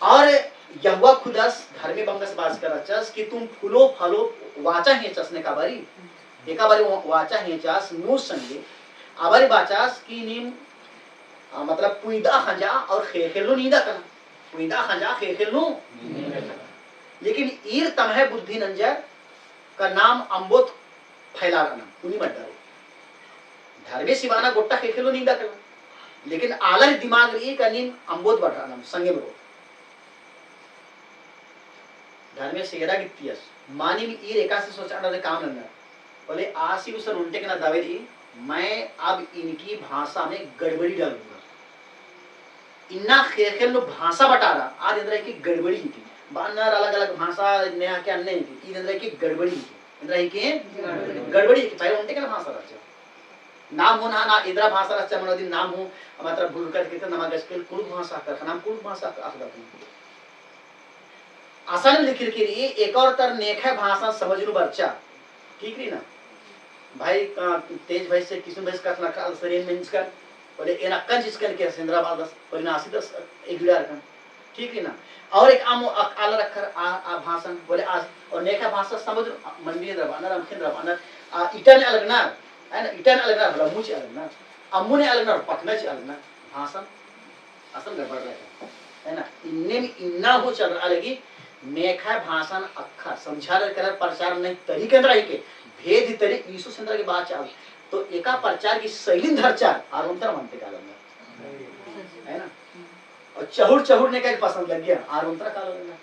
Speaker 2: और यहोवा खुदास घर में बंगस बाज कर अच्छास कि तुम फूलो फलो वाचा है चसने का बारी एका बारी वाचा है चास नो संगे आबारी बाचास की नीम मतलब पुईदा खंजा और खेखेलो नीदा करना पुईदा खंजा खेखेलो लेकिन ईर तमहे बुद्धि नंजर का नाम अम्बोत फैला रहा उन्हीं मत डरो धर्मे सिवाना गोट्टा खेखेलो नीदा करना लेकिन आलर दिमाग रही का नीम अम्बोत बढ़ रहा संगे में धर्मे सेरा गित्तियस मानी में ईर एकासी सोचा डरे काम लगना बोले आसी उस उल्टे के ना दावे दी मैं अब इनकी भाषा में गड़बड़ी डालूंगा इन्ना खेल लो भाषा बता रहा आज इंद्र की गड़बड़ी थी बानर अलग अलग भाषा नया क्या नहीं थी इंद्र की गड़बड़ी थी इंद्र की गड़बड़ी पहले उनटे के ना भाषा रचा नाम हो ना इंद्र भाषा रचा मन दिन नाम हो मतलब भूल करके तो नमक स्केल कुल भाषा कर नाम कुल भाषा आखदा आसान लिख के लिए एक और तर नेखा भाषा समझ लो बच्चा ठीक नहीं ना भाई तेज भाई से किस्म भाई का नखा शरीर में इसका बोले एन अक्कन जिसकन के सिंद्राबाद दस परिणासी दस एक गिड़ा रखन ठीक है ना और एक आम आला रखकर आ भाषण बोले आज और नेका भाषा समझ मंडी रबाना रमखिन रबाना इटन अलग ना है ना इटन अलग ना भला मुझे अलग ना अम्मू ने अलग ना पकना च अलग ना भाषण असल गड़बड़ रहा है ना इन्ने में इन्ना हो चल रहा लगी नेखा भाषण अखा समझार कर प्रचार नहीं तरी केंद्र आई के भेद तरी यीशु चंद्र के बात चाल तो एका प्रचार की शैली धरचार आरोंतर मानते काल में है ना और चहुर चहुर ने क्या पसंद लग गया आरोंतर काल में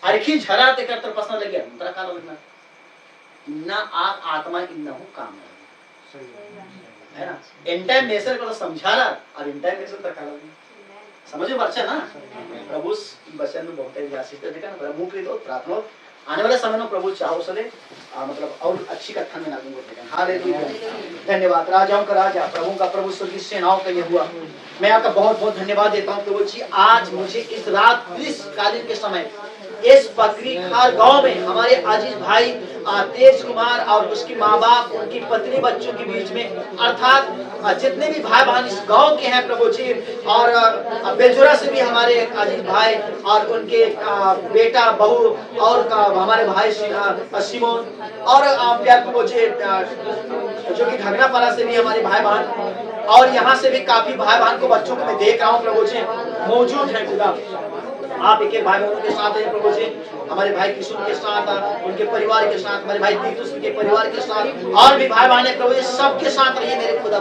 Speaker 2: अरखी झरा ते कर पसंद लग गया आरोंतर काल में इन्ना आग आत्मा इन्ना हूं काम है ना इन टाइम मेसर को समझा रहा और इन टाइम मेसर तक समझो बच्चा ना प्रभु बच्चन में बहुत ही आशीष देखा ना प्रभु के दो प्रार्थना आने वाले समय में प्रभु चाहो सले मतलब और अच्छी कथन में लागू होते हैं हालेलुया धन्यवाद राजाओं का राजा प्रभु का प्रभु स्वर्गीय सेनाओं का ये हुआ मैं आपका बहुत बहुत धन्यवाद देता हूँ प्रभु जी आज मुझे इस रात इस कालीन के समय इस पकड़ी खार गांव में हमारे अजीज भाई तेज कुमार और उसकी माँ बाप उनकी पत्नी बच्चों के बीच में अर्थात जितने भी भाई बहन इस गांव के हैं प्रभु जी और बेलजोरा से भी हमारे अजीज भाई और उनके बेटा बहू और हमारे भाई सिमोन और प्यार प्रभु जी जो कि घगनापारा से भी हमारे भाई बहन और यहाँ से भी काफी भाई बहन को बच्चों को मैं देख रहा हूँ प्रभु जी मौजूद है खुदा आप एक भाई बहनों के साथ हैं प्रभु जी हमारे भाई किशोर के साथ उनके परिवार के साथ हमारे भाई तीतुस के परिवार के साथ और भी भाई बहन प्रभु जी सबके साथ रहिए मेरे खुदा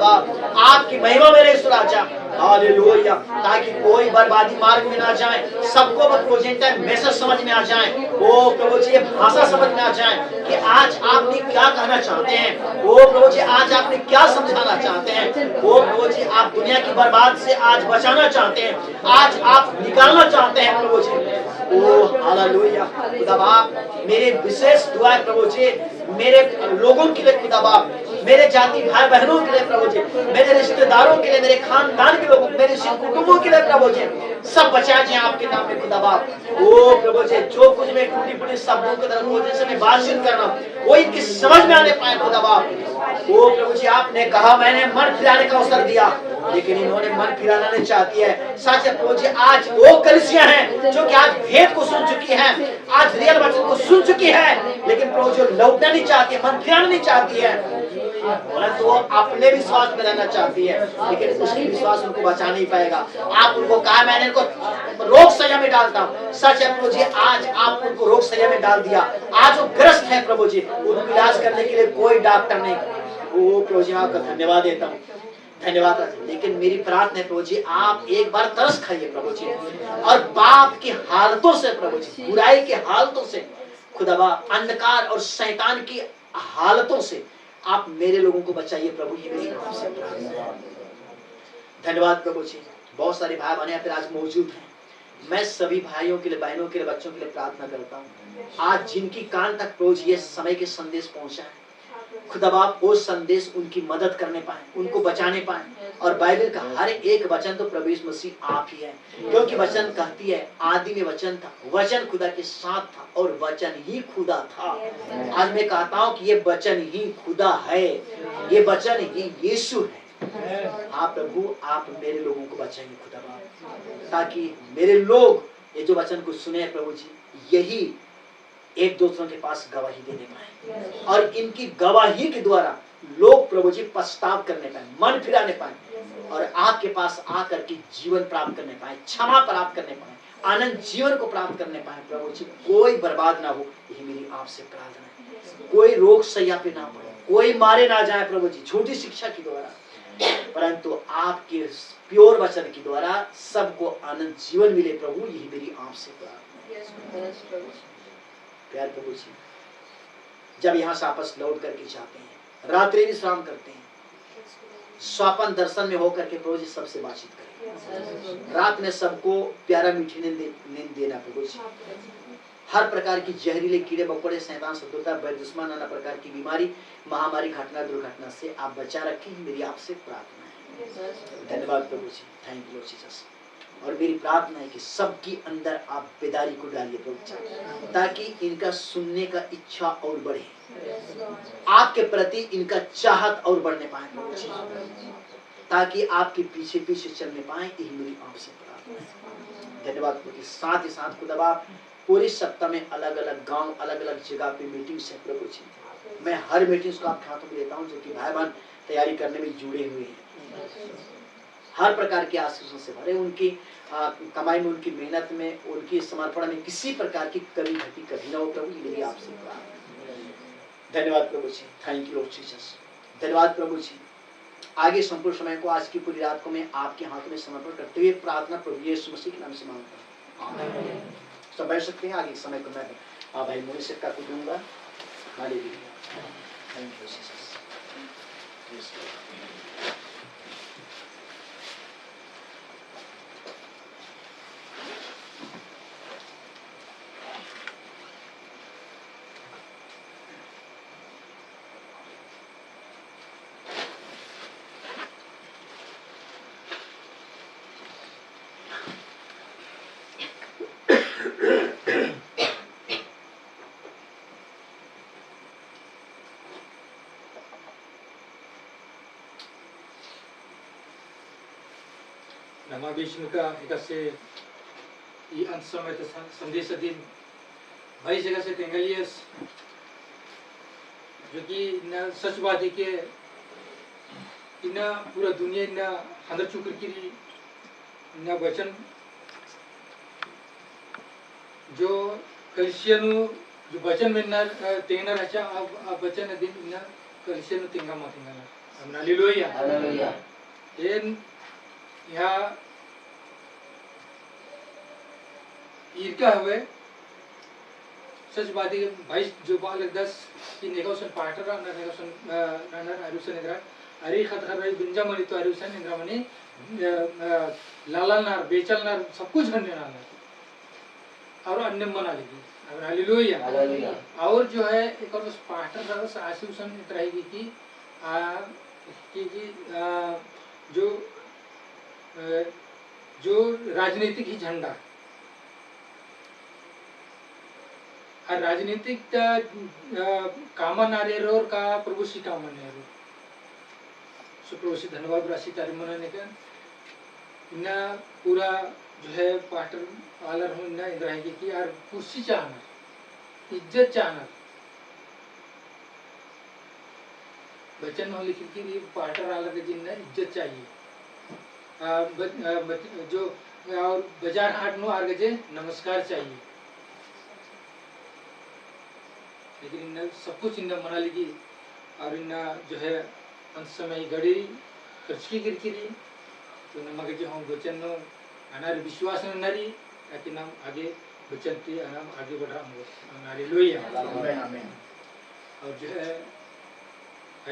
Speaker 2: आपकी महिमा मेरे ईश्वर आचा हालेलुया ताकि कोई बर्बादी मार्ग में ना जाए सबको प्रोजेक्ट मैसेज समझ में आ जाए वो प्रभु जी भाषा समझ में आ जाए कि आज आपने क्या कहना चाहते हैं वो प्रभु जी आज आपने क्या समझाना चाहते हैं वो प्रभु जी आप दुनिया की बर्बाद से आज बचाना चाहते हैं आज आप निकालना चाहते हैं प्रभु जी ओ हालेलुया खुदा बाप मेरे विशेष दुआ है प्रभु जी मेरे लोगों के लिए खुदा बाप मेरे जाति भाई बहनों के लिए प्रभु जी मेरे रिश्तेदारों के लिए मेरे खानदान के लोगों मेरे कुटुंबों के लिए प्रभु जी सब बचा जाए आपके नाम में खुदा बाप ओ प्रभु जी जो कुछ मैं टूटी फूटी शब्दों के तरफ मुझे से मैं बातचीत कर रहा हूँ वो इनकी समझ में आने पाए खुदा बाप ओ प्रभु जी आपने कहा मैंने मन फिराने का अवसर दिया लेकिन इन्होंने मन फिराना नहीं चाहती है सच है प्रभु जी आज वो कलिसियां हैं जो कि आज भेद को सुन चुकी हैं आज रियल वचन को सुन चुकी है लेकिन प्रभु जो लौटना नहीं चाहती है मन फिराना नहीं चाहती है परंतु वो अपने विश्वास में रहना चाहती है लेकिन उसकी विश्वास उनको बचा नहीं पाएगा आप उनको कहा मैंने इनको रोग सजा में डालता हूँ सच है प्रभु जी आज आप उनको रोग सजा में डाल दिया आज वो ग्रस्त है प्रभु जी उनको इलाज करने के लिए कोई डॉक्टर नहीं वो प्रभु जी आपका धन्यवाद देता हूँ धन्यवाद लेकिन मेरी प्रार्थना है प्रभु जी आप एक बार तरस खाइए प्रभु जी और पाप की हालतों से प्रभु जी बुराई की हालतों से खुदा अंधकार और शैतान की हालतों से आप मेरे लोगों को बचाइए प्रभु ये मेरी आपसे प्रार्थना है धन्यवाद प्रभु जी बहुत सारे भाई बहन यहाँ पे आज मौजूद हैं मैं सभी भाइयों के लिए बहनों के लिए बच्चों के लिए प्रार्थना करता हूँ आज जिनकी कान तक प्रभु जी ये समय के संदेश पहुंचा है खुदा बाप वो संदेश उनकी मदद करने पाए उनको बचाने पाए और बाइबल का हर एक वचन तो प्रभु यीशु मसीह आप ही है क्योंकि वचन कहती है आदि में वचन था वचन खुदा के साथ था और वचन ही खुदा था आज मैं कहता हूँ कि ये वचन ही खुदा है ये वचन ही यीशु है हाँ प्रभु आप मेरे लोगों को बचाएंगे खुदा बाप ताकि मेरे लोग ये जो वचन को सुने प्रभु जी यही एक दूसरों के पास गवाही देने पाए और इनकी गवाही के द्वारा लोग प्रभु जी पछताव करने पाए मन फिराने पाए और आपके पास आकर के जीवन प्राप्त करने पाए क्षमा प्राप्त करने पाए आनंद जीवन को प्राप्त करने पाए प्रभु जी कोई बर्बाद ना हो यही मेरी आपसे प्रार्थना है कोई रोग सैया पे ना पड़े कोई मारे ना जाए प्रभु जी झूठी शिक्षा के द्वारा परंतु आपके प्योर वचन के द्वारा सबको आनंद जीवन मिले प्रभु यही मेरी आपसे प्रार्थना है प्यार प्रभु जी जब यहाँ से आपस लौट करके जाते हैं रात्रि विश्राम करते हैं स्वप्न दर्शन में होकर के प्रभु जी सबसे बातचीत करें रात में सबको प्यारा मीठी नींद देना प्रभु जी हर प्रकार की जहरीले कीड़े मकोड़े शैतान शत्रुता बैर दुश्मन नाना प्रकार की बीमारी महामारी घटना दुर्घटना से आप बचा रखें मेरी आपसे प्रार्थना है धन्यवाद प्रभु जी थैंक यू जीसस और मेरी प्रार्थना है कि सबकी अंदर आप बेदारी को डालिए प्रभु ताकि इनका सुनने का इच्छा और बढ़े आपके प्रति इनका चाहत और बढ़ने पाए प्रभु ताकि आपके पीछे पीछे चलने पाए यही मेरी आपसे प्रार्थना है धन्यवाद प्रभु साथ ही साथ खुदा पूरी सप्ताह में अलग अलग गांव अलग अलग जगह पे मीटिंग्स है प्रभु जी मैं हर मीटिंग्स को आपके हाथों में देता हूँ जो कि भाई बहन तैयारी करने में जुड़े हुए हैं हर प्रकार के आशीषों से भरे, उनकी कमाई में, उनकी मेहनत में, उनकी समर्पण में किसी प्रकार की कमी घटी कभी ना हो प्रभु, ये मेरी आपसे प्रार्थना है। धन्यवाद प्रभु जी, थैंक यू लॉर्ड जीसस। धन्यवाद प्रभु जी। आगे संपूर्ण समय को, आज की पूरी रात को मैं आपके हाथों में समर्पण करते हुए प्रार्थना प्रभु यीशु मसीह के नाम से मांगता हूं। सब बैठ सकते हैं। आगे के समय को मैं भाई मोनिस का को दूंगा। Hallelujah, thank you Jesus. Yes
Speaker 1: Namabishnuka ikase I ansama ta संदेश दिन भाई जगह से तेंगलियस जो कि न सच बात है कि इना पूरा दुनिया इना हंदर चुकर की इना वचन जो कलिसियनु जो वचन में ना तेंगना रचा अब वचन दिन इना कलिसियनु तेंगा मातेंगा हम हालेलुया हालेलुया यहाँ ईर्का हुए सच बात है भाई जो बालक 10 की नेगोशन पार्टनर ना नेगोशन रनर अरुसन इंद्रा अरे खतर भाई बिंजामणि तो अरुसन इंद्रा मणि लाला नार बेचल नार सब कुछ करने ना और अन्य मना लेगी और हालेलुया हालेलुया और जो है एक और उस पार्टनर रस आशीषन रहेगी कि जो राजनीतिक ही झंडा राजनीतिक कामन आरेरो का प्रभु सी कामन है प्रभु सी धन्यवाद राशि तारी मनाने का इन्ना पूरा जो है पार्टर आलर हो इन्ना इंद्र है कि यार कुर्सी चाहना इज्जत चाहना बचन हो लिखी कि पार्टर आलर के जिन्ना इज्जत चाहिए जो और बाजार हाट नो आर गजे नमस्कार चाहिए लेकिन इन सब कुछ इन मना लेगी और इन जो है अंत समय घड़ी खर्ची गिरकिरी तो नमक जो हम वचन अनार विश्वास न नारी ताकि नाम आगे वचन की नाम आगे बढ़ा हम हालेलुया और जो है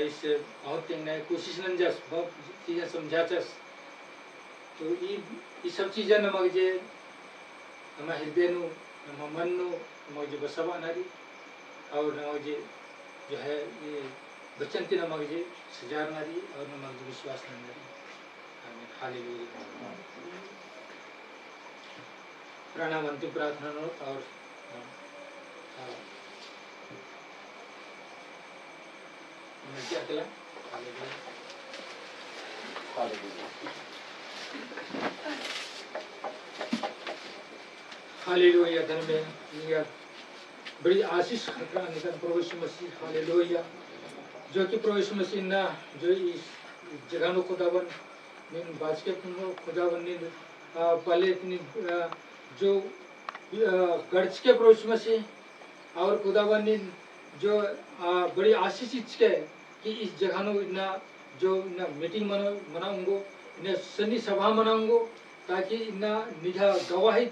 Speaker 1: ऐसे बहुत नए कोशिश न जस बहुत चीजें समझाचस तो ये सब चीजें नमक जे हम हृदय नु हम मन नु नमक जे बसवा नारी और नमक जे जो है ये बचन के नमक जे सजार नारी और नमक जे विश्वास नारी आमीन हालेलुया प्रणाम अंतिम प्रार्थना और क्या कहला हालेलुया
Speaker 2: हालेलुया
Speaker 1: हालेलुया धन्यवाद बड़ी आशीष खतरा निकल प्रभु यीशु मसीह हालेलुया जो कि प्रभु यीशु मसीह ना जो इस जगह नो खुदावन निन बाज के खुदावन निन पहले इतनी जो गर्ज के प्रभु यीशु मसीह और खुदावन निन जो बड़ी आशीष के कि इस जगह नो इतना जो ना मीटिंग मनाऊंगो इन्हें सनी सभा मनाऊंगो ताकि इन्ना निधा गवाही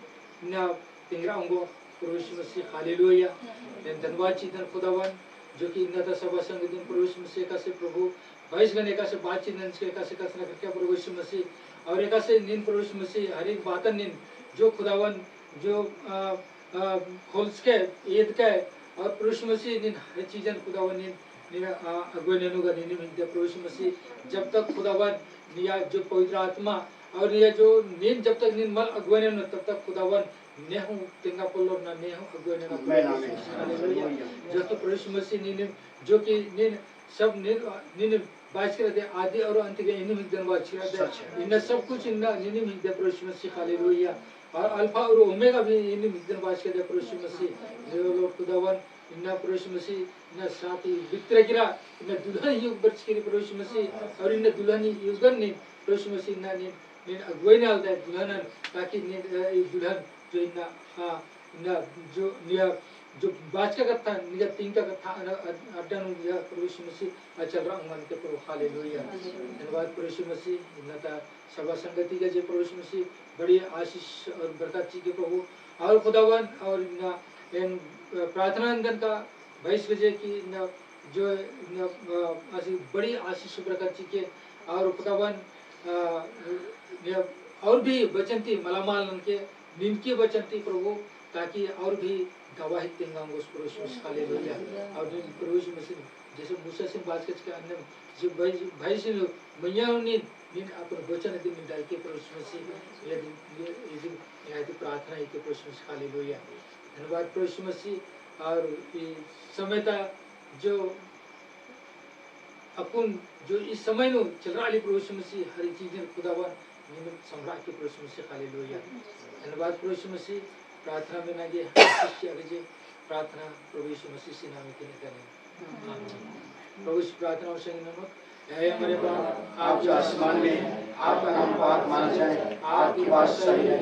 Speaker 1: इन्ना तिंगराऊंगो प्रभु यीशु मसीह हालेलुया धन्यवाद चितन खुदावन जो कि इन्ना ता सभा संग दिन प्रभु यीशु मसीह का से प्रभु 22 घंटे का से बातचीत नन से का से कसना करके प्रभु यीशु मसीह और एक से नीन प्रभु यीशु मसीह हर एक बातन नीन जो खुदावन जो खोल्स के ईद के और प्रभु यीशु मसीह नीन हर चीजन खुदावन नीन अगुवे नेनुगा नीनी मिलते प्रभु यीशु मसीह जब तक खुदावन निया जो पवित्र आत्मा और ये जो नीन जब तक नीन मल अगुवे नेनु तब तक खुदावन नेहु तिंगा पोलो ना नेहु अगुवे नेनु जो कि प्रभु यीशु मसीह नीन जो कि नीन सब नीन बात करते आदि और अंत के इन्हीं में दिन बात करते इन सब कुछ इन नीन में प्रभु यीशु मसीह हालेलुया और अल्फा और ओमेगा भी इन्हीं में दिन बात करते प्रभु यीशु मसीह जो लोग खुदावन इन्ना प्रभु यीशु मसीह इन्ना साथी बिक्रे गिरा इन्ना दुल्हन युग बर्च के प्रभु यीशु मसीह और इन्ना दुल्हन युगन ने प्रभु यीशु मसीह इन्ना ने अगुवाई ना होता है दुल्हन ताकि ने दुल्हन जो इन्ना इन्ना जो निया जो बाज का कथा निया तीन का कथा अड्डन निया प्रभु यीशु मसीह चल रहा उमन के प्रभु हालेलुया धन्यवाद प्रभु यीशु मसीह इन्ना ता सभा संगति का जो प्रभु यीशु मसीह बड़ी आशीष और बरकत ची के प्रभु और खुदावन और इन्ना इन प्रार्थना अंदर का 22 बजे की न जो ऐसी बड़ी आशीष बरकत ची के और खुदावन और भी वचन थी मलामाल के नींद की वचन थी प्रभु ताकि और भी गवाही देंगे उस प्रभु यीशु हालेलुया और प्रभु यीशु मसीह जैसे मूसा से बात के अन्य जो भाई से मैया ने अपन वचन दिन में डाल के प्रभु यीशु मसीह ये दिन प्रार्थना है कि प्रभु यीशु मसीह हालेलुया धन्यवाद प्रभु यीशु मसीह और ये समय था जो अपन जो इस समय नो चल रहा है प्रभु यीशु मसीह हर चीज खुदावन निमित्त सम्राट के प्रभु यीशु मसीह हालेलुया धन्यवाद प्रभु यीशु मसीह प्रार्थना में ना ये प्रार्थना प्रभु यीशु मसीह से नाम के करें प्रभु इस प्रार्थना और संग नमो हे हमारे बाप
Speaker 2: आप जो आसमान में हैं, आपका नाम पाक माना जाए, आपकी बात सही है,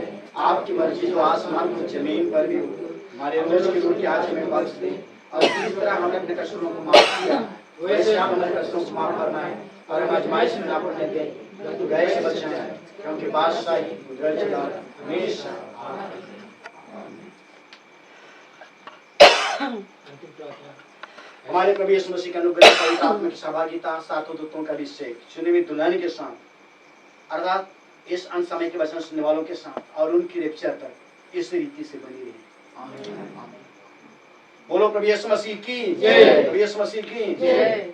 Speaker 2: आपकी मर्जी जो आसमान को जमीन पर भी हो। हमारे रोज की रोटी आज हमें बख्श दे और जिस तरह हमने अपने कष्टों को माफ किया वैसे आप हमारे कष्टों को माफ करना है और हम आजमाइश में ना पड़ने दें परंतु गए से बचना है क्योंकि बादशाही राज्य हमेशा
Speaker 1: अंतिम प्रार्थना
Speaker 2: हमारे प्रभु यीशु मसीह का अनुग्रह पवित्र आत्मा की सहभागिता सातों दूतों का अभिषेक चुनी हुई दुल्हन के साथ अर्थात इस अंत समय के वचन सुनने वालों के साथ और उनकी रेप्चर तक इस रीति से बनी रही बोलो प्रभु यीशु मसीह की जय प्रभु यीशु मसीह की जय